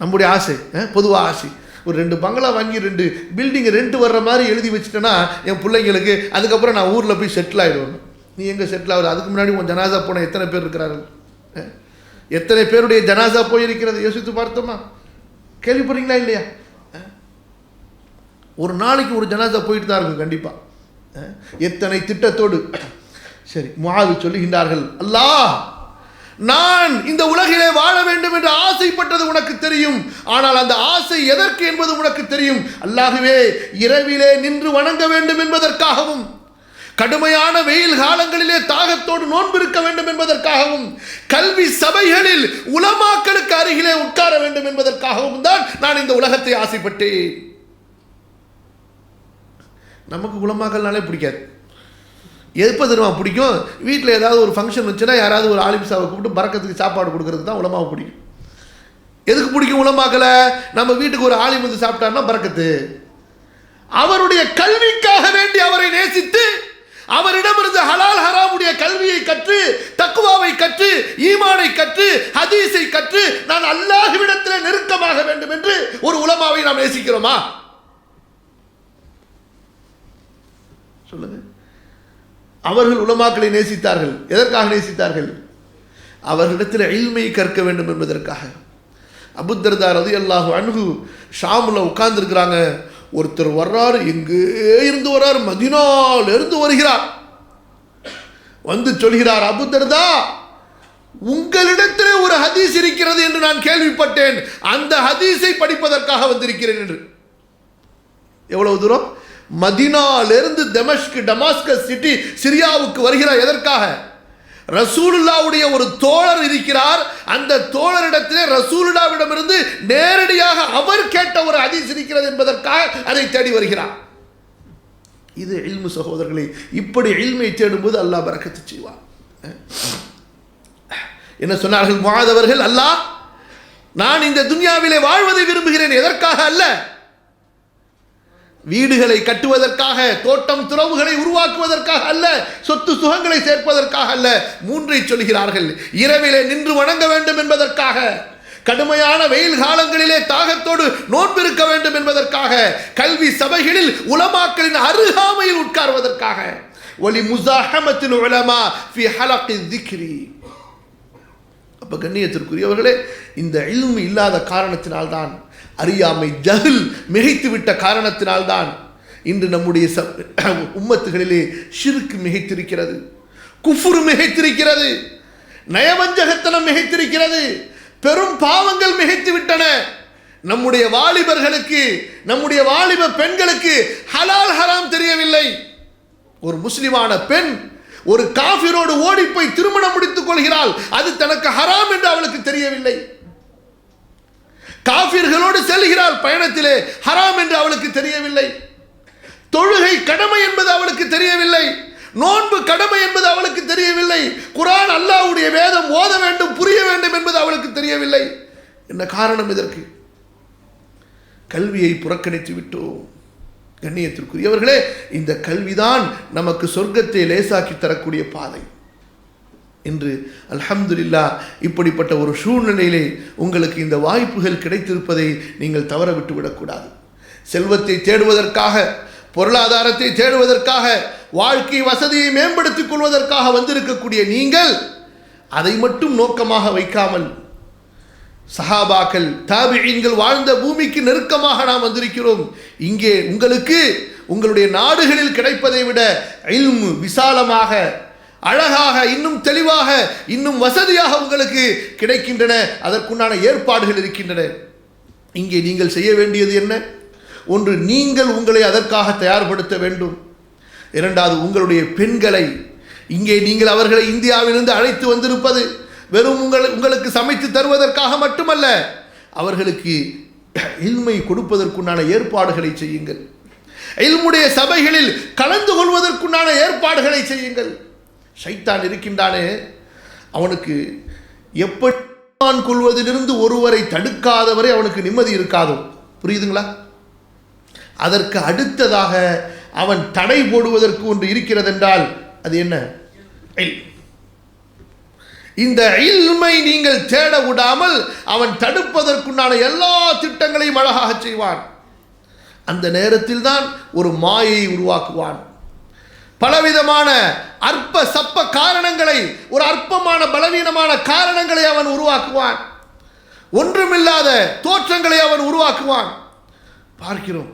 நம்முடைய ஆசை, பொதுவாக ஆசை. ஒரு 2 பங்களா வாங்கி 2 பில்டிங் ரெண்ட் வர்ற மாதிரி எழுதி வச்சுட்டேன்னா என் பிள்ளைங்களுக்கு, அதுக்கப்புறம் நான் ஊரில் போய் செட்டில் ஆகிடுவேன். நீ எங்கே செட்டில் ஆகுது? அதுக்கு முன்னாடி உன் ஜனாசா போன எத்தனை பேர் இருக்கிறார்கள்? எத்தனை பேருடைய ஜனாசா போயிருக்கிறது? யோசித்து பார்த்தோமா? கேள்விப்படுறீங்களா இல்லையா? ஒரு நாளைக்கு ஒரு ஜனாசா போயிட்டு தான் இருக்கும் கண்டிப்பாக. எத்தனை திட்டத்தோடு. சரி, முஆது சொல்லுகின்றார்கள், அல்லாஹ், நான் இந்த உலகிலே வாழ வேண்டும் என்று ஆசைப்பட்டது உனக்கு தெரியும். ஆனால் அந்த ஆசை எதற்கு என்பது உனக்கு தெரியும். அல்லாஹ்வே, இரவிலே நின்று வணங்க வேண்டும் என்பதற்காகவும், கடுமையான வெயில் காலங்களிலே தாகத்தோடு நோன்பு இருக்க வேண்டும் என்பதற்காகவும், கல்வி சபைகளில் உலமாக்களுக்கு அருகிலே உட்கார வேண்டும் என்பதற்காகவும் தான் நான் இந்த உலகத்தை ஆசைப்பட்டேன். நமக்கு உலமாக்கள்னாலே பிடிக்காது. எப்போ தெரியுமா பிடிக்கும்? வீட்டில் ஏதாவது ஒரு ஃபங்க்ஷன் வச்சுன்னா யாராவது ஒரு ஆலிம்சாவை கூப்பிட்டு பறக்கத்துக்கு சாப்பாடு கொடுக்கறதுக்கு தான் உலமாவை பிடிக்கும். எதுக்கு பிடிக்கும் உலமாக்களை? நம்ம வீட்டுக்கு ஒரு ஆலிம் வந்து சாப்பிட்டாருன்னா பறக்கத்து. அவருடைய கல்விக்காக வேண்டி அவரை நேசித்து, அவரிடமிருந்து ஹலால் ஹராமுடைய கல்வியை கற்று, தக்வாவை கற்று, ஈமானை கற்று, ஹதீஸை கற்று நான் அல்லாஹ்விடத்தில் நெருக்கமாக வேண்டும் என்று ஒரு உலமாவை நாம் நேசிக்கிறோமா? சொல்லுங்க. அவர்கள் உலமாக்களை நேசித்தார்கள். எதற்காக நேசித்தார்கள்? அவர்களிடத்தில் இல்மை கற்க வேண்டும் என்பதற்காக. அபூ தர்தா ரலியல்லாஹு அன்ஹு ஷாமில் உட்கார்ந்துருக்கிறாங்க. ஒருத்தர் வர்றாரு, எங்கே இருந்து வர்றார்? மதீனால இருந்து வருகிறார். வந்து சொல்கிறார், அபூ தர்தா, உங்களிடத்திலே ஒரு ஹதீஸ் இருக்கிறது என்று நான் கேள்விப்பட்டேன், அந்த ஹதீஸை படிப்பதற்காக வந்திருக்கிறேன் என்று. எவ்வளவு தூரம்? மதீனாலிருந்து டமாஸ்கஸ் சிட்டி சிரியாவுக்கு வருகிறார். எதற்காக? ரசூலுல்லாவுடைய ஒரு தோழர் இருக்கிறார். அந்த தோழரிடத்திலே ரசூலுல்லாவிடமிருந்து நேரடியாக அவர் கேட்ட ஒரு ஹதீஸ் இருக்கிறது என்பதற்காக அதை தேடி வருகிறார். இது இல்மு சகோதரர்களே. இப்படி இல்மை தேடும்போது அல்லாஹ் பரக்கத்து செய்வார். என்ன சொன்னார்கள் முஆத் அவர்கள்? அல்லாஹ், நான் இந்த துன்யாவிலே வாழ்வதை விரும்புகிறேன். எதற்காக அல்ல? வீடுகளை கட்டுவதற்காக, தோட்டம் துறவுகளை உருவாக்குவதற்காக அல்ல, சொத்து சுகங்களை சேர்ப்பதற்காக அல்ல. 3ஐ சொல்கிறார்கள். இரவிலே நின்று வணங்க வேண்டும் என்பதற்காக, கடுமையான வெயில் காலங்களிலே தாகத்தோடு நோன்பு இருக்க வேண்டும் என்பதற்காக, கல்வி சபைகளில் உலமாக்களின் அருகாமையில் உட்கார்வதற்காக. ஒலி முஸாஹமத்தில் உலமா ஃபி ஹலகி ذிக்ரி. அப்ப கண்ணியத்திற்குரியவர்களே, இந்த இல்மு இல்லாத காரணத்தினால்தான், அறியாமை ஜஹில் மிகைத்து விட்ட காரணத்தினால்தான் இன்று நம்முடைய உம்மத்துகளிலே ஷிர்க் மிகைத்திருக்கிறது, குஃப்ர் மிகைத்திருக்கிறது, நயவஞ்சகத்தனம் மிகைத்திருக்கிறது, பெரும் பாவங்கள் மிகைத்து விட்டன. நம்முடைய வாலிபர்களுக்கு, நம்முடைய வாலிப பெண்களுக்கு ஹலால் ஹராம் தெரியவில்லை. ஒரு முஸ்லிமான பெண் ஒரு காஃபிரோடு ஓடி போய் திருமணம் முடித்துக் கொள்கிறாள், அது தனக்கு ஹராம் என்று அவளுக்கு தெரியவில்லை. காஃபிர்களோடு செல்கிறாள் பயணத்திலே, ஹராம் என்று அவளுக்கு தெரியவில்லை. தொழுகை கடமை என்பது அவளுக்கு தெரியவில்லை. நோன்பு கடமை என்பது அவளுக்கு தெரியவில்லை. குர்ஆன் அல்லாஹ்வுடைய வேதம் ஓத வேண்டும், புரிய வேண்டும் என்பது அவளுக்கு தெரியவில்லை. என்ன காரணம் இதற்கு? கல்வியை புறக்கணித்து விட்டோம். கண்ணியத்திற்குரியவர்களே, இந்த கல்விதான் நமக்கு சொர்க்கத்தை லேசாக்கி தரக்கூடிய பாதை. இன்று அல்ஹம்துலில்லாஹ் இப்படிப்பட்ட ஒரு சூழ்நிலையிலே உங்களுக்கு இந்த வாய்ப்புகள் கிடைத்திருப்பதை நீங்கள் தவற விட்டு விடக்கூடாது. செல்வத்தை தேடுவதற்காக, பொருளாதாரத்தை தேடுவதற்காக, வாழ்க்கை வசதியை மேம்படுத்திக் கொள்வதற்காக வந்திருக்கக்கூடிய நீங்கள் அதை மட்டும் நோக்கமாக வைக்காமல், சஹாபாக்கள் தாபிஈன்கள் வாழ்ந்த பூமிக்கு நெருக்கமாக நாம் வந்திருக்கிறோம். இங்கே உங்களுக்கு உங்களுடைய நாடுகளில் கிடைப்பதை விட இல்மு விசாலமாக, அழகாக, இன்னும் தெளிவாக, இன்னும் வசதியாக உங்களுக்கு கிடைக்கின்றன. அதற்குண்டான ஏற்பாடுகள் இருக்கின்றன. இங்கே நீங்கள் செய்ய வேண்டியது என்ன? ஒன்று, நீங்கள் உங்களை அதற்காக தயார்படுத்த வேண்டும். இரண்டாவது, உங்களுடைய பெண்களை இங்கே நீங்கள் அவர்களை இந்தியாவிலிருந்து அழைத்து வந்திருப்பது வெறும் உங்களுக்கு சமைத்து தருவதற்காக மட்டுமல்ல, அவர்களுக்கு இல்மை கொடுப்பதற்குண்டான ஏற்பாடுகளை செய்யுங்கள். இல்முடைய சபைகளில் கலந்து கொள்வதற்குண்டான ஏற்பாடுகளை செய்யுங்கள். ஷைத்தான் இருக்கின்றானே, அவனுக்கு எப்படி கொள்வதிலிருந்து ஒருவரை தடுக்காதவரை அவனுக்கு நிம்மதி இருக்காதோ, புரியுதுங்களா? அதற்கு அடுத்ததாக அவன் தடை போடுவதற்கு ஒன்று இருக்கிறது என்றால் அது என்ன? இந்த இல்மை நீங்கள் தேட விடாமல் அவன் தடுப்பதற்குண்டான எல்லா திட்டங்களையும் அழகாக செய்வான். அந்த நேரத்தில் தான் ஒரு மாயை உருவாக்குவான். பலவிதமான அற்ப சப்ப காரணங்களை, ஒரு அற்பமான பலவீனமான காரணங்களை அவன் உருவாக்குவான். ஒன்றுமில்லாத தோற்றங்களை அவன் உருவாக்குவான். பார்க்கிறோம்,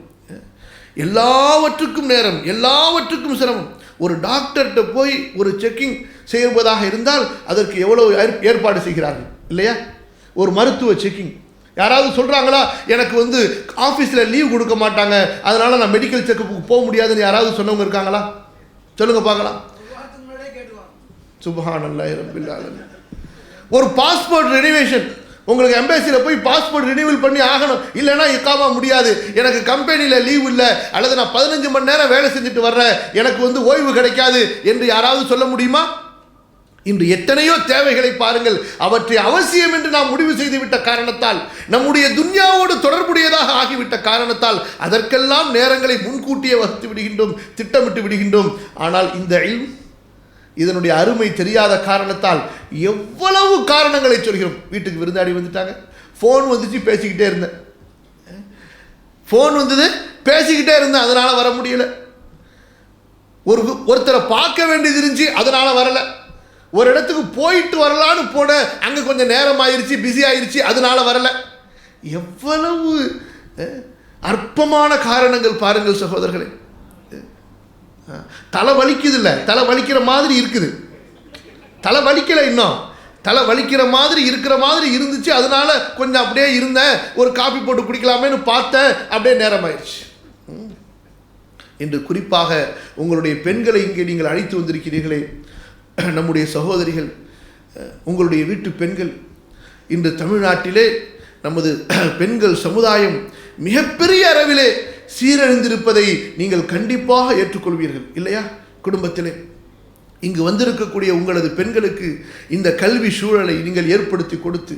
எல்லாவற்றுக்கும் நேரம், எல்லாவற்றுக்கும் சிரமம். ஒரு டாக்டர்கிட்ட போய் ஒரு செக்கிங் செய்வதாக இருந்தால் அதற்கு எவ்வளவு ஏற்பாடு செய்கிறார்கள் இல்லையா? ஒரு மருத்துவ செக்கிங். யாராவது சொல்கிறாங்களா, எனக்கு ஆஃபீஸில் லீவ் கொடுக்க மாட்டாங்க, அதனால் நான் மெடிக்கல் செக்கப்புக்கு போக முடியாதுன்னு யாராவது சொன்னவங்க இருக்காங்களா? சொல்லுங்க பார்க்கலாம். சுப்ஹானல்லாஹி ரப்பில் ஆலமீன். ஒரு பாஸ்போர்ட் ரெனிவேஷன், உங்களுக்கு எம்பேசியில் போய் பாஸ்போர்ட் ரினியூவல் பண்ணி ஆகணும், இல்லைன்னா இக்காமா முடியாது, எனக்கு கம்பெனியில் லீவ் இல்லை, அல்லது நான் 15 மணி நேரம் வேலை செஞ்சுட்டு வர்றேன், எனக்கு ஓய்வு கிடைக்காது என்று யாராவது சொல்ல முடியுமா? இன்று எத்தனையோ தேவைகளை பாருங்கள், அவற்றை அவசியம் என்று நாம் முடிவு செய்துவிட்ட காரணத்தால், நம்முடைய துன்யாவோடு தொடர்புடையதாக ஆகிவிட்ட காரணத்தால் அதற்கெல்லாம் நேரங்களை முன்கூட்டியே வகுத்து விடுகின்றோம், திட்டமிட்டு விடுகின்றோம். ஆனால் இந்த இல்ம், இதனுடைய அருமை தெரியாத காரணத்தால் எவ்வளவு காரணங்களை சொல்கிறோம். வீட்டுக்கு விருந்தாடி வந்துட்டாங்க, ஃபோன் வந்துச்சு, பேசிக்கிட்டே இருந்தேன், ஃபோன் வந்தது, பேசிக்கிட்டே இருந்தேன், அதனால் வர முடியல. ஒருத்தரை பார்க்க வேண்டியது இருந்துச்சு, அதனால் வரலை. ஒரு இடத்துக்கு போயிட்டு வரலான்னு போன, அங்கே கொஞ்சம் நேரம் ஆயிடுச்சு, பிஸி ஆயிடுச்சு, அதனால வரல. எவ்வளவு அற்பமான காரணங்கள் பாருங்கள் சகோதரர்களே. தலை வலிக்குது இல்லை, தலை வலிக்கிற மாதிரி இருக்குது, தலை வலிக்கலை, இன்னும் தலை வலிக்கிற மாதிரி இருக்கிற மாதிரி இருந்துச்சு, அதனால கொஞ்சம் அப்படியே இருந்தேன், ஒரு காபி போட்டு குடிக்கலாமேன்னு பார்த்தேன், அப்படியே நேரம் ஆயிடுச்சு. இன்று குறிப்பாக உங்களுடைய பெண்களை இங்கே நீங்கள் அழைத்து வந்திருக்கிறீர்களே, நம்முடைய சகோதரிகள், உங்களுடைய வீட்டு பெண்கள், இன்று தமிழ்நாட்டிலே நமது பெண்கள் சமுதாயம் மிகப்பெரிய அளவிலே சீரழிந்திருப்பதை நீங்கள் கண்டிப்பாக ஏற்றுக்கொள்வீர்கள் இல்லையா? குடும்பத்திலே இங்கு வந்திருக்கக்கூடிய உங்களது பெண்களுக்கு இந்த கல்வி சூழலை நீங்கள் ஏற்படுத்தி கொடுத்து,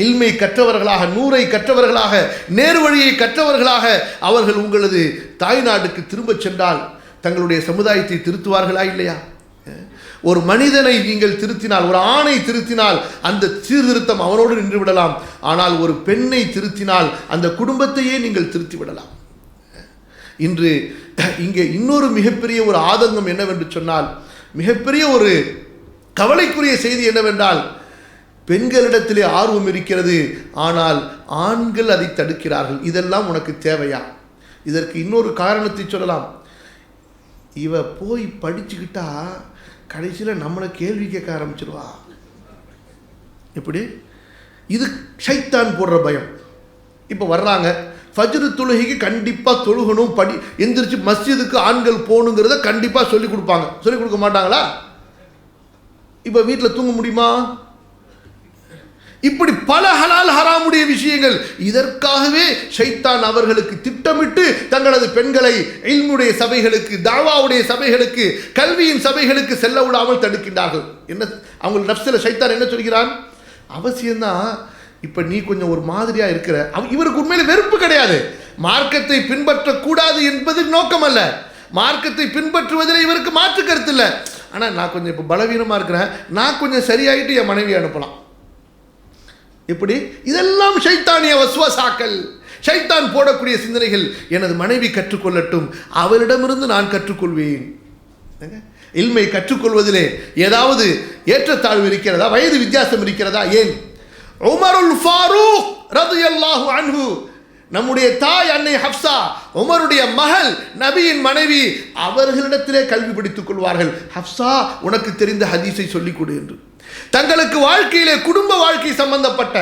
இல்மை கற்றவர்களாக, நூரை கற்றவர்களாக, நேர்வழியை கற்றவர்களாக அவர்கள் உங்களது தாய்நாட்டுக்கு திரும்ப சென்றால் தங்களுடைய சமுதாயத்தை திருத்துவார்களா இல்லையா? ஒரு மனிதனை நீங்கள் திருத்தினால், ஒரு ஆணை திருத்தினால் அந்த சீர்திருத்தம் அவனோடு நின்று விடலாம். ஆனால் ஒரு பெண்ணை திருத்தினால் அந்த குடும்பத்தையே நீங்கள் திருத்தி விடலாம். இன்று இங்கே இன்னொரு மிகப்பெரிய ஒரு ஆதங்கம் என்னவென்று சொன்னால், மிகப்பெரிய ஒரு கவலைக்குரிய செய்தி என்னவென்றால், பெண்களிடத்திலே ஆர்வம் இருக்கிறது, ஆனால் ஆண்கள் அதை தடுக்கிறார்கள். இதெல்லாம் உனக்கு தேவையா? இதற்கு இன்னொரு காரணத்தை சொல்லலாம். இவ போய் படிச்சுக்கிட்டா கடைசியில் நம்மளை கேள்வி கேட்க ஆரம்பிச்சிருவா. எப்படி? இது ஷைத்தான் போடுற பயம். இப்போ வர்றாங்க, ஃபஜ்ரு தொழுகைக்கு கண்டிப்பாக தொழுகணும், எந்திரிச்சு மஸ்ஜிதுக்கு ஆண்கள் போகணுங்கிறத கண்டிப்பாக சொல்லிக் கொடுப்பாங்க. சொல்லிக் கொடுக்க மாட்டாங்களா? இப்போ வீட்டில் தூங்க முடியுமா? இப்படி பல ஹலால் ஹராமுடைய விஷயங்கள். இதற்காகவே ஷைத்தான் அவர்களுக்கு திட்டமிட்டு தங்களது பெண்களை இல்முடைய சபைகளுக்கு, தாவாவுடைய சபைகளுக்கு, கல்வியின் சபைகளுக்கு செல்ல விடாமல் தடுக்கின்றார்கள். என்ன அவங்க நஃப்ஸில் ஷைத்தான் என்ன சொல்கிறான்? அவசியம்தான், இப்போ நீ கொஞ்சம் ஒரு மாதிரியாக இருக்கிற. இவருக்கு உண்மையில வெறுப்பு கிடையாது, மார்க்கத்தை பின்பற்றக்கூடாது என்பது நோக்கம் அல்ல, மார்க்கத்தை பின்பற்றுவதில் இவருக்கு மாற்று கருத்து இல்லை. ஆனால் நான் கொஞ்சம் இப்போ பலவீனமாக இருக்கிறேன், நான் கொஞ்சம் சரியாயிட்டு என் மனைவியை அனுப்பலாம். எப்படி? இதெல்லாம் ஷைத்தானிய வஸ்வசாக்கள், ஷைத்தான் போடக்கூடிய சிந்தனைகள். எனது மனைவி கற்றுக்கொள்ளட்டும், அவளிடமிருந்து நான் கற்றுக்கொள்வேன். இல்மை கற்றுக்கொள்வதிலே ஏதாவது ஏற்றத்தாழ்வு இருக்கிறதா? வயது வித்தியாசம் இருக்கிறதா? ஏன் உமருல் ஃபாரூக் ரலியல்லாஹு அன்ஹு, நம்முடைய தாய் அன்னை ஹப்ஸா, உமருடைய மகள், நபியின் மனைவி, அவர்களிடத்திலே கல்வி படித்துக் கொள்வார்கள். ஹப்ஸா, உனக்கு தெரிந்த ஹதீஸை சொல்லிக் கொடு என்று. தங்களுக்கு வாழ்க்கையிலே குடும்ப வாழ்க்கை சம்பந்தப்பட்ட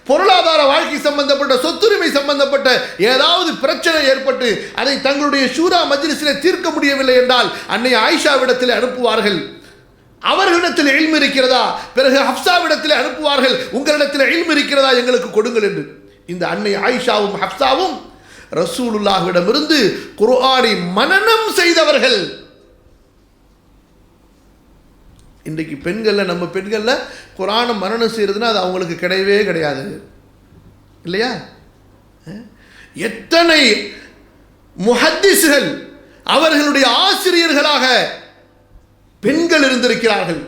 பொருளாதார வாழ்க்கை சம்பந்தப்பட்ட சொத்துரிமை சம்பந்தப்பட்ட ஏதாவது பிரச்சனை ஏற்பட்டு அதை தங்களுடைய ஷூரா மஜ்லிஸிலே தீர்க்க முடியவில்லை என்றால் அன்னை ஆயிஷாவிடத்தில் அனுப்புவார்கள். அவர்களிடத்தில் இல்மு இருக்கிறதா? பிறகு ஹப்சாவிடத்தில் அனுப்புவார்கள், உங்களிடத்தில் இல்மு இருக்கிறதா, எங்களுக்கு கொடுங்கள் என்று. இந்த அன்னை ஆயிஷாவும் ஹப்சாவும் ரசூலுல்லாஹ்விடமிருந்து குர்ஆனை மனனம் செய்தவர்கள். இன்றைக்கு பெண்களில், நம்ம பெண்களில் குர்ஆனை மனனம் செய்கிறதுனா அது அவங்களுக்கு கிடையவே கிடையாது இல்லையா? எத்தனை முஹத்திஸ்கள், அவர்களுடைய ஆசிரியர்களாக பெண்கள் இருந்திருக்கிறார்கள்.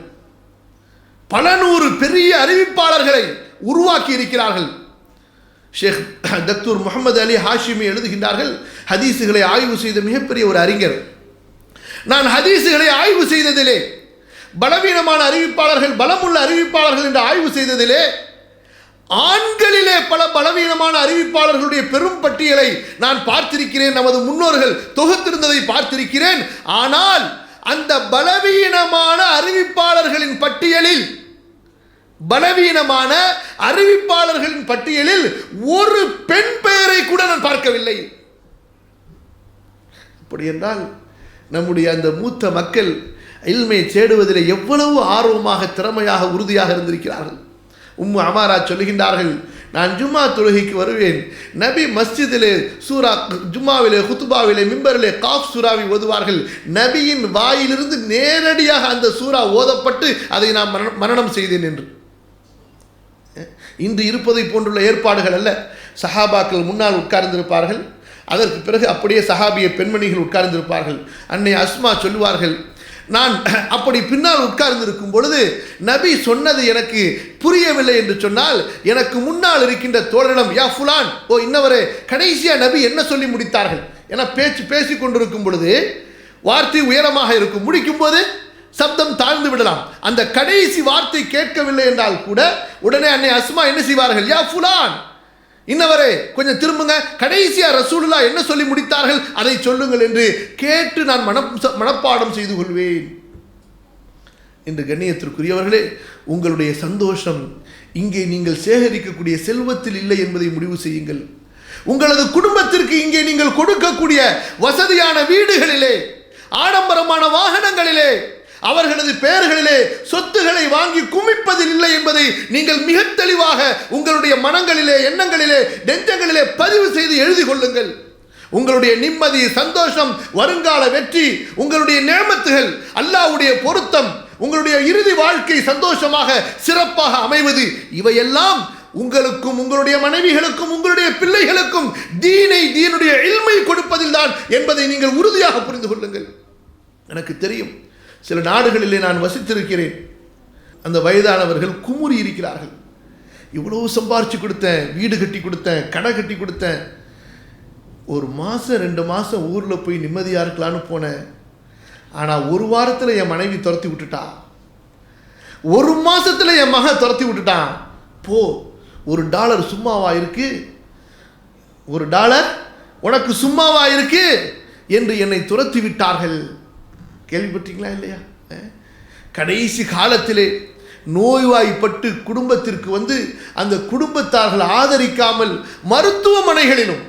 பல நூறு பெரிய அறிவிப்பாளர்களை உருவாக்கி இருக்கிறார்கள். ஷேக் தக்தூர் முகமது அலி ஹாஷிமி எழுதுகின்றார்கள், ஹதீஸுகளை ஆய்வு செய்த மிகப்பெரிய ஒரு அறிஞர். நான் ஹதீஸுகளை ஆய்வு செய்ததிலே, பலவீனமான அறிவிப்பாளர்கள், பலமுள்ள அறிவிப்பாளர்கள் என்று ஆய்வு செய்ததிலே, ஆண்களிலே பல பலவீனமான அறிவிப்பாளர்களுடைய பெரும் பட்டியலை நான் பார்த்திருக்கிறேன். நமது முன்னோர்கள் தொகுத்திருந்ததை பார்த்திருக்கிறேன். ஆனால் அந்த பலவீனமான அறிவிப்பாளர்களின் பட்டியலில், பலவீனமான அறிவிப்பாளர்களின் பட்டியலில் ஒரு பெண் பெயரை கூட நான் பார்க்கவில்லை. அப்படி என்றால் நம்முடைய அந்த மூத்த மக்கள் இல்மை தேடுவதில் எவ்வளவு ஆர்வமாக, திறமையாக, உறுதியாக இருந்திருக்கிறார்கள். உம்மு அமாரா சொல்லுகின்றார்கள், நான் ஜும்மா தொழுகைக்கு வருவேன். நபி மஸ்ஜிதிலே சூரா, ஜும்மாவிலே குத்துபாவிலே மிம்பரிலே காஃப் சூராவை ஓதுவார்கள். நபியின் வாயிலிருந்து நேரடியாக அந்த சூரா ஓதப்பட்டு அதை நான் மரணம் செய்தேன் என்று. இன்று இருப்பதை போன்றுள்ள ஏற்பாடுகள் அல்ல. சஹாபாக்கள் முன்னால் உட்கார்ந்திருப்பார்கள், அதற்கு பிறகு அப்படியே சஹாபிய பெண்மணிகள் உட்கார்ந்திருப்பார்கள். அன்னை அஸ்மா சொல்லுவார்கள், நான் அப்படி பின்னால் உட்கார்ந்திருக்கும் பொழுது நபி சொன்னது எனக்கு புரியவில்லை என்று சொன்னால் எனக்கு முன்னால் இருக்கின்ற தோழரிடம், யா ஃபுலான், ஓ இன்னவரே, கடைசியா நபி என்ன சொல்லி முடித்தார்கள் என பேசி கொண்டிருக்கும் பொழுது வார்த்தை உயரமாக இருக்கும், முடிக்கும் போது சப்தம் தாழ்ந்து விடலாம். அந்த கடைசி வார்த்தை கேட்கவில்லை என்றால் கூட உடனே அன்னை அஸ்மா என்ன செய்வார்கள், யா ஃபுலான், இன்னவரே கொஞ்சம் திரும்புங்க, கடைசியா ரசூலுல்லாஹ் என்ன சொல்லி முடித்தார்கள் அதை சொல்லுங்கள் என்று கேட்டு நான் மனப்பாடம் செய்து கொள்வேன். இன்று கண்ணியத்திற்குரியவர்களே, உங்களுடைய சந்தோஷம் இங்கே நீங்கள் சேகரிக்கக்கூடிய செல்வத்தில் இல்லை என்பதை முடிவு செய்யுங்கள். உங்களது குடும்பத்திற்கு இங்கே நீங்கள் கொடுக்கக்கூடிய வசதியான வீடுகளிலே, ஆடம்பரமான வாகனங்களிலே, அவர்களது பெயர்களிலே சொத்துக்களை வாங்கி குமிப்பதில் இல்லை என்பதை நீங்கள் மிக தெளிவாக உங்களுடைய மனங்களிலே, எண்ணங்களிலே, நெஞ்சங்களிலே பதிவு செய்து எழுதி கொள்ளுங்கள். உங்களுடைய நிம்மதி, சந்தோஷம், வருங்கால வெற்றி, உங்களுடைய நேமத்துகள், அல்லாஹ்வுடைய பொருத்தம், உங்களுடைய இறுதி வாழ்க்கை சந்தோஷமாக சிறப்பாக அமைவது, இவையெல்லாம் உங்களுக்கும் உங்களுடைய மனைவிகளுக்கும் உங்களுடைய பிள்ளைகளுக்கும் தீனுடைய இல்மை கொடுப்பதில் தான் என்பதை நீங்கள் உறுதியாக புரிந்து கொள்ளுங்கள். எனக்கு தெரியும், சில நாடுகளிலே நான் வசித்திருக்கிறேன். அந்த வயதானவர்கள் குமுறி இருக்கிறார்கள். இவ்வளவு சம்பாரிச்சு கொடுத்தேன், வீடு கட்டி கொடுத்தேன், கடை கட்டி கொடுத்தேன், ஒரு மாதம் 2 மாதம் ஊரில் போய் நிம்மதியாக இருக்கலான்னு போனேன். ஆனால் ஒரு வாரத்தில் என் மனைவி துரத்தி விட்டுட்டா, ஒரு மாதத்தில் என் மகன் துரத்தி விட்டுட்டான். போ, $1 சும்மாவா இருக்கு, $1 உனக்கு சும்மாவா இருக்கு என்று என்னை துரத்தி விட்டார்கள். கேள்விப்பட்டீங்களா இல்லையா? கடைசி காலத்திலே நோய்வாய்ப்பட்டு குடும்பத்திற்கு வந்து அந்த குடும்பத்தார்கள் ஆதரிக்காமல் மருத்துவமனைகளிலும்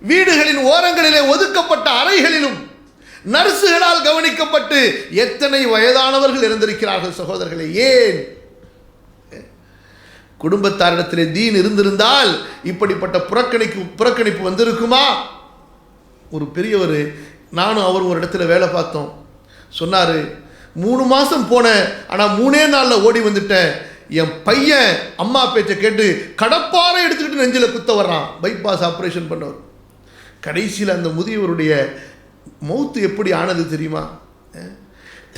வீடுகளின் ஓரங்களிலே ஒதுக்கப்பட்ட அறைகளிலும் நர்சுகளால் கவனிக்கப்பட்டு எத்தனை வயதானவர்கள் இருந்திருக்கிறார்கள் சகோதரர்களே. ஏன்? குடும்பத்தாரிடத்திலே தீன் இருந்திருந்தால் இப்படிப்பட்ட புறக்கணிப்பு வந்திருக்குமா? ஒரு பெரியவர், நானும் அவர் ஒரு இடத்துல வேலை பார்த்தோம். சொன்னார், 3 மாதம் போனேன், ஆனால் 3 நாளில் ஓடி வந்துட்டேன். என் பையன் அம்மா பேச்சை கேட்டு கடப்பாறை எடுத்துக்கிட்டு நெஞ்சில் குத்த வர்றான். பைபாஸ் ஆப்ரேஷன் பண்ணவர். கடைசியில் அந்த முதியவருடைய மௌத்து எப்படி ஆனது தெரியுமா?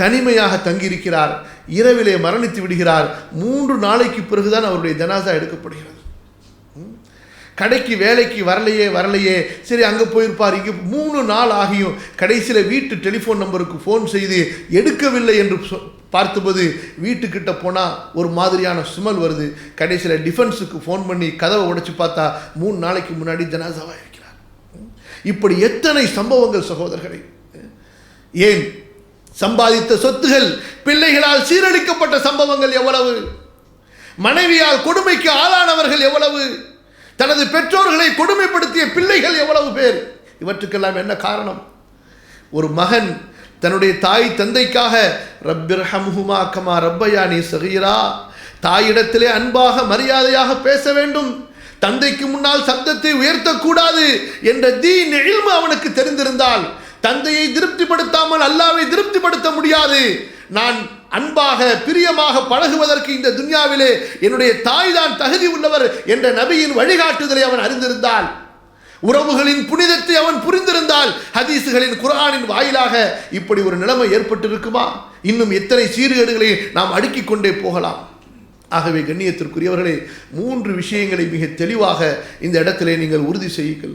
தனிமையாக தங்கியிருக்கிறார், இரவிலே மரணித்து விடுகிறார். 3 நாளைக்கு பிறகுதான் அவருடைய ஜனாசா எடுக்கப்படுகிறது. கடைக்கு வேலைக்கு வரலையே, சரி அங்கே போயிருப்பார், இங்கே 3 நாள் ஆகியும் கடைசியில் வீட்டு டெலிஃபோன் நம்பருக்கு ஃபோன் செய்து எடுக்கவில்லை என்று பார்த்தபோது வீட்டுக்கிட்ட போனால் ஒரு மாதிரியான சுமல் வருது. கடைசியில் டிஃபென்ஸுக்கு ஃபோன் பண்ணி கதவை உடைச்சு பார்த்தா 3 நாளைக்கு முன்னாடி ஜனாசாவாக இருக்கிறார். இப்படி எத்தனை சம்பவங்கள் சகோதரர்களே. ஏன்? சம்பாதித்த சொத்துகள் பிள்ளைகளால் சீரழிக்கப்பட்ட சம்பவங்கள் எவ்வளவு. மனைவியால் கொடுமைக்கு ஆளானவர்கள் எவ்வளவு, தனது பெற்றோர்களை கொடுமைப்படுத்திய பிள்ளைகள் எவ்வளவு பேர். இவற்றுக்கெல்லாம் என்ன காரணம்? ஒரு மகன் தன்னுடைய தாய் தந்தைக்காக ரப்பிர்ஹம்ஹுமா கமா ரப்பயானி சகீரா, தாயிடத்திலே அன்பாக மரியாதையாக பேச வேண்டும், தந்தைக்கு முன்னால் சப்தத்தை உயர்த்தக்கூடாது என்ற தீன் இல்மு அவனுக்கு தெரிந்திருந்தால் தந்தையை திருப்திப்படுத்தாமல் அல்லாஹ்வை திருப்திப்படுத்த முடியாது. நான் அன்பாக பிரியமாக பழகுவதற்கு இந்த துன்யாவிலே என்னுடைய தாய் தான் தகுதி உள்ளவர் என்ற நபியின் வழிகாட்டுதலை அவன் அறிந்திருந்தால், உறவுகளின் புனிதத்தை அவன் புரிந்திருந்தால், ஹதீசுகளின் குர்ஆனின் வாயிலாக இப்படி ஒரு நிலைமை ஏற்பட்டிருக்குமா? இன்னும் எத்தனை சீர்கேடுகளை நாம் அடுக்கிக் கொண்டே போகலாம். ஆகவே கண்ணியத்திற்குரியவர்களே, 3 விஷயங்களை மிக தெளிவாக இந்த இடத்திலே நீங்கள் உறுதி செய்யுங்கள்.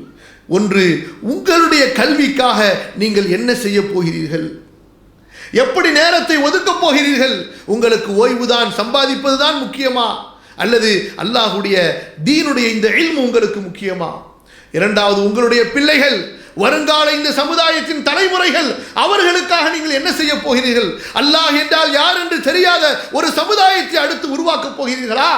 ஒன்று, உங்களுடைய கல்விக்காக நீங்கள் என்ன செய்ய போகிறீர்கள், எப்படி நேரத்தை ஒதுக்கப் போகிறீர்கள்? உங்களுக்கு ஓய்வுதான், சம்பாதிப்பதுதான் முக்கியமா, அல்லது அல்லாஹ்வுடைய தீனுடைய இந்த இல்மு உங்களுக்கு முக்கியமா? இரண்டாவது, உங்களுடைய பிள்ளைகள், வருங்கால இந்த சமுதாயத்தின் தலைமுறைகள், அவர்களுக்காக நீங்கள் என்ன செய்ய போகிறீர்கள்? அல்லாஹ் என்றால் யார் என்று தெரியாத ஒரு சமுதாயத்தை அடுத்து உருவாக்கப் போகிறீர்களா?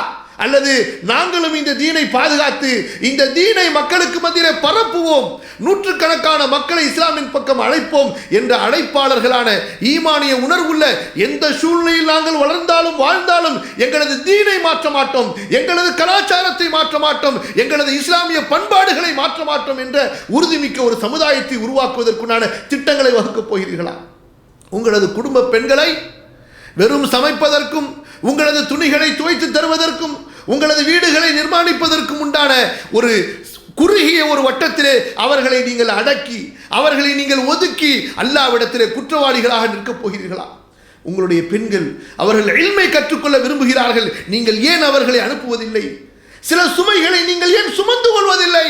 அல்லது நாங்களும் இந்த தீனை பாதுகாத்து இந்த தீனை மக்களுக்கு மத்தியிலே பரப்புவோம், நூற்றுக்கணக்கான மக்களை இஸ்லாமின் பக்கம் அழைப்போம் என்ற அழைப்பாளர்களான ஈமானிய உணர்வுள்ள எந்த சூழ்நிலையில் நாங்கள் வளர்ந்தாலும் வாழ்ந்தாலும் எங்களது தீனை மாற்ற மாட்டோம், எங்களது கலாச்சாரத்தை மாற்ற மாட்டோம், எங்களது இஸ்லாமிய பண்பாடுகளை மாற்ற மாட்டோம் என்ற உறுதிமிக்க ஒரு சமுதாயத்தை உருவாக்குவதற்குண்டான திட்டங்களை வகுக்கப் போகிறீர்களா? உங்களது குடும்ப பெண்களை வெறும் சமைப்பதற்கும், உங்களது துணிகளை துவைத்து தருவதற்கும், உங்களது வீடுகளை நிர்மாணிப்பதற்கும் உண்டான ஒரு குறுகிய ஒரு வட்டத்திலே அவர்களை நீங்கள் அடக்கி, அவர்களை நீங்கள் ஒதுக்கி அல்லாஹ்விடத்திலே குற்றவாளிகளாக நிற்கப் போகிறீர்களா? உங்களுடைய பெண்கள் அவர்கள் இல்மை கற்றுக்கொள்ள விரும்புகிறார்கள், நீங்கள் ஏன் அவர்களை அனுப்புவதில்லை? சில சுமைகளை நீங்கள் ஏன் சுமந்து கொள்வதில்லை?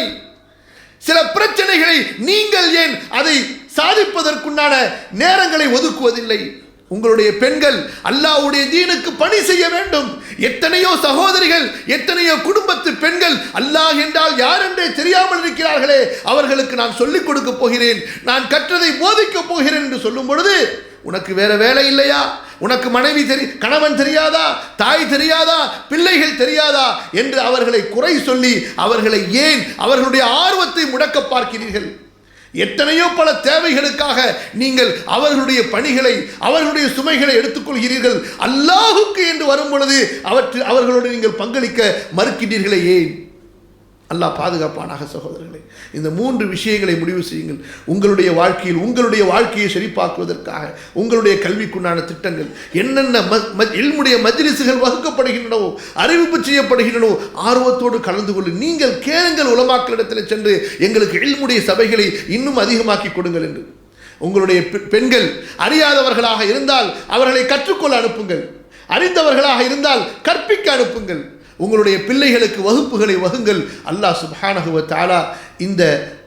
சில பிரச்சனைகளை நீங்கள் ஏன் அதை சாதிப்பதற்குண்டான நேரங்களை ஒதுக்குவதில்லை? உங்களுடைய பெண்கள் அல்லாஹ்வுடைய தீனுக்கு பணி செய்ய வேண்டும். எத்தனையோ சகோதரிகள், எத்தனையோ குடும்பத்து பெண்கள் அல்லாஹ் என்றால் யார் என்றே தெரியாமல் இருக்கிறார்களே, அவர்களுக்கு நான் சொல்லிக் கொடுக்க போகிறேன், நான் கற்றதை போதிக்கப் போகிறேன் என்று சொல்லும் பொழுது, உனக்கு வேற வேலை இல்லையா, உனக்கு மனைவி கணவன் தெரியாதா, தாய் தெரியாதா, பிள்ளைகள் தெரியாதா என்று அவர்களை குறை சொல்லி அவர்களை ஏன் அவர்களுடைய ஆர்வத்தை முடக்க பார்க்கிறீர்கள்? எத்தனையோ பல தேவைகளுக்காக நீங்கள் அவர்களுடைய பணிகளை, அவர்களுடைய சுமைகளை எடுத்துக்கொள்கிறீர்கள். அல்லாஹுக்கு என்று வரும் பொழுது அவர்களோடு நீங்கள் பங்களிக்க மறுக்கிறீர்களே ஏன்? அல்லாஹ் பாதுகாப்பானாக. சகோதரர்களே, இந்த 3 விஷயங்களை முடிவு செய்யுங்கள். உங்களுடைய வாழ்க்கையில் உங்களுடைய வாழ்க்கையை செழிப்பாக்குவதற்காக உங்களுடைய கல்விக்குண்டான திட்டங்கள் என்னென்ன இல்முடைய மஜ்லிஸ்கள் வகுக்கப்படுகின்றனவோ, அறிவிப்பு செய்யப்படுகின்றனவோ, ஆர்வத்தோடு கலந்து கொண்டு நீங்கள் கேளுங்கள். உலமாக்களிடத்தில் சென்று எங்களுக்கு இல்முடைய சபைகளை இன்னும் அதிகமாக்கி கொடுங்கள் என்று. உங்களுடைய பெண்கள் அறியாதவர்களாக இருந்தால் அவர்களை கற்றுக்கொள்ள அனுப்புங்கள், அறிந்தவர்களாக இருந்தால் கற்பிக்க அனுப்புங்கள். உங்களுடைய பிள்ளைகளுக்கு வகுப்புகளை வகுங்கள். அல்லாஹ் சுப்ஹானஹு வ தஆலா இந்த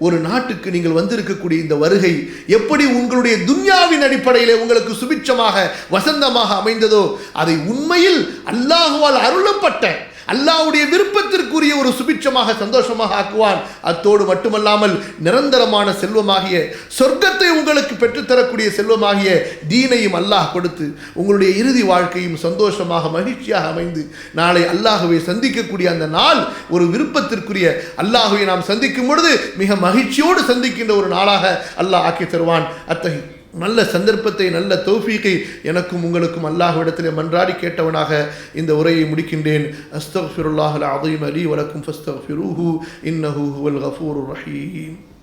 ஒரு நாட்டுக்கு நீங்கள் வந்திருக்கக்கூடிய இந்த வருகை எப்படி உங்களுடைய துன்யாவின் அடிப்படையில் உங்களுக்கு சுபிட்சமாக வசந்தமாக அமைந்ததோ, அதை உண்மையில் அல்லாஹ்வால் அருளப்பட்ட அல்லாஹ்வுடைய விருப்பத்திற்குரிய ஒரு சுபிட்சமாக சந்தோஷமாக ஆக்குவான். அத்தோடு மட்டுமல்லாமல் நிரந்தரமான செல்வமாகிய சொர்க்கத்தை உங்களுக்கு பெற்றுத்தரக்கூடிய செல்வமாகிய தீனையும் அல்லாஹ் கொடுத்து உங்களுடைய இறுதி வாழ்க்கையும் சந்தோஷமாக மகிழ்ச்சியாக அமைந்து நாளை அல்லாஹ்வை சந்திக்கக்கூடிய அந்த நாள் ஒரு விருப்பத்திற்குரிய அல்லாஹ்வை நாம் சந்திக்கும் பொழுது மிக மகிழ்ச்சியோடு சந்திக்கின்ற ஒரு நாளாக அல்லாஹ் ஆக்கி தருவான். அத்தகைய நல்ல சந்தர்ப்பத்தை, நல்ல தௌஃபீக்கை எனக்கும் உங்களுக்கும் அல்லாஹ்விடத்திலே மன்றாடி கேட்டவனாக இந்த உரையை முடிக்கின்றேன். அஸ்தக்ஃபிருல்லாஹல் அஸீம் லீ வலக்கும் ஃபஸ்தக்ஃபிரூஹு இன்னஹு ஹுவல் கஃபூருர் ரஹீம்.